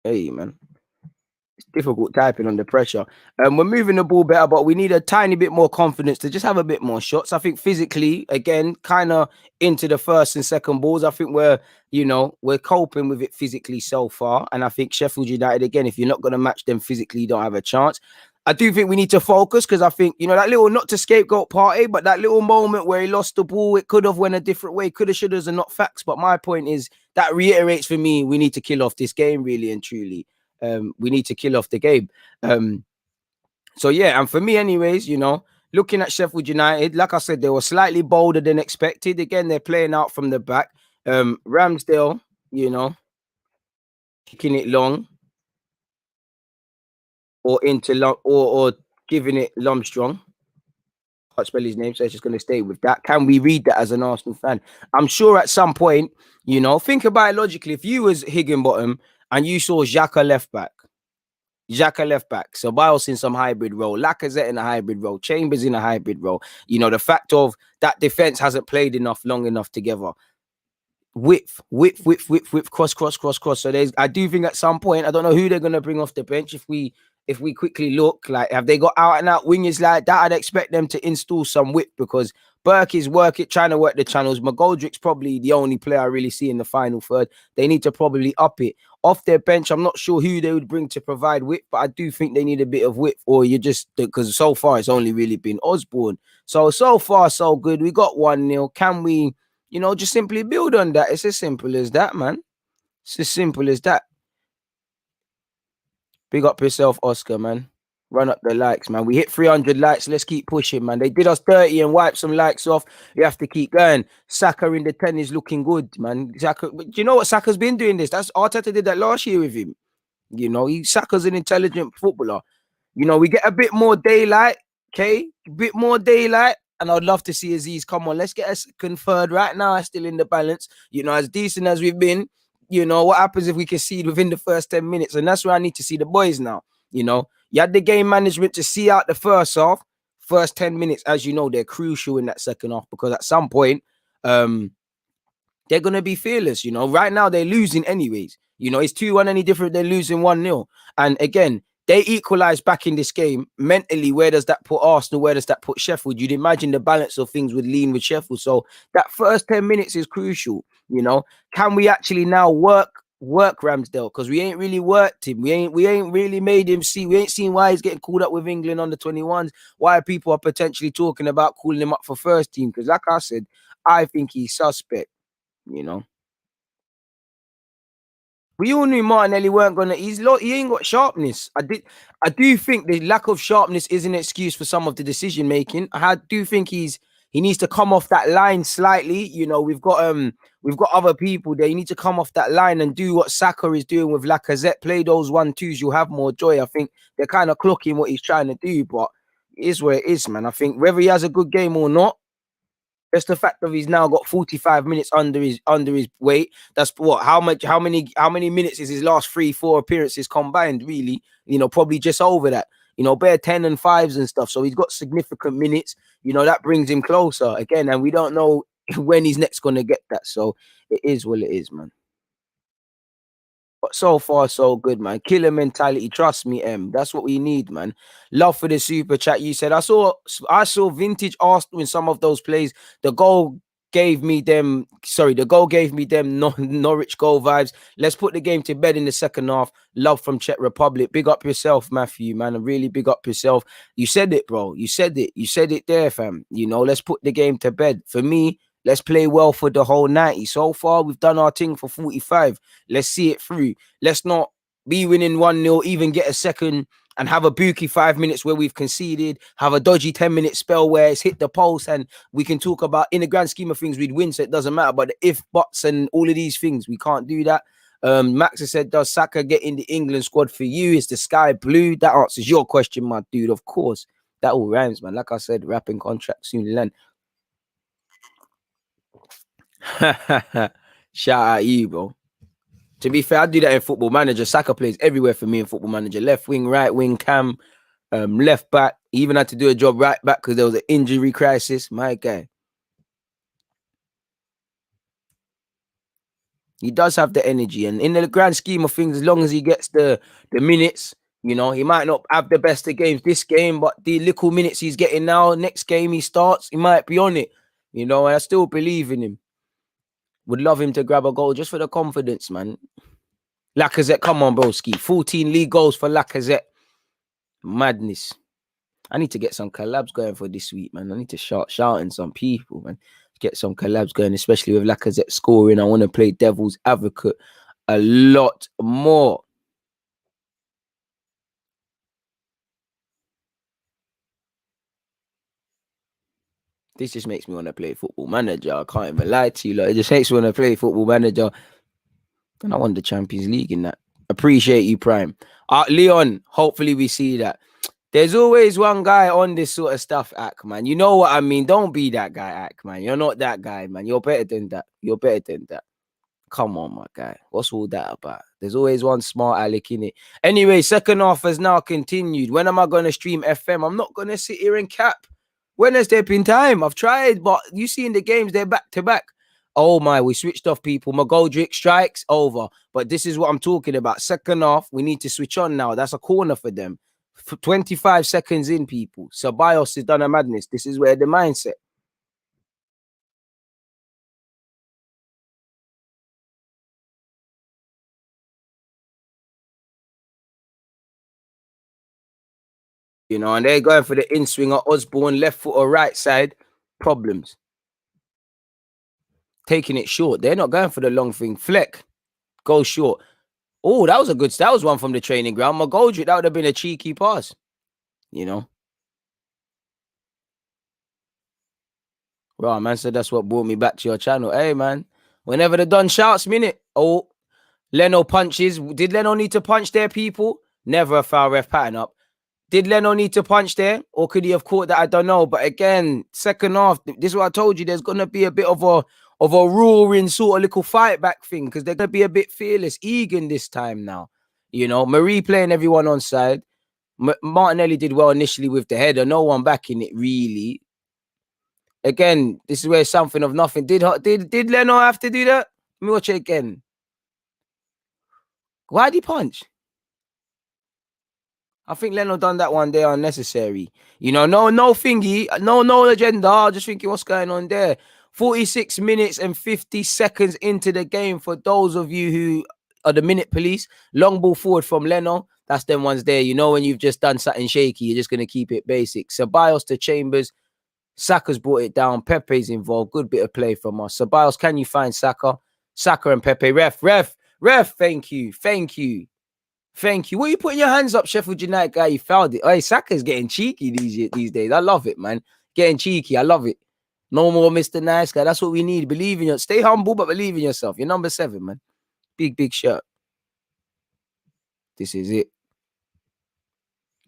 Hey, man. It's difficult typing under pressure. We're moving the ball better, but we need a tiny bit more confidence to just have a bit more shots. I think physically, again, kind of into the first and second balls. I think we're coping with it physically so far. And I think Sheffield United, again, if you're not going to match them physically, you don't have a chance. I do think we need to focus because I think, that little, not to scapegoat Partey, but that little moment where he lost the ball, it could have went a different way. Coulda, shouldas are not facts. But my point is that reiterates for me, we need to kill off this game really and truly. We need to kill off the game. So yeah, and for me anyways, looking at Sheffield United, like I said, they were slightly bolder than expected. Again, they're playing out from the back. Ramsdale, kicking it long or into long or giving it Lumstrong. Can't spell his name, so it's just going to stay with that. Can we read that as an Arsenal fan? I'm sure at some point, think about it logically. If you was Higginbottom and you saw Xhaka left back, Ceballos in some hybrid role, Lacazette in a hybrid role, Chambers in a hybrid role. The fact of that defense hasn't played long enough together. Width, cross. So I do think at some point, I don't know who they're going to bring off the bench. If we quickly look, like, have they got out and out wingers like that? I'd expect them to install some width because Burke is trying to work the channels. McGoldrick's probably the only player I really see in the final third. They need to probably up it. Off their bench, I'm not sure who they would bring to provide width, but I do think they need a bit of width, or because so far it's only really been Osborne. So far, so good. We got 1-0. Can we, just simply build on that? It's as simple as that, man. It's as simple as that. Big up yourself, Oscar, man. Run up the likes, man. We hit 300 likes. Let's keep pushing, man. They did us 30 and wiped some likes off. You have to keep going. Saka in the 10 is looking good, man. Saka, do you know what Saka's been doing this? That's Arteta did that last year with him. Saka's an intelligent footballer. We get a bit more daylight, okay? A bit more daylight. And I'd love to see Aziz come on. Let's get a second, third. Right now, I'm still in the balance. As decent as we've been, what happens if we concede within the first 10 minutes? And that's where I need to see the boys now. You had the game management to see out the first half. First 10 minutes, as you know, they're crucial in that second half because at some point, they're going to be fearless. You know, right now they're losing anyways. You know, it's 2-1 any different than losing 1-0. And again, they equalised back in this game. Mentally, where does that put Arsenal? Where does that put Sheffield? You'd imagine the balance of things would lean with Sheffield. So that first 10 minutes is crucial. You know, can we actually now work Ramsdale? Because we ain't really worked him. We ain't really made him see. We ain't seen why he's getting called up with England on the 21s. Why people are potentially talking about calling him up for first team. Because like I said, I think he's suspect. You know, we all knew Martinelli weren't gonna. He ain't got sharpness. I do think the lack of sharpness is an excuse for some of the decision making. I do think he needs to come off that line slightly. You know, we've got other people there. You need to come off that line and do what Saka is doing with Lacazette. Play those 1-2s. You'll have more joy. I think they're kind of clocking what he's trying to do, but it is where it is, man. I think whether he has a good game or not. Just the fact of he's now got 45 minutes under his weight. That's what how many minutes is his last 3-4 appearances combined, really? You know, probably just over that. You know, bare 10 and 5s and stuff. So he's got significant minutes. You know, that brings him closer again, and we don't know when he's next gonna get that. So it is what it is, man. But so far, so good, man. Killer mentality. Trust me, M. That's what we need, man. Love for the super chat. You said I saw vintage Arsenal in some of those plays. The goal gave me them. Sorry, the goal gave me them Norwich goal vibes. Let's put the game to bed in the second half. Love from Czech Republic. Big up yourself, Matthew, man. Really big up yourself. You said it, bro. You said it. You said it there, fam. You know, let's put the game to bed. For me, let's play well for the whole 90. So far, we've done our thing for 45. Let's see it through. Let's not be winning 1-0, even get a second and have a bookie 5 minutes where we've conceded, have a dodgy 10-minute spell where it's hit the post, and we can talk about, in the grand scheme of things, we'd win, so it doesn't matter. But the if, buts, and all of these things, we can't do that. Max has said, does Saka get in the England squad for you? Is the sky blue? That answers your question, my dude. Of course. That all rhymes, man. Like I said, rapping contract soon land. Shout out you, bro. To be fair, I do that in Football Manager. Saka plays everywhere for me in Football Manager. Left wing, right wing, cam, left back. He even had to do a job right back because there was an injury crisis. My guy. He does have the energy. And in the grand scheme of things, as long as he gets the minutes, you know, he might not have the best of games this game, but the little minutes he's getting now, next game he starts, he might be on it. You know, and I still believe in him. Would love him to grab a goal just for the confidence, man. Lacazette, come on, broski. 14 league goals for Lacazette. Madness. I need to get some collabs going for this week, man. I need to shouting some people, man. Get some collabs going, especially with Lacazette scoring. I want to play devil's advocate a lot more. This just makes me want to play Football Manager. I can't even lie to you. Like, it just makes me want to play Football Manager. And I won the Champions League in that. Appreciate you, Prime. Leon, hopefully we see that. There's always one guy on this sort of stuff, Ak, man. You know what I mean? Don't be that guy, Ak, man. You're not that guy, man. You're better than that. You're better than that. Come on, my guy. What's all that about? There's always one smart aleck in it. Anyway, second half has now continued. When am I going to stream FM? I'm not going to sit here and cap. When has there been time? I've tried, but you see in the games, they're back to back. Oh my, we switched off, people. McGoldrick strikes over. But this is what I'm talking about. Second half, we need to switch on now. That's a corner for them. For 25 seconds in, people. Ceballos has done a madness. This is where the mindset. You know, and they're going for the in-swinger. Osborne, left foot or right side. Problems. Taking it short. They're not going for the long thing. Fleck. Go short. Oh, that was one from the training ground. McGoldrick, that would have been a cheeky pass. You know. Right, man said that's what brought me back to your channel. Hey, man. Whenever the Don shouts, minute. Oh, Leno punches. Did Leno need to punch there, people? Never a foul, ref pattern up. Did Leno need to punch there? Or could he have caught that? I don't know. But again, second half, this is what I told you. There's going to be a bit of a roaring sort of little fight back thing because they're going to be a bit fearless. Egan this time now. You know, Marie playing everyone on side. Martinelli did well initially with the header. No one backing it, really. Again, this is where something of nothing. Did Leno have to do that? Let me watch it again. Why'd he punch? I think Leno done that one there unnecessary. You know, no thingy, no agenda. I'm just thinking what's going on there. 46 minutes and 50 seconds into the game for those of you who are the minute police. Long ball forward from Leno. That's them ones there. You know when you've just done something shaky, you're just going to keep it basic. Ceballos to Chambers. Saka's brought it down. Pepe's involved. Good bit of play from us. Ceballos, can you find Saka? Saka and Pepe. Ref. Thank you. What are you putting your hands up, Sheffield United guy? You fouled it. Hey, Saka's getting cheeky these days. I love it, man. Getting cheeky. I love it. No more Mr. Nice Guy. That's what we need. Believe in yourself. Stay humble, but believe in yourself. You're number 7, man. Big shirt. This is it.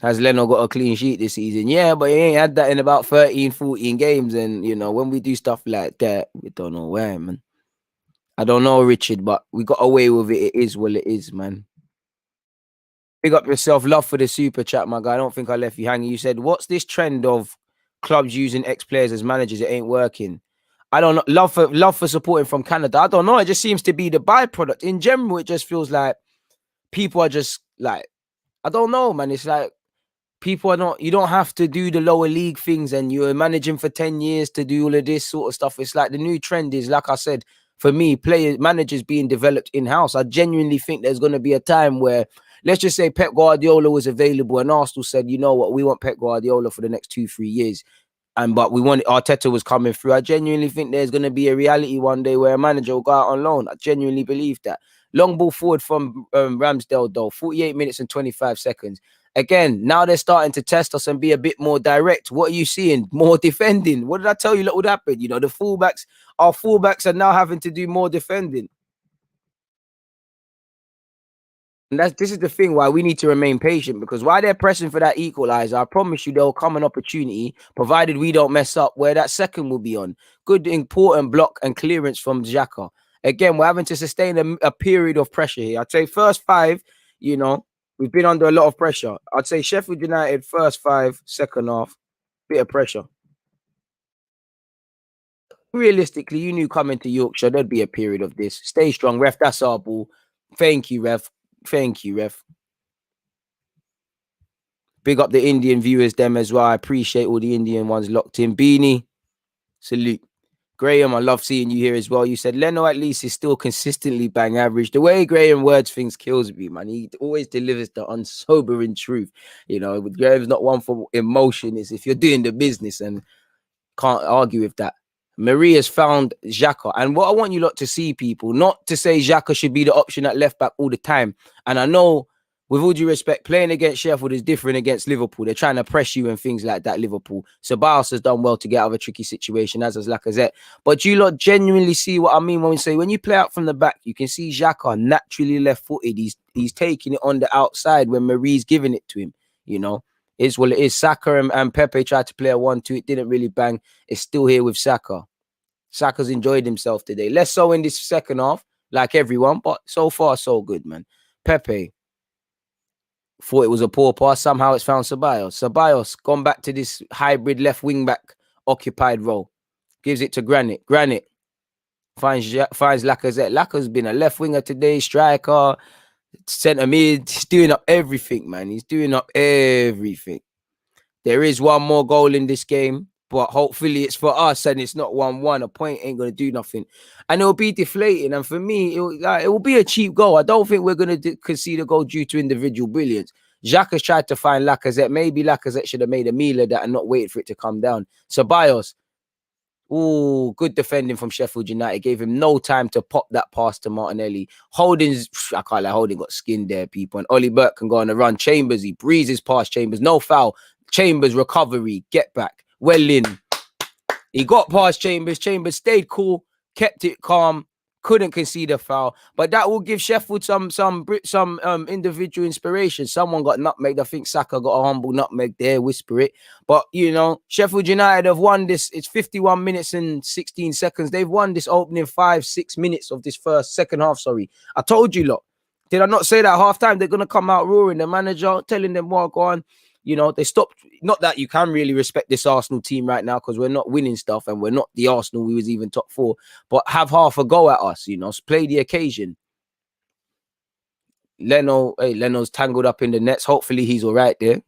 Has Leno got a clean sheet this season? Yeah, but he ain't had that in about 13, 14 games. And, you know, when we do stuff like that, we don't know where, man. I don't know, Richard, but we got away with it. It is what it is, man. Big up yourself. Love for the super chat, my guy. I don't think I left you hanging. You said, what's this trend of clubs using ex-players as managers? It ain't working. I don't know. Love for supporting from Canada. I don't know. It just seems to be the byproduct. In general, it just feels like people are just like, I don't know, man. It's like people are not, you don't have to do the lower league things and you're managing for 10 years to do all of this sort of stuff. It's like the new trend is, like I said, for me, managers being developed in-house. I genuinely think there's going to be a time where, let's just say Pep Guardiola was available and Arsenal said, you know what, we want Pep Guardiola for the next 2-3 years. But we wanted Arteta was coming through. I genuinely think there's going to be a reality one day where a manager will go out on loan. I genuinely believe that. Long ball forward from Ramsdale, though. 48 minutes and 25 seconds. Again, now they're starting to test us and be a bit more direct. What are you seeing? More defending. What did I tell you that would happen? You know, our fullbacks are now having to do more defending. And this is the thing why we need to remain patient, because while they're pressing for that equalizer, I promise you there'll come an opportunity, provided we don't mess up, where that second will be on. Good, important block and clearance from Xhaka. Again, we're having to sustain a period of pressure here. I'd say first 5, you know, we've been under a lot of pressure. I'd say Sheffield United first 5, second half, bit of pressure. Realistically, you knew coming to Yorkshire, there'd be a period of this. Stay strong, ref. That's our ball. Thank you, ref. Big up the Indian viewers, them as well. I appreciate all the Indian ones locked in. Beanie, salute. Graham, I love seeing you here as well. You said Leno at least is still consistently bang average. The way Graham words things kills me, man. He always delivers the unsobering truth. You know, with Graham's not one for emotion. Is if you're doing the business, and can't argue with that. Maria's found Xhaka. And what I want you lot to see, people, not to say Xhaka should be the option at left back all the time. And I know, with all due respect, playing against Sheffield is different against Liverpool. They're trying to press you and things like that, Liverpool. Ceballos has done well to get out of a tricky situation, as has Lacazette. But you lot genuinely see what I mean when we say, when you play out from the back, you can see Xhaka naturally left-footed. He's taking it on the outside when Marie's giving it to him, you know. Is what it is. Saka and Pepe tried to play a 1-2. It didn't really bang. It's still here with Saka. Saka's enjoyed himself today. Less so in this second half, like everyone, but so far, so good, man. Pepe thought it was a poor pass. Somehow it's found Ceballos. Ceballos gone back to this hybrid left wing back occupied role. Gives it to Granit. Granit finds Lacazette. Lacazette's been a left winger today, striker, centre mid. He's doing up everything, man. He's doing up everything. There is one more goal in this game, but hopefully it's for us and it's not 1-1. A point ain't going to do nothing. And it'll be deflating. And for me, it will be a cheap goal. I don't think we're going to concede a goal due to individual brilliance. Xhaka has tried to find Lacazette. Maybe Lacazette should have made a meal of that and not waited for it to come down. Ceballos. Oh, good defending from Sheffield United. Gave him no time to pop that pass to Martinelli. Holding got skinned there, people. And Ollie Burke can go on a run. Chambers, he breezes past Chambers. No foul. Chambers recovery, get back, well in. He got past Chambers. Chambers stayed cool, kept it calm, couldn't concede a foul. But that will give Sheffield some individual inspiration. Someone got nutmegged. I think Saka got a humble nutmeg there, whisper it. But, you know, Sheffield United have won this. It's 51 minutes and 16 seconds. They've won this opening 5-6 minutes of this second half, sorry. I told you, lot. Did I not say that half time? They're going to come out roaring. The manager telling them, well, go on. You know, they stopped. Not that you can really respect this Arsenal team right now because we're not winning stuff and we're not the Arsenal we was even top 4. But have half a go at us, you know, play the occasion. Leno's tangled up in the nets. Hopefully he's all right there.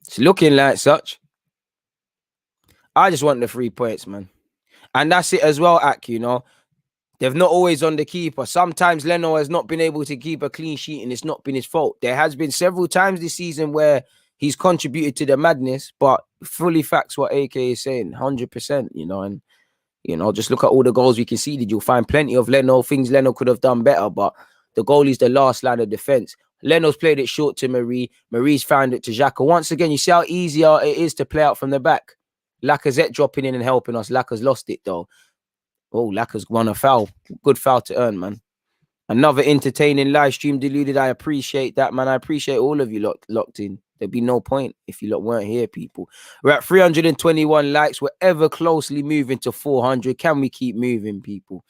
It's looking like such. I just want the 3 points, man. And that's it as well, Ak, you know. They've not always on the keeper. Sometimes Leno has not been able to keep a clean sheet and it's not been his fault. There has been several times this season where he's contributed to the madness, but fully facts what AK is saying, 100%, you know, and, you know, just look at all the goals we conceded. You'll find plenty of things Leno could have done better, but the goalie's the last line of defense. Leno's played it short to Marie. Marie's found it to Xhaka. Once again, you see how easier it is to play out from the back. Lacazette dropping in and helping us. Laka's lost it, though. Oh, Laka's won a foul. Good foul to earn, man. Another entertaining live stream, Deluded. I appreciate that, man. I appreciate all of you locked in. There'd be no point if you weren't here, people. We're at 321 likes. We're ever closely moving to 400. Can we keep moving, people?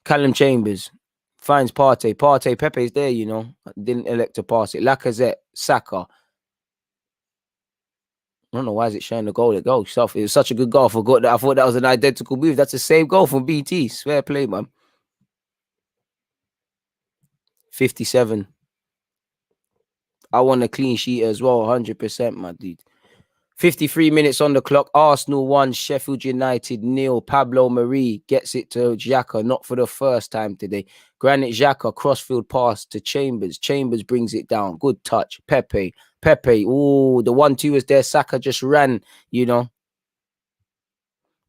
Callum Chambers finds Partey. Pepe's there, you know. Didn't elect to pass it. Lacazette, Saka. I don't know why is it showing the goal. It goes. It was such a good goal. I thought that was an identical move. That's the same goal from BT. Swear play, man. 57. I want a clean sheet as well. 100%, my dude. 53 minutes on the clock. Arsenal 1, Sheffield United 0. Pablo Marie gets it to Xhaka, not for the first time today. Granit Xhaka, crossfield pass to Chambers. Chambers brings it down. Good touch. Pepe. Oh, the 1-2 is there. Saka just ran, you know.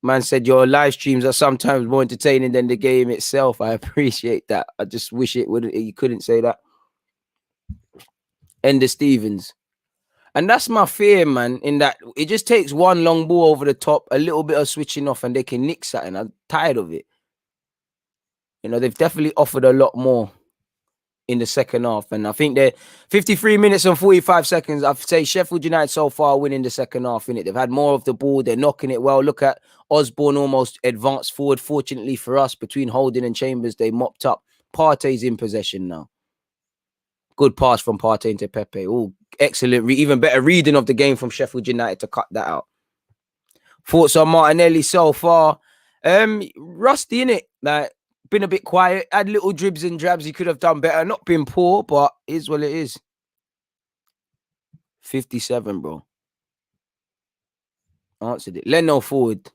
Man said your live streams are sometimes more entertaining than the game itself. I appreciate that. I just wish you couldn't say that. Ender Stevens. And that's my fear, man, in that it just takes one long ball over the top, a little bit of switching off, and they can nick something. I'm tired of it. You know, they've definitely offered a lot more in the second half. And I think they're 53 minutes and 45 seconds. I'd say Sheffield United so far winning the second half, innit? They've had more of the ball. They're knocking it well. Look at Osborne almost advanced forward. Fortunately for us, between Holding and Chambers, they mopped up. Partey's in possession now. Good pass from Partey into Pepe. Oh, excellent. Even better reading of the game from Sheffield United to cut that out. Thoughts on Martinelli so far? Rusty, innit? Like, been a bit quiet. Had little dribs and drabs. He could have done better. Not been poor, but is what it is. 57, bro. Answered it. Leno forward.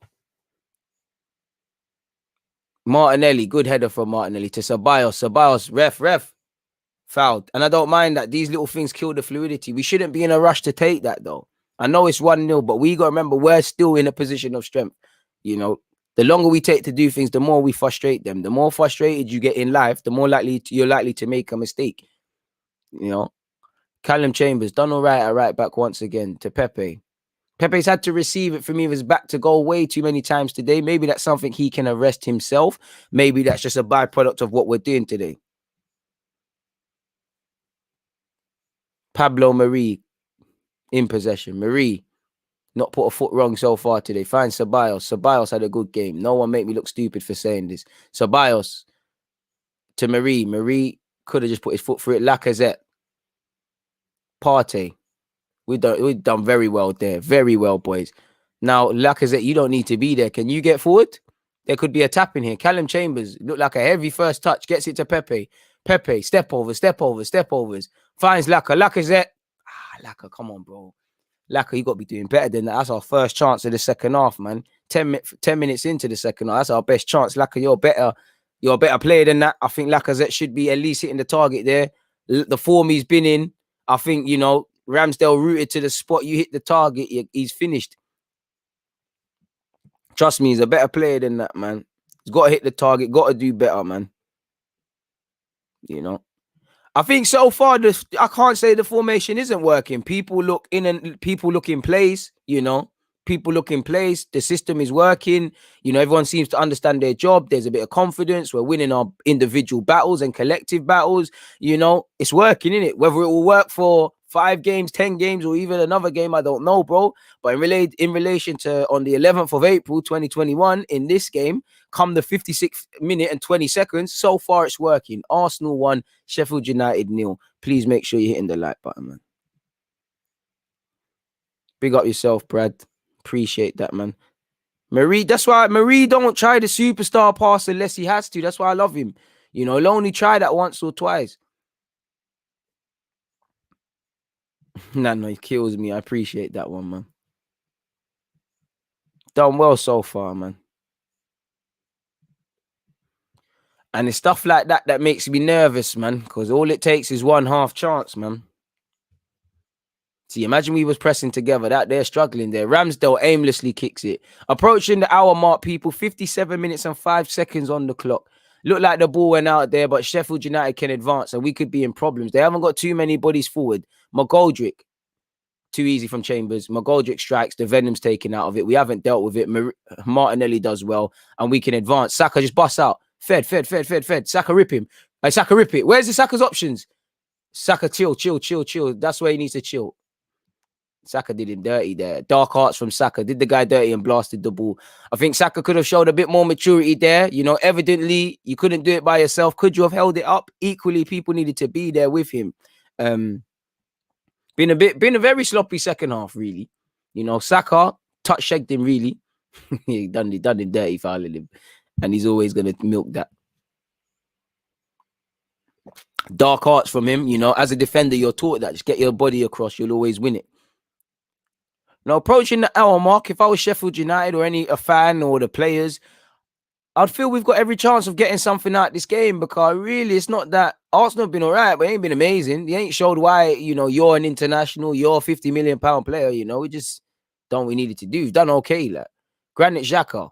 Martinelli. Good header from Martinelli to Ceballos. Ceballos. Ref. Fouled. And I don't mind that. These little things kill the fluidity. We shouldn't be in a rush to take that, though. I know it's 1-0, but we got to remember we're still in a position of strength. You know, the longer we take to do things, the more we frustrate them. The more frustrated you get in life, the more you're likely to make a mistake. You know, Callum Chambers done all right at right back once again to Pepe. Pepe's had to receive it from his back to goal way too many times today. Maybe that's something he can arrest himself. Maybe that's just a byproduct of what we're doing today. Pablo Marie in possession. Marie not put a foot wrong so far today. Find Ceballos. Ceballos had a good game. No one make me look stupid for saying this. Ceballos to Marie. Marie could have just put his foot through it. Lacazette. Partey. We've done very well there. Very well, boys. Now, Lacazette, you don't need to be there. Can you get forward? There could be a tap in here. Callum Chambers looked like a heavy first touch. Gets it to Pepe. Pepe, step overs. Finds Lacazette. Laka, come on, bro. Laka, you got to be doing better than that. That's our first chance of the second half, man. 10 minutes into the second half. That's our best chance. Laka, you're a better player than that. I think Lacazette should be at least hitting the target there. The form he's been in, I think, you know, Ramsdale rooted to the spot. You hit the target, he's finished. Trust me, he's a better player than that, man. He's got to hit the target, got to do better, man. You know, I think so far, I can't say the formation isn't working. People look in place, you know. People look in place. The system is working. You know, everyone seems to understand their job. There's a bit of confidence. We're winning our individual battles and collective battles. You know, it's working, isn't it? Whether it will work for 5 games, 10 games, or even another game, I don't know, bro. But in relation to on the 11th of April, 2021, in this game, come the 56th minute and 20 seconds, so far it's working. Arsenal 1, Sheffield United 0. Please make sure you're hitting the like button, man. Big up yourself, Brad. Appreciate that, man. Marie, that's why Marie don't try the superstar pass unless he has to. That's why I love him. You know, he'll only try that once or twice. No, he kills me. I appreciate that one, man. Done well so far, man. And it's stuff like that that makes me nervous, man, because all it takes is one half chance, man. See, imagine we was pressing together. That they're struggling there. Ramsdale aimlessly kicks it. Approaching the hour mark, people. 57 minutes and 5 seconds on the clock. Looked like the ball went out there, but Sheffield United can advance, and we could be in problems. They haven't got too many bodies forward. McGoldrick, too easy from Chambers. McGoldrick strikes. The venom's taken out of it. We haven't dealt with it. Martinelli does well, and we can advance. Saka just busts out. Fed. Saka rip him. Saka rip it. Where's the Saka's options? Saka chill. That's where he needs to chill. Saka did him dirty there. Dark arts from Saka. Did the guy dirty and blasted the ball. I think Saka could have showed a bit more maturity there. You know, evidently, you couldn't do it by yourself. Could you have held it up? Equally, people needed to be there with him. Been a very sloppy second half, really. You know, Saka touch-shagged him, really. He done him dirty, fouling him. And he's always going to milk that. Dark arts from him. You know, as a defender, you're taught that. Just get your body across. You'll always win it. Now, approaching the hour mark, if I was Sheffield United or a fan or the players, I'd feel we've got every chance of getting something out of this game, because really it's not that Arsenal have been all right, but it ain't been amazing. They ain't showed why, you know, you're an international, you're a £50 million player, you know. We just done what we needed to do. We've done okay, like. Granit Xhaka.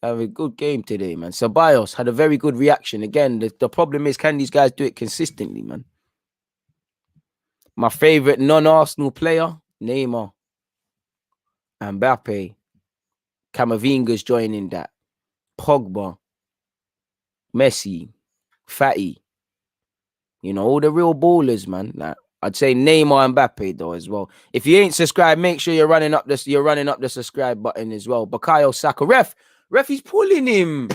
Have a good game today, man. Ceballos had a very good reaction. Again, the problem is, can these guys do it consistently, man? My favorite non-Arsenal player, Neymar. Mbappe. Camavinga's joining that. Pogba. Messi. Fatty. You know, all the real ballers, man. Like, I'd say Neymar and Mbappe though as well. If you ain't subscribed, make sure you're running up the subscribe button as well. Bukayo Saka. Ref, he's pulling him.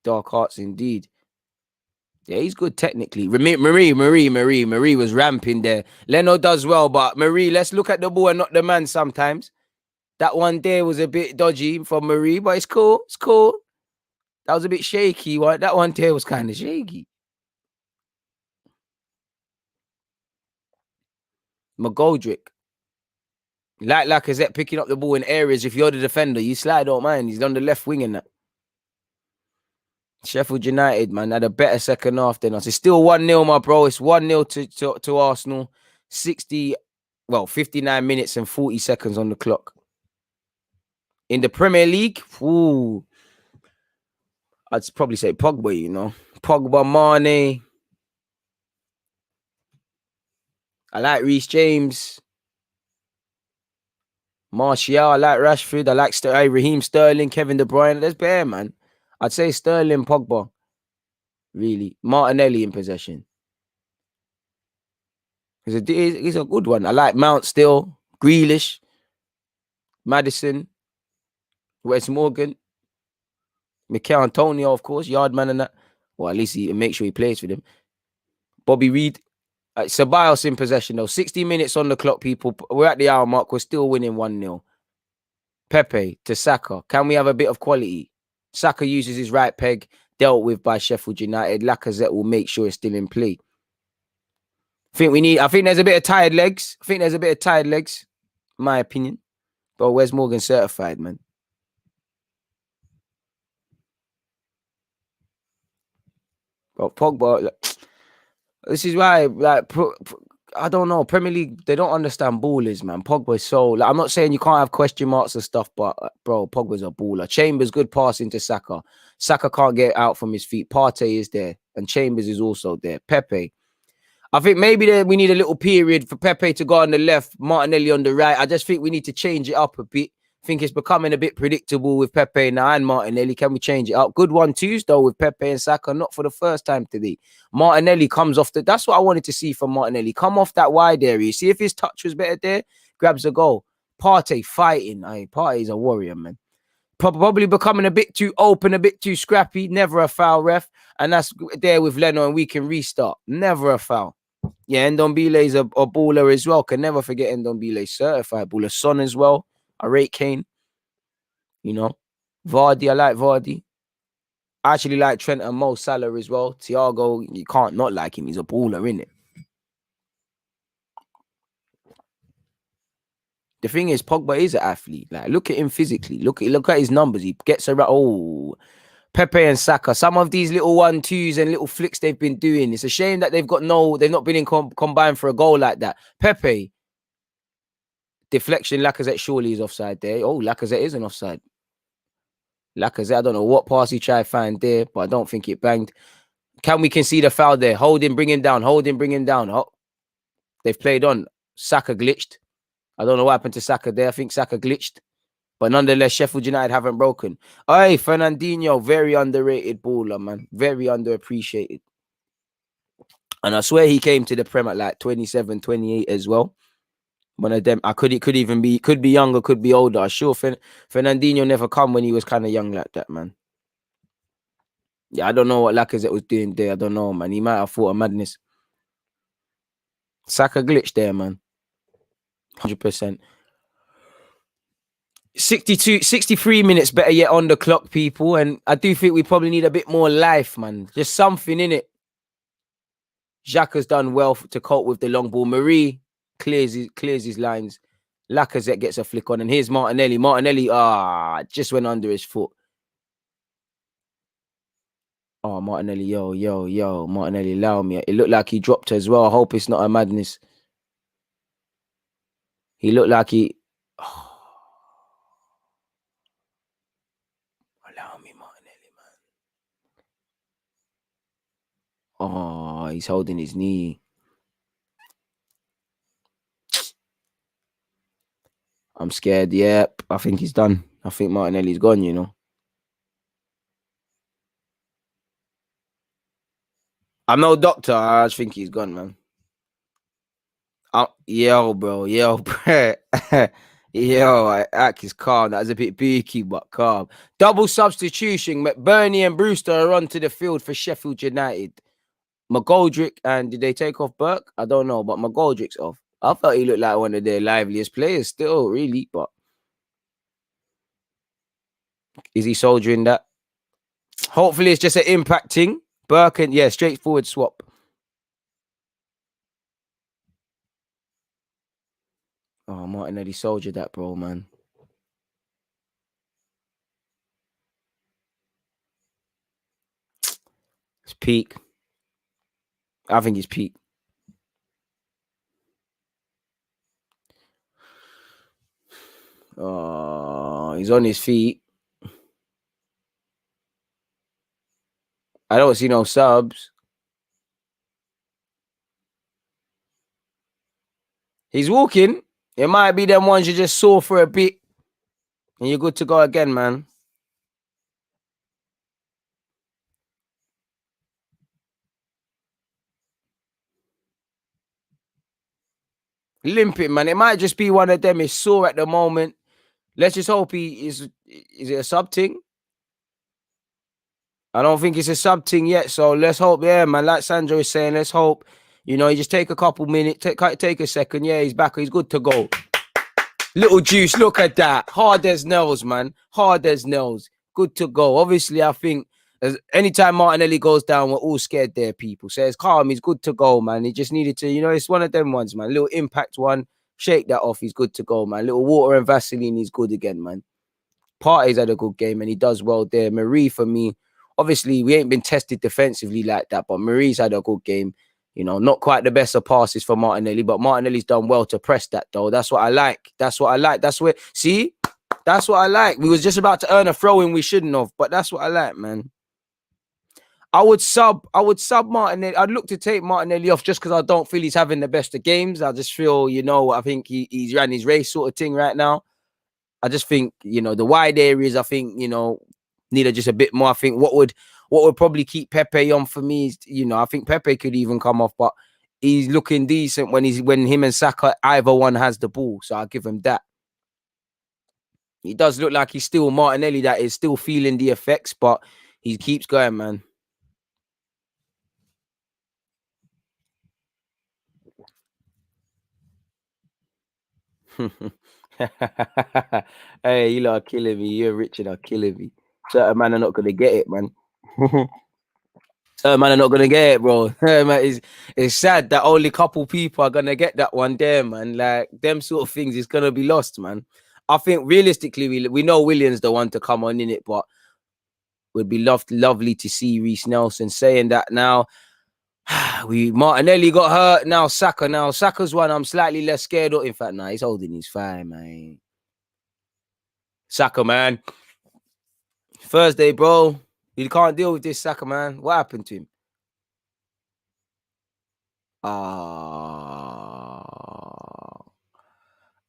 Dark arts indeed. Yeah, he's good technically. Marie was ramping there. Leno does well, but Marie, let's look at the ball and not the man sometimes. That one there was a bit dodgy from Marie, but it's cool. It's cool. That was a bit shaky. That one there was kind of shaky. McGoldrick. Like Lacazette picking up the ball in areas. If you're the defender, you slide, don't mind. He's on the left wing in that. Sheffield United, man, had a better second half than us. It's still 1-0, my bro. It's 1-0 to Arsenal. 59 minutes and 40 seconds on the clock. In the Premier League, I'd probably say Pogba, you know. Pogba, Mane. I like Reece James. Martial, I like Rashford. I like Raheem Sterling, Kevin De Bruyne. That's bare, man. I'd say Sterling, Pogba. Really. Martinelli in possession. He's a good one. I like Mount still. Grealish. Maddison. Wes Morgan. Mikel Antonio, of course. Yardman and that. Well, at least he make sure he plays for them. Bobby Reed. Ceballos in possession, though. 60 minutes on the clock, people. We're at the hour mark. We're still winning 1-0. Pepe to Saka. Can we have a bit of quality? Saka uses his right peg. Dealt with by Sheffield United. Lacazette will make sure it's still in play. I think there's a bit of tired legs. My opinion. But Wes Morgan certified, man. But Pogba, this is why, like, I don't know. Premier League, they don't understand ballers, man. Pogba's so, like, I'm not saying you can't have question marks and stuff, but bro, Pogba's a baller. Chambers, good passing to Saka. Saka can't get out from his feet. Partey is there, and Chambers is also there. Pepe. I think maybe we need a little period for Pepe to go on the left, Martinelli on the right. I just think we need to change it up a bit. think it's becoming a bit predictable with Pepe now and Martinelli. Can we change it up? Good 1-2s though with Pepe and Saka, not for the first time today. Martinelli comes off that's what I wanted to see from Martinelli. Come off that wide area. See if his touch was better there. Grabs a goal. Partey fighting. Partey's a warrior, man. Probably becoming a bit too open, a bit too scrappy. Never a foul, ref. And that's there with Leno, and we can restart. Never a foul. Yeah, Ndombele's a baller as well. Can never forget Ndombele, certified baller. Son as well. I rate Kane. You know, Vardy, I like Vardy. I actually like Trent and Mo Salah as well. Thiago, you can't not like him. He's a baller, innit? The thing is, Pogba is an athlete. Like, look at him physically. Look at his numbers. He gets around. Oh, Pepe and Saka. Some of these little 1-2s and little flicks they've been doing. It's a shame that they've not been in combined for a goal like that. Pepe. Deflection, Lacazette surely is offside there. Oh, Lacazette isn't offside. Lacazette, I don't know what pass he tried to find there, but I don't think it banged. Can we concede a foul there? Hold him, bring him down. Hold him, bring him down. Oh, they've played on. Saka glitched. I don't know what happened to Saka there. I think Saka glitched. But nonetheless, Sheffield United haven't broken. Hey, Fernandinho, very underrated baller, man. Very underappreciated. And I swear he came to the Prem at like 27, 28 as well. One of them, could be younger, could be older. I'm sure Fernandinho never come when he was kind of young like that, man. Yeah, I don't know what Lacazette was doing there. I don't know, man. He might have thought of madness. Saka glitch there, man. 100%. 63 minutes better yet on the clock, people. And I do think we probably need a bit more life, man. Just something in it. Xhaka's done well to cope with the long ball. Marie clears his lines. Lacazette gets a flick on. And here's Martinelli. Martinelli, just went under his foot. Oh, Martinelli, yo. Martinelli, allow me. It looked like he dropped as well. I hope it's not a madness. He looked like he... Allow me, Martinelli, man. Oh, he's holding his knee. I'm scared. Yep, I think he's done. I think Martinelli's gone, you know. I'm no doctor. I just think he's gone, man. Yo, bro. Yo, Ack is calm. That was a bit beaky, but calm. Double substitution. McBurney and Brewster are onto the field for Sheffield United. McGoldrick, and did they take off Burke? I don't know, but McGoldrick's off. I thought he looked like one of their liveliest players still, really, but is he soldiering that? Hopefully it's just an impacting. Burke and, yeah, straightforward swap. Oh, Martinelli soldiered that, bro, man. It's peak. I think it's peak. Oh, he's on his feet. I don't see no subs. He's walking. It might be them ones you just saw for a bit. And you're good to go again, man. Limping, man. It might just be one of them. It's sore at the moment. Let's just hope he is. Is it a sub thing? I don't think it's a sub thing yet. So let's hope, yeah, man. Like Sandro is saying, let's hope. You know, you just take a couple minutes, take a second. Yeah, he's back. He's good to go. Little juice. Look at that. Hard as nails, man. Hard as nails. Good to go. Obviously, I think anytime Martinelli goes down, we're all scared there, people. So it's calm. He's good to go, man. He just needed to, you know, it's one of them ones, man. Little impact one. Shake that off. He's good to go, man. Little water and Vaseline. He's good again, man. Partey's had a good game and he does well there. Marie, for me, obviously, we ain't been tested defensively like that, but Marie's had a good game. You know, not quite the best of passes for Martinelli, but Martinelli's done well to press that, though. That's what I like. That's what I like. That's what, see? That's what I like. We was just about to earn a throw-in we shouldn't have, but that's what I like, man. I would sub Martinelli. I'd look to take Martinelli off just because I don't feel he's having the best of games. I just feel, you know, I think he's ran his race sort of thing right now. I just think, you know, the wide areas, I think, you know, needed just a bit more. I think what would probably keep Pepe on for me is, you know, I think Pepe could even come off, but he's looking decent when him and Saka, either one has the ball. So I'll give him that. He does look like he's still Martinelli, that is still feeling the effects, but he keeps going, man. Hey, you lot are killing me. You and Richard are killing me. Certain man are not gonna get it, man. Certain man are not gonna get it, bro. Man, it's sad that only couple people are gonna get that one there, man. Like them sort of things is gonna be lost, man. I think realistically, we know Williams the one to come on in it, but would be lovely to see Reece Nelson saying that now. Martinelli got hurt. Now Saka's one I'm slightly less scared of. In fact, nah, he's holding his fire, man. Saka, man. Thursday, bro. You can't deal with this, Saka, man. What happened to him?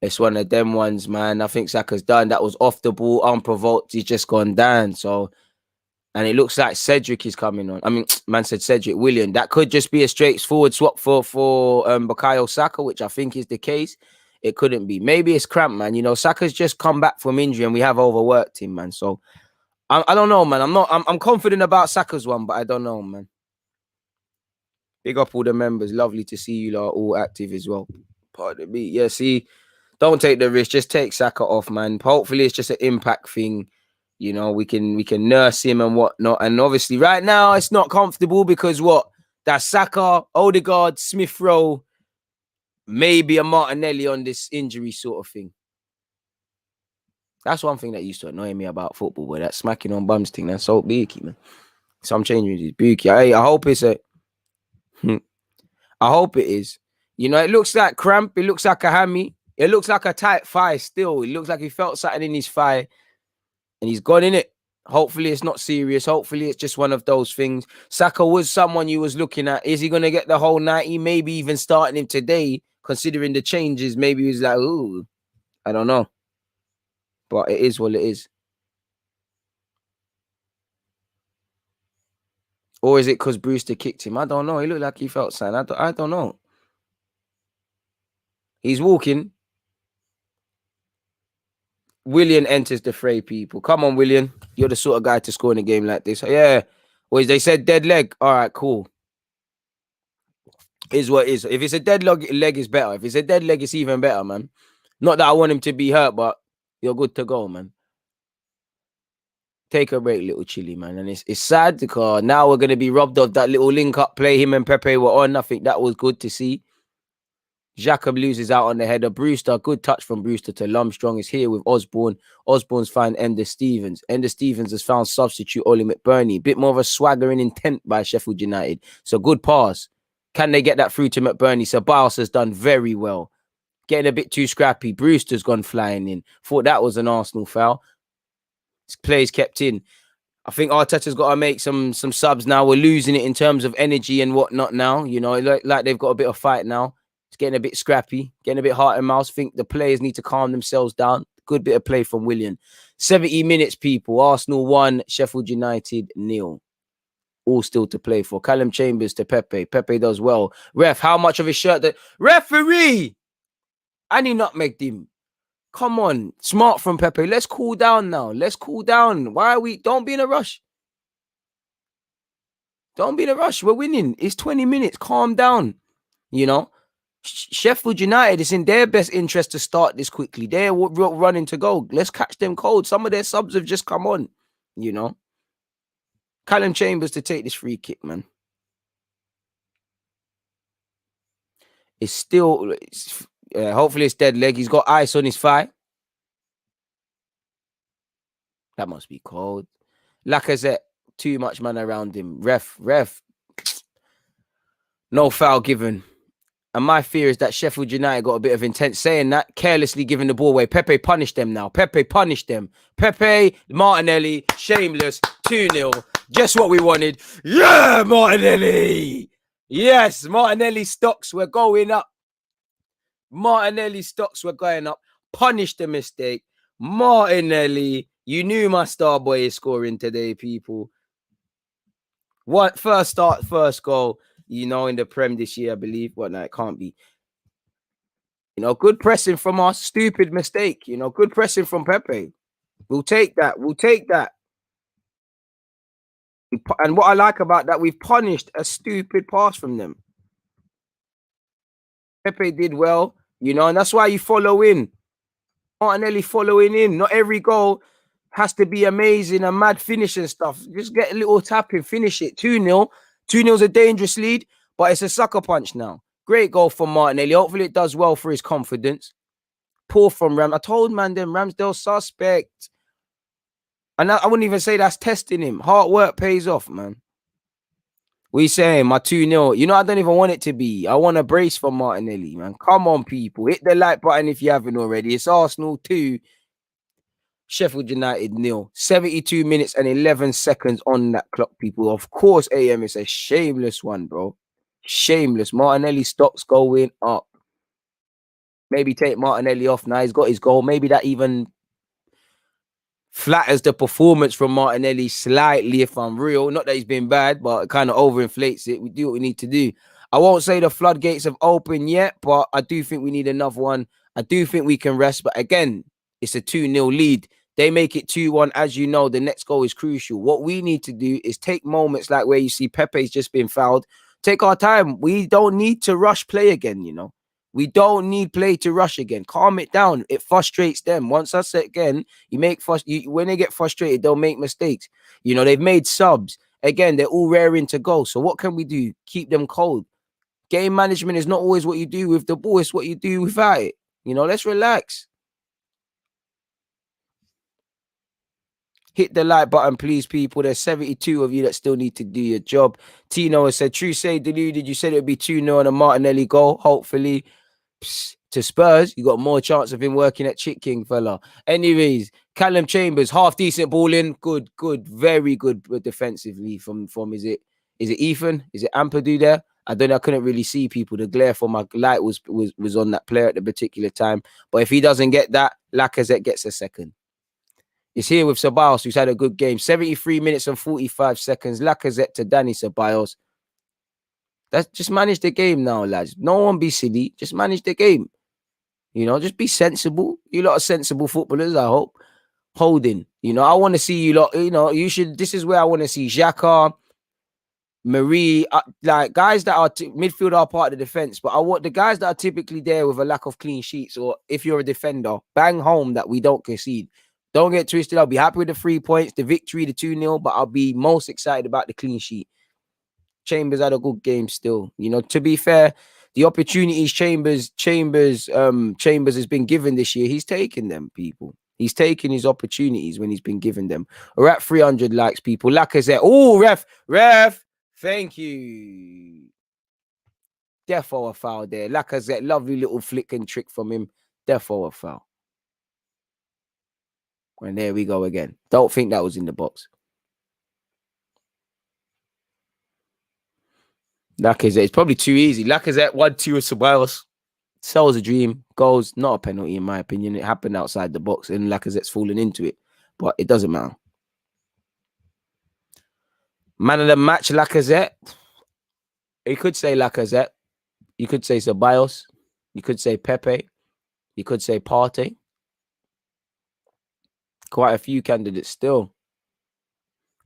It's one of them ones, man. I think Saka's done. That was off the ball, unprovoked. He's just gone down. So, and it looks like Cedric is coming on. I mean, man said Cedric William. That could just be a straightforward swap for Bukayo Saka, which I think is the case. It couldn't be. Maybe it's cramp, man. You know, Saka's just come back from injury, and we have overworked him, man. So I don't know, man. I'm confident about Saka's one, but I don't know, man. Big up all the members. Lovely to see you lot all active as well. Pardon me. Yeah, see, don't take the risk. Just take Saka off, man. Hopefully it's just an impact thing. You know, we can nurse him and whatnot. And obviously right now it's not comfortable because what? That's Saka, Odegaard, Smith Rowe, maybe a Martinelli on this injury sort of thing. That's one thing that used to annoy me about football, boy. That smacking on bums thing. That's so beaky, man. Some changes is beaky. I hope it's a I hope it is. You know, it looks like cramp. It looks like a hammy. It looks like a tight thigh still. It looks like he felt something in his thigh and he's gone in it. Hopefully it's not serious. Hopefully it's just one of those things. Saka was someone you was looking at. Is he going to get the whole 90? Maybe even starting him today, considering the changes. Maybe he's like, ooh, I don't know. But it is what it is. Or is it because Brewster kicked him? I don't know. He looked like he felt something. I don't know. He's walking. William enters the fray, people. Come on, William. You're the sort of guy to score in a game like this. Yeah. Or they said dead leg. All right, cool. Is what is. If it's a dead leg, is better. If it's a dead leg, it's even better, man. Not that I want him to be hurt, but you're good to go, man. Take a break, little Chili, man. And it's sad because now we're going to be robbed of that little link-up play him and Pepe were on. I think that was good to see. Jacob loses out on the header. Brewster, good touch from Brewster to Lumstrong is here with Osborne. Osborne's found Ender Stevens. Ender Stevens has found substitute Ollie McBurney. Bit more of a swagger and intent by Sheffield United. So good pass. Can they get that through to McBurney? Ceballos has done very well. Getting a bit too scrappy. Brewster's gone flying in. Thought that was an Arsenal foul. His play's kept in. I think Arteta's got to make some subs now. We're losing it in terms of energy and whatnot now. You know, like they've got a bit of fight now. It's getting a bit scrappy, getting a bit heart and mouth. I think the players need to calm themselves down. Good bit of play from William. 70 minutes, people. Arsenal 1, Sheffield United 0. All still to play for. Callum Chambers to Pepe. Pepe does well. Ref, how much of his shirt that... Referee! And he nutmegged him. Come on. Smart from Pepe. Let's cool down now. Let's cool down. Why are we... Don't be in a rush. Don't be in a rush. We're winning. It's 20 minutes. Calm down. You know? Sheffield United, it's in their best interest to start this quickly. They're running to go. Let's catch them cold. Some of their subs have just come on, you know. Callum Chambers to take this free kick, man. It's still, hopefully it's dead leg. He's got ice on his thigh. That must be cold. Lacazette, too much man around him. Ref. No foul given. And my fear is that Sheffield United got a bit of intent saying that, carelessly giving the ball away. Pepe punished them now. Pepe punished them. Pepe, Martinelli, shameless, 2-0. Just what we wanted. Yeah, Martinelli. Yes, Martinelli stocks were going up. Martinelli stocks were going up. Punish the mistake. Martinelli. You knew my star boy is scoring today, people. What first start, first goal, you know, in the Prem this year, I believe. Well, no, it can't be. You know, good pressing from our stupid mistake. You know, good pressing from Pepe. We'll take that. We'll take that. And what I like about that, we've punished a stupid pass from them. Pepe did well, you know, and that's why you follow in. Martinelli following in. Not every goal has to be amazing and mad finish and stuff. Just get a little tapping, finish it. 2-0. 2-0 is a dangerous lead, but it's a sucker punch now. Great goal from Martinelli. Hopefully it does well for his confidence. Poor from Ram. I told man them Ramsdale suspect. And I wouldn't even say that's testing him. Hard work pays off, man. We saying my 2-0. You know, I don't even want it to be. I want a brace for Martinelli, man. Come on, people. Hit the like button if you haven't already. It's Arsenal 2, Sheffield United 0. 72 minutes and 11 seconds on that clock, people. Of course, AM is a shameless one, bro. Shameless. Martinelli stocks going up. Maybe take Martinelli off now. He's got his goal. Maybe that even flatters the performance from Martinelli slightly, if I'm real. Not that he's been bad, but it kind of overinflates it. We do what we need to do. I won't say the floodgates have opened yet, but I do think we need another one. I do think we can rest. But again, it's a 2-0 lead. They make it 2-1. As you know, the next goal is crucial. What we need to do is take moments like where you see Pepe's just been fouled. Take our time. We don't need to rush play again, you know. We don't need play to rush again. Calm it down. It frustrates them. Once I say again, when they get frustrated, they'll make mistakes. You know, they've made subs. Again, they're all raring to go. So what can we do? Keep them cold. Game management is not always what you do with the ball. It's what you do without it. You know, let's relax. Hit the like button, please, people. There's 72 of you that still need to do your job. Tino has said, true say, deluded. You said it would be 2-0 on a Martinelli goal. Hopefully. To Spurs, you got more chance of him working at Chick King, fella. Anyways, Callum Chambers, half decent ball in, good, very good defensively from is it Ethan? Is it Ampadu there? I don't know. I couldn't really see people. The glare from my light was on that player at the particular time. But if he doesn't get that, Lacazette gets a second. It's here with Ceballos, who's had a good game. 73 minutes and 45 seconds. Lacazette to Danny Ceballos. That's just manage the game now, lads. No one be silly. Just manage the game. You know, just be sensible. You lot are sensible footballers, I hope. Holding. You know, I want to see you lot. You know, you should. This is where I want to see Xhaka, Marie, like guys that are midfield are part of the defense. But I want the guys that are typically there with a lack of clean sheets, or if you're a defender, bang home that we don't concede. Don't get twisted. I'll be happy with the 3 points, the victory, the 2-0, but I'll be most excited about the clean sheet. Chambers had a good game still. You know, to be fair, the opportunities Chambers has been given this year, he's taken them, people. He's taken his opportunities when he's been given them. We're at 300 likes, people. Lacazette. Oh, ref. Thank you. Defo a foul there. Lacazette, lovely little flick and trick from him. Defo a foul. And there we go again. Don't think that was in the box. Lacazette, it's probably too easy. Lacazette, 1-2 with Ceballos. Sells a dream. Goals, not a penalty in my opinion. It happened outside the box and Lacazette's fallen into it. But it doesn't matter. Man of the match, Lacazette. You could say Lacazette. You could say Ceballos. You could say Pepe. You could say Partey. Quite a few candidates still.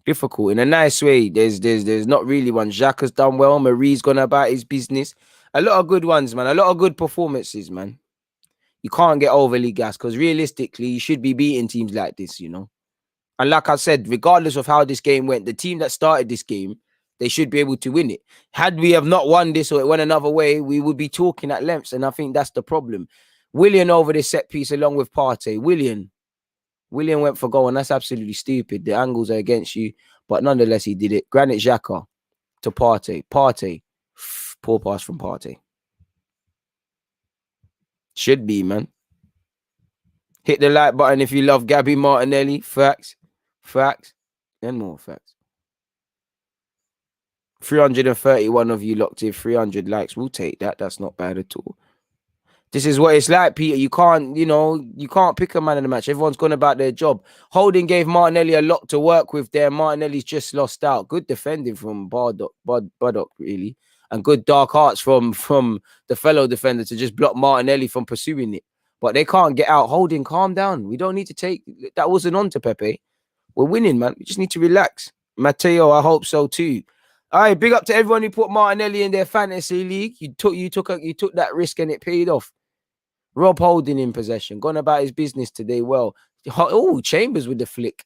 Difficult in a nice way. There's not really one. Jacques has done well. Marie's gone about his business. A lot of good ones, man. A lot of good performances, man. You can't get overly gassed because realistically, you should be beating teams like this, you know. And like I said, regardless of how this game went, the team that started this game, they should be able to win it. Had we have not won this or it went another way, we would be talking at lengths. And I think that's the problem. Willian over this set piece along with Partey. Willian went for goal, and that's absolutely stupid. The angles are against you, but nonetheless, he did it. Granit Xhaka to Partey. Partey. Poor pass from Partey. Should be, man. Hit the like button if you love Gabby Martinelli. Facts. And more facts. 331 of you locked in. 300 likes. We'll take that. That's not bad at all. This is what it's like, Peter. You can't, you can't pick a man in the match. Everyone's gone about their job. Holding gave Martinelli a lot to work with there. Martinelli's just lost out. Good defending from Buddock, really. And good dark arts from the fellow defender to just block Martinelli from pursuing it. But they can't get out. Holding, calm down. We don't need to take... That wasn't on to Pepe. We're winning, man. We just need to relax. Matteo, I hope so too. All right, big up to everyone who put Martinelli in their fantasy league. You took that risk and it paid off. Rob Holding in possession, gone about his business today. Well, oh, Chambers with the flick.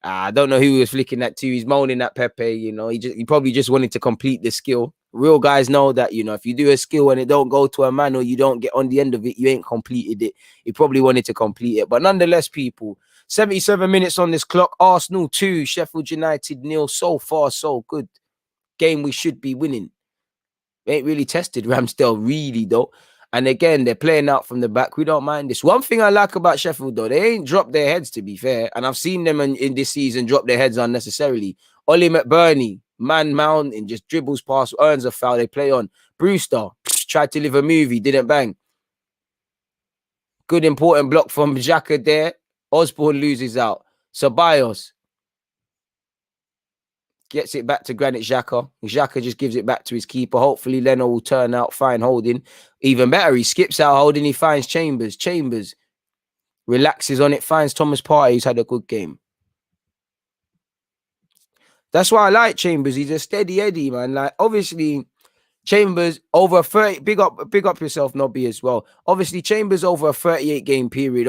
I don't know who he was flicking that to. He's moaning at Pepe. He probably just wanted to complete the skill. Real guys know that, if you do a skill and it don't go to a man or you don't get on the end of it, you ain't completed it. He probably wanted to complete it. But nonetheless, people, 77 minutes on this clock. Arsenal 2, Sheffield United 0. So far, so good. Game we should be winning. Ain't really tested Ramsdale, really, though. And again, they're playing out from the back. We don't mind this. One thing I like about Sheffield, though, they ain't dropped their heads, to be fair. And I've seen them in this season drop their heads unnecessarily. Ollie McBurney, man mountain, just dribbles past, earns a foul. They play on. Brewster tried to live a movie, didn't bang. Good important block from Xhaka there. Osborne loses out. Ceballos gets it back to Granit Xhaka. Xhaka just gives it back to his keeper. Hopefully, Leno will turn out fine Holding. Even better, he skips out Holding. He finds Chambers. Chambers relaxes on it, finds Thomas Partey, who's had a good game. That's why I like Chambers. He's a steady Eddie, man. Like, obviously, Chambers over 30. Big up yourself, Nobby, as well. Obviously, Chambers over a 38-game period,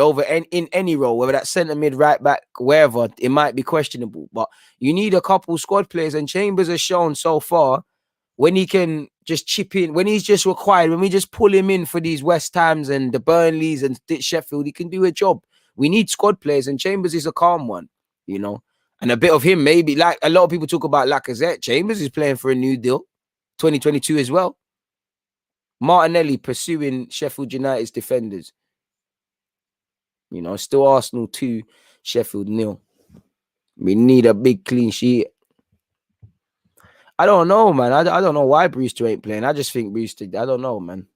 in any role, whether that's centre mid, right back, wherever, it might be questionable. But you need a couple squad players, and Chambers has shown so far when he can just chip in, when he's just required, when we just pull him in for these West Hams and the Burnleys and Sheffield, he can do a job. We need squad players, and Chambers is a calm one, And a bit of him, maybe, like a lot of people talk about Lacazette. Chambers is playing for a new deal. 2022 as well. Martinelli pursuing Sheffield United's defenders. Still Arsenal 2, Sheffield 0. We need a big clean sheet. I don't know, man. I don't know why Brewster ain't playing. I just think Brewster, I don't know, man.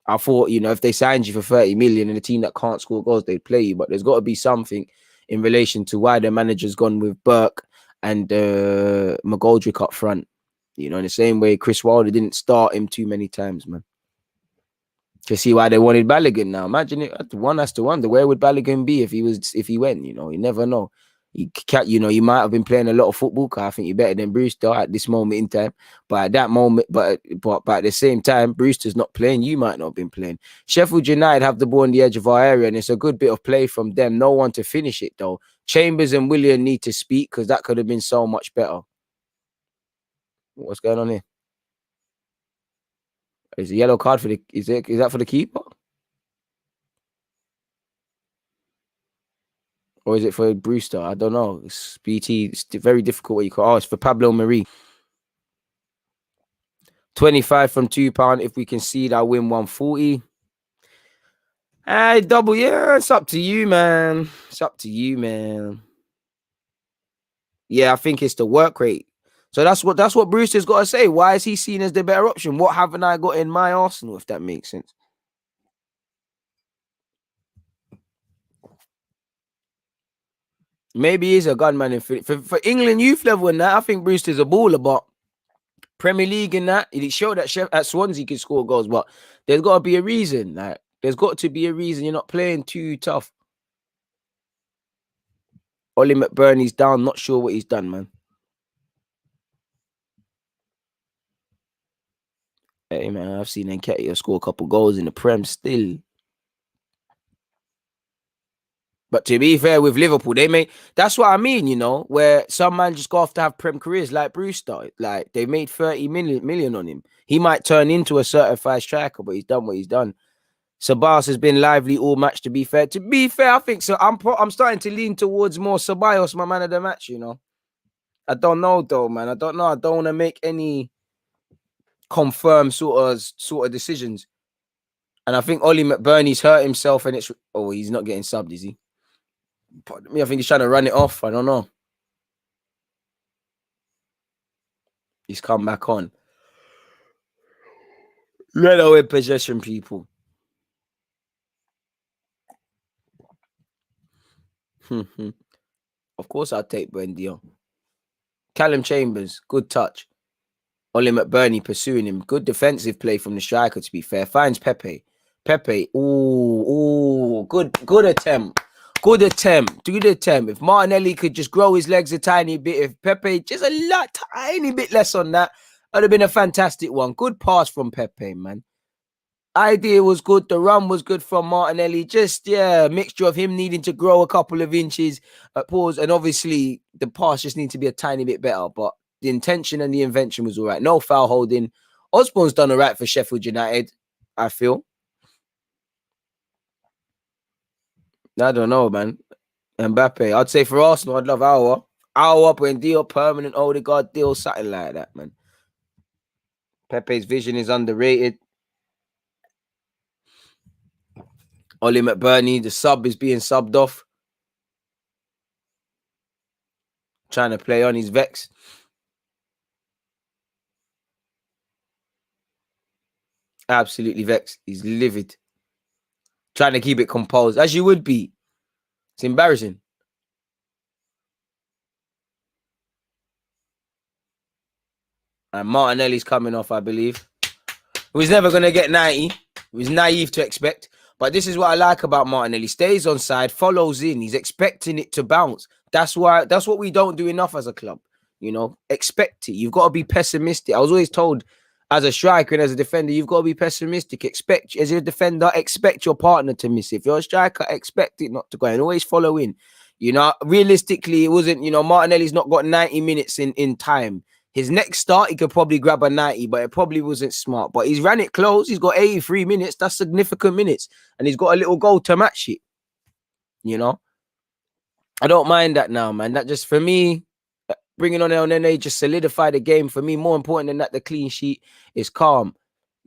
I thought, if they signed you for 30 million and a team that can't score goals, they'd play you. But there's got to be something in relation to why the manager's gone with Burke and McGoldrick up front. In the same way Chris Wilder didn't start him too many times, man. To see why they wanted Balogun now. Imagine it. One has to wonder, where would Balogun be if he went? You never know. You might have been playing a lot of football. Cause I think you're better than Brewster at this moment in time. But at that moment, but at the same time, Brewster's not playing. You might not have been playing. Sheffield United have the ball on the edge of our area, and it's a good bit of play from them. No one to finish it though. Chambers and William need to speak because that could have been so much better. What's going on here? Is a yellow card for the? Is that for the keeper? Or is it for Brewster? I don't know. It's BT. It's very difficult what you call. Oh, it's for Pablo Marie. 25 from £2. If we concede, I win 140. Hey, double. Yeah, it's up to you, man. It's up to you, man. Yeah, I think it's the work rate. So that's what Brewster's got to say. Why is he seen as the better option? What haven't I got in my arsenal, if that makes sense? Maybe he's a gunman for England youth level and that. I think Brewster's a baller, but Premier League and that, it showed that at Swansea can score goals, but there's got to be a reason. Like, there's got to be a reason you're not playing too tough. Ollie McBurney's down, not sure what he's done, man. Hey, man, I've seen Nketiah score a couple goals in the Prem still. But to be fair, with Liverpool, that's what I mean, where some man just go off to have Prem careers like Brewster. Like, they made 30 million on him. He might turn into a certified striker, but he's done what he's done. Ceballos has been lively all match, to be fair. To be fair, I think so. I'm starting to lean towards more Ceballos, my man of the match, I don't know, though, man. I don't know. I don't want to make any confirmed sort of decisions. And I think Ollie McBurney's hurt himself, and he's not getting subbed, is he? Pardon me, I think he's trying to run it off. I don't know. He's come back on. Leno in possession, people. Of course, I'll take Buendia. Callum Chambers, good touch. Ollie McBurney pursuing him. Good defensive play from the striker, to be fair. Finds Pepe. Good attempt. Good attempt. If Martinelli could just grow his legs a tiny bit, if Pepe just a tiny bit less on that, would have been a fantastic one. Good pass from Pepe, man. Idea was good. The run was good from Martinelli. Just, mixture of him needing to grow a couple of inches at pause. And obviously, the pass just needs to be a tiny bit better. But the intention and the invention was all right. No foul holding. Osborne's done all right for Sheffield United, I feel. I don't know, man. Mbappe. I'd say for Arsenal, I'd love Our Buendia, permanent Odegaard deal, something like that, man. Pepe's vision is underrated. Ollie McBurney, the sub is being subbed off. Trying to play on his Vex. Absolutely vexed. He's livid. Trying to keep it composed, as you would be. It's embarrassing. And Martinelli's coming off, I believe. He was never going to get 90. It was naive to expect. But this is what I like about Martinelli. Stays on side, follows in. He's expecting it to bounce. That's what we don't do enough as a club. You know, expect it. You've got to be pessimistic. I was always told as a striker and as a defender, you've got to be pessimistic. Expect, as a defender, expect your partner to miss. If you're a striker, expect it not to go and always follow in. You know, realistically, it wasn't, Martinelli's not got 90 minutes in time. His next start, he could probably grab a 90, but it probably wasn't smart. But he's ran it close. He's got 83 minutes. That's significant minutes. And he's got a little goal to match it. I don't mind that now, man. That just, for me, bringing on El Nene just solidified the game. For me, more important than that, the clean sheet is calm.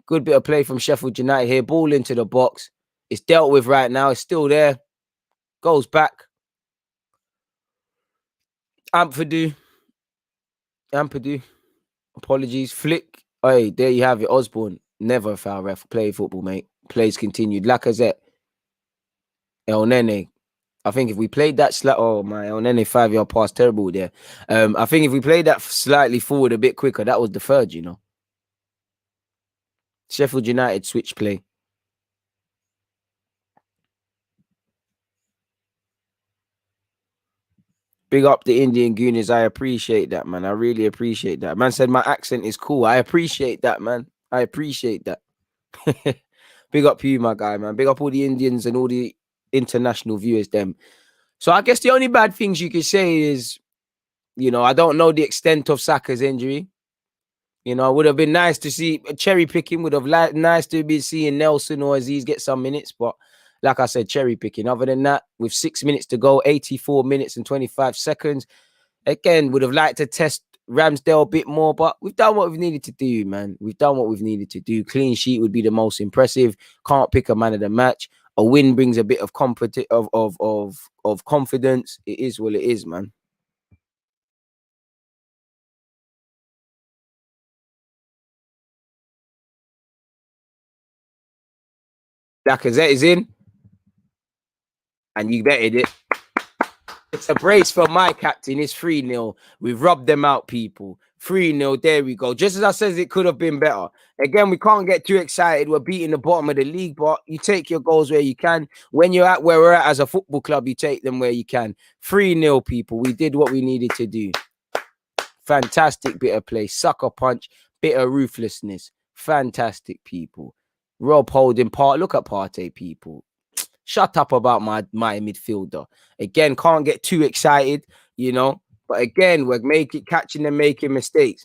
Good bit of play from Sheffield United here. Ball into the box. It's dealt with right now. It's still there. Goes back. Ampadu. Apologies. Flick. Hey, there you have it. Osborne. Never a foul ref. Play football, mate. Plays continued. Lacazette. El Nene. I think if we played that El Nene 5-yard pass, terrible there. I think if we played that slightly forward a bit quicker, that was the third, Sheffield United switch play. Big up the Indian Gooners. I appreciate that, man. I really appreciate that. Man said my accent is cool. I appreciate that, man. I appreciate that. Big up you, my guy, man. Big up all the Indians and all the international viewers, them. So I guess the only bad things you could say is, I don't know the extent of Saka's injury. It would have been nice to see cherry picking. Would have nice to be seeing Nelson or Aziz get some minutes, but like I said, cherry picking. Other than that, with 6 minutes to go, 84 minutes and 25 seconds, again, would have liked to test Ramsdale a bit more, but we've done what we've needed to do, man. We've done what we've needed to do. Clean sheet would be the most impressive. Can't pick a man of the match. A win brings a bit of confidence. It is what it is, man. Lacazette is in, and you betted it. It's a brace for my captain. It's 3-0. We've rubbed them out, people. 3-0. There we go. Just as I said, it could have been better. Again, we can't get too excited. We're beating the bottom of the league, but you take your goals where you can. When you're at where we're at as a football club, you take them where you can. 3-0, people. We did what we needed to do. Fantastic bit of play. Sucker punch. Bit of ruthlessness. Fantastic, people. Rob Holding part. Look at Partey, people. Shut up about my midfielder. Again, can't get too excited, But again, we're catching them making mistakes.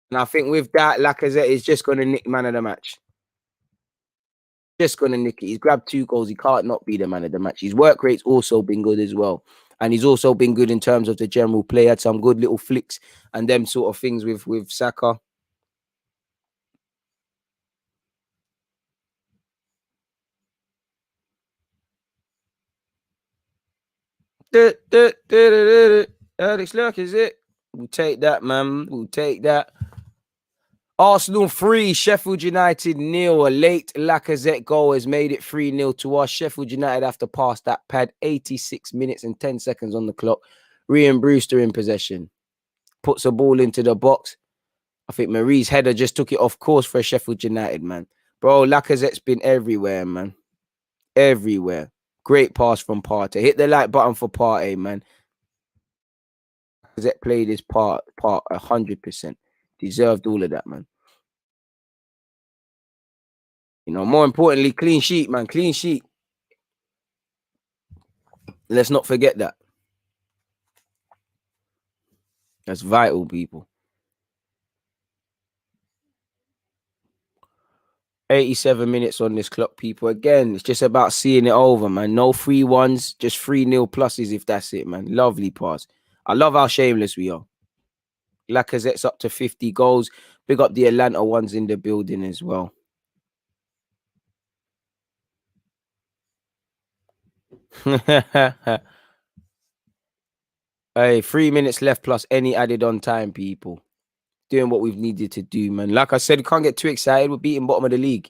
And I think with that, Lacazette is just going to nick man of the match. Just going to nick it. He's grabbed 2 goals. He can't not be the man of the match. His work rate's also been good as well. And he's also been good in terms of the general play. Had some good little flicks and them sort of things with Saka. Alex Luck, is it? We'll take that, man. We'll take that. Arsenal 3, Sheffield United 0. A late Lacazette goal has made it 3-0 to us. Sheffield United have to pass that pad. 86 minutes and 10 seconds on the clock. Ryan Brewster in possession. Puts a ball into the box. I think Marie's header just took it off course for Sheffield United, man. Bro, Lacazette's been everywhere, man. Everywhere. Great pass from Partey. Hit the like button for Partey, man. Lacazette played his part 100%. Deserved all of that, man. You know, more importantly, clean sheet, man. Clean sheet. Let's not forget that. That's vital, people. 87 minutes on this clock, people. Again, it's just about seeing it over, man. No 3-1s, just 3-0 pluses if that's it, man. Lovely pass. I love how shameless we are. Lacazette's up to 50 goals. Big up the Atlanta ones in the building as well. Hey, 3 minutes left plus any added on time, people. Doing what we've needed to do, man. Like I said, we can't get too excited. We're beating bottom of the league.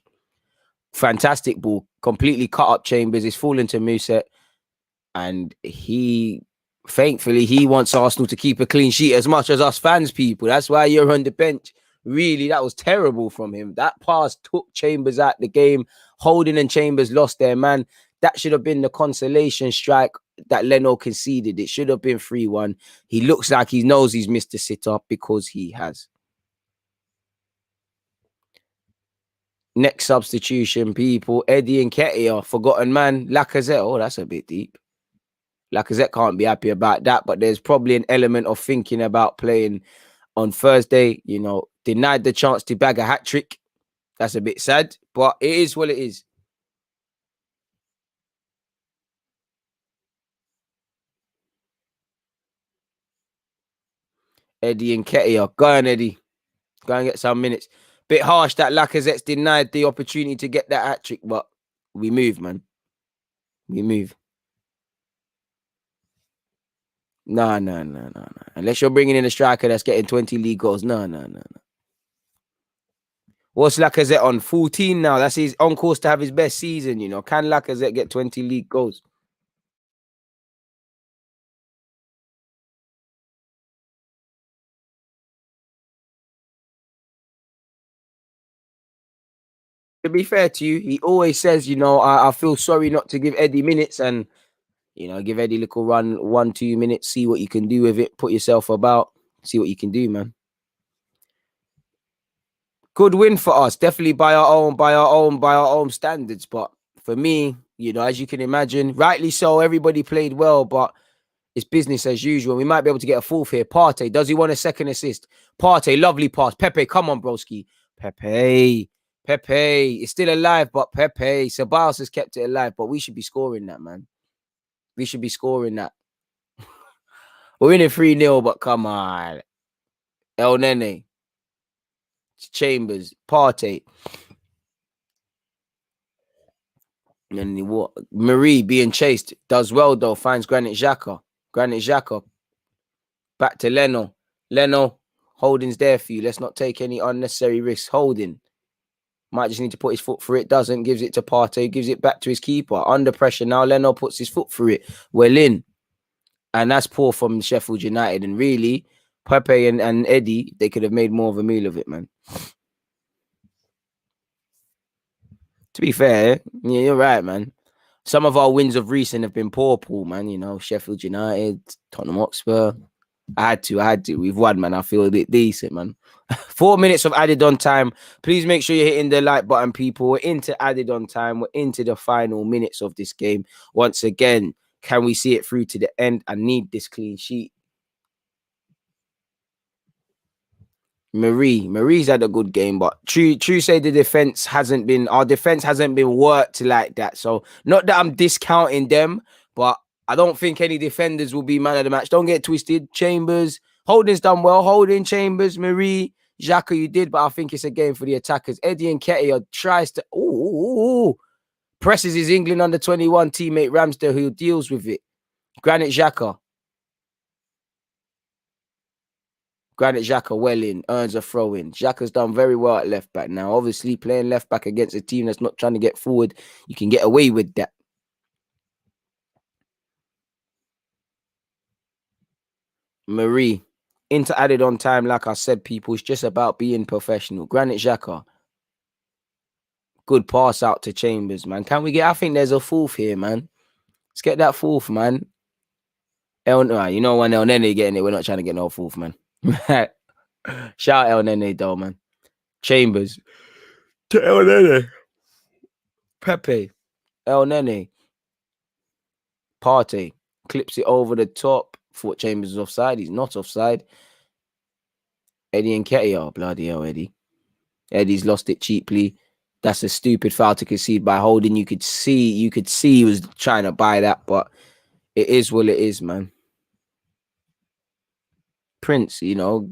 Fantastic ball. Completely cut up Chambers. It's fallen to Muset. And thankfully, he wants Arsenal to keep a clean sheet as much as us fans, people. That's why you're on the bench. Really, that was terrible from him. That pass took Chambers out the game. Holding and Chambers lost their man. That should have been the consolation strike that Leno conceded. It should have been 3-1. He looks like he knows he's missed a sit-up because he has. Next substitution, people. Eddie and Nketiah, forgotten man. Lacazette. Oh, that's a bit deep. Lacazette can't be happy about that, but there's probably an element of thinking about playing on Thursday. You know, denied the chance to bag a hat-trick. That's a bit sad, but it is what it is. Eddie and Nketiah. Go on, Eddie. Go and get some minutes. Bit harsh that Lacazette's denied the opportunity to get that hat-trick, but we move, man. We move. No. Unless you're bringing in a striker that's getting 20 league goals. No. What's Lacazette on? 14 now. That's his on course to have his best season, you know. Can Lacazette get 20 league goals? To be fair to you, he always says, you know, I feel sorry not to give Eddie minutes and, you know, give Eddie a little run, 1-2 minutes, see what you can do with it, put yourself about, see what you can do, man. Good win for us, definitely by our own standards. But for me, you know, as you can imagine, rightly so, everybody played well, but it's business as usual. We might be able to get a fourth here. Partey, does he want a second assist? Partey, lovely pass. Pepe, come on, broski. Pepe, it's still alive, but Pepe, Ceballos has kept it alive, but we should be scoring that, man. We should be scoring that. We're winning 3-0, but come on. El Nene, Chambers, Partey. And then what? Marie being chased. Does well, though. Finds Granit Xhaka. Back to Leno. Holding's there for you. Let's not take any unnecessary risks. Holding. Might just need to put his foot through it. Doesn't. Gives it to Partey. Gives it back to his keeper. Under pressure now. Leno puts his foot through it. Well in. And that's poor from Sheffield United. And really, Pepe and Eddie, they could have made more of a meal of it, man. To be fair, yeah, you're right, man. Some of our wins of recent have been poor, Paul, man. You know, Sheffield United, Tottenham Hotspur. I had to. We've won, man. I feel a bit decent, man. 4 minutes of added on time. Please make sure you're hitting the like button, people. We're into added on time. We're into the final minutes of this game. Once again, can we see it through to the end? I need this clean sheet. Marie's had a good game, but true say our defense hasn't been worked like that. So not that I'm discounting them, but I don't think any defenders will be man of the match. Don't get twisted. Chambers, Holding's done well. Holding, Chambers, Marie, Xhaka, you did, but I think it's a game for the attackers. Eddie and Nketiah tries to presses his England under 21 teammate Ramsdale, who deals with it. Granit Xhaka Granit Xhaka well in, earns a throw in. Xhaka's done very well at left back now. Obviously, playing left back against a team that's not trying to get forward, you can get away with that. Marie, Inter added on time, like I said, people. It's just about being professional. Granit Xhaka, good pass out to Chambers, man. Can we get? I think there's a fourth here, man. Let's get that fourth, man. You know when El Nene getting it, we're not trying to get no fourth, man. Shout El Nene though, man. Chambers to El Nene. Pepe, El Nene, Partey clips it over the top. Thought Chambers is offside. He's not offside. Eddie and Nketiah, bloody hell, Eddie. Eddie's lost it cheaply. That's a stupid foul to concede by holding. You could see he was trying to buy that, but it is what it is, man. Prince, you know,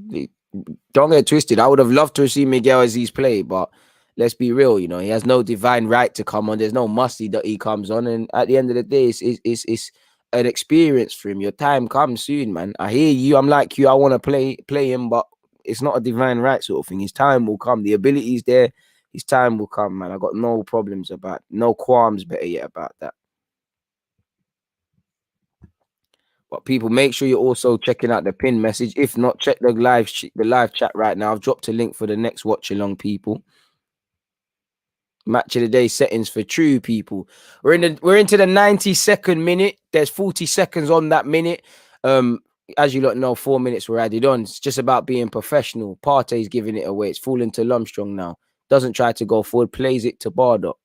don't get twisted. I would have loved to see Miguel Aziz play, but let's be real, you know, he has no divine right to come on. There's no musty that he comes on, and at the end of the day, it's an experience for him. Your time comes soon, man. I hear you. I'm like you. I want to play him, but it's not a divine right sort of thing. His time will come. The ability is there. His time will come, man. I got no problems about, no qualms, better yet, about that. But people, make sure you're also checking out the pin message. If not, check the live chat right now. I've dropped a link for the next watch along, people. Match of the day settings for true people. We're into the 92nd minute. There's 40 seconds on that minute. As you lot know, 4 minutes were added on. It's just about being professional. Partey's giving it away. It's falling to Lumstrong now. Doesn't try to go forward. Plays it to Bulldog,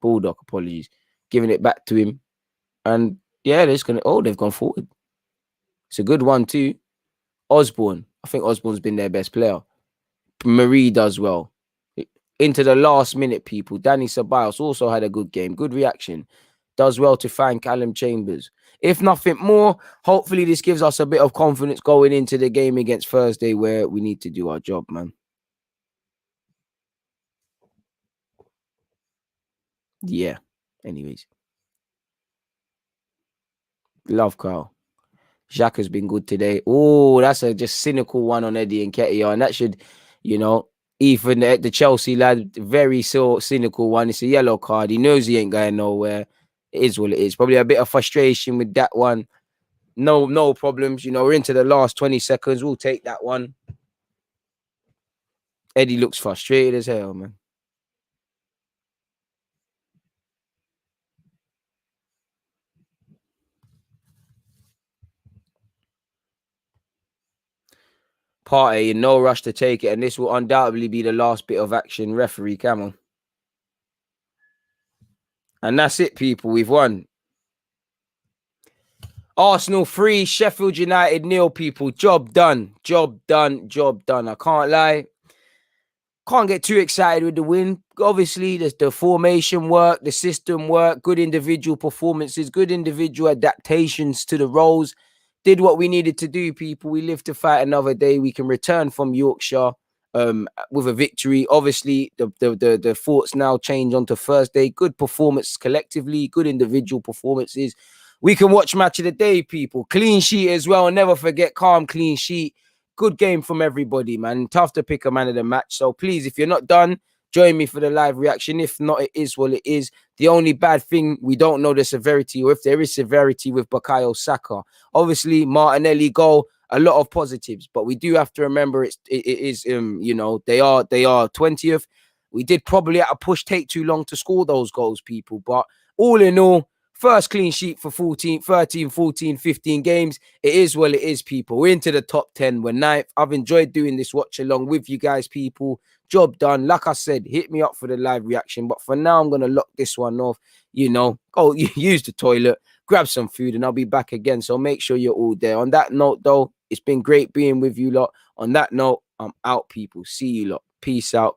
apologies. Giving it back to him. And yeah, they've gone forward. It's a good one too. Osborne. I think Osborne's been their best player. Marie does well. Into the last minute, people. Danny Ceballos also had a good game. Good reaction. Does well to find Callum Chambers. If nothing more, hopefully this gives us a bit of confidence going into the game against Thursday, where we need to do our job, man. Yeah. Anyways. Love Carl. Xhaka's been good today. Oh, that's a just cynical one on Eddie and Nketiah. And that should, you know, even the Chelsea lad, very cynical one. It's a yellow card. He knows he ain't going nowhere. It is what it is. Probably a bit of frustration with that one. No problems. You know, we're into the last 20 seconds. We'll take that one. Eddie looks frustrated as hell, man. Partey in no rush to take it, and this will undoubtedly be the last bit of action. Referee, come on. And that's it, people. We've won. Arsenal 3, Sheffield United 0, people. Job done. Job done. Job done. I can't lie. Can't get too excited with the win. Obviously, there's the formation work, the system work, good individual performances, good individual adaptations to the roles. Did what we needed to do, people. We live to fight another day. We can return from Yorkshire with a victory. Obviously, the thoughts now change onto Thursday. Good performance collectively, good individual performances. We can watch match of the day, people. Clean sheet as well. Never forget, calm, clean sheet. Good game from everybody, man. Tough to pick a man of the match. So please, if you're not done, join me for the live reaction. If not, it is what it is. The only bad thing, we don't know the severity, or if there is severity with Bukayo Saka. Obviously, Martinelli goal, a lot of positives, but we do have to remember it is you know, they are 20th. We did probably at a push take too long to score those goals, people. But all in all, first clean sheet for 13, 14, 15 games. It is what it is, people. We're into the top 10. We're 9th. I've enjoyed doing this watch along with you guys, people. Job done. Like I said, hit me up for the live reaction. But for now, I'm going to lock this one off. You know, go use the toilet, grab some food, and I'll be back again. So make sure you're all there. On that note, though, it's been great being with you lot. On that note, I'm out, people. See you lot. Peace out.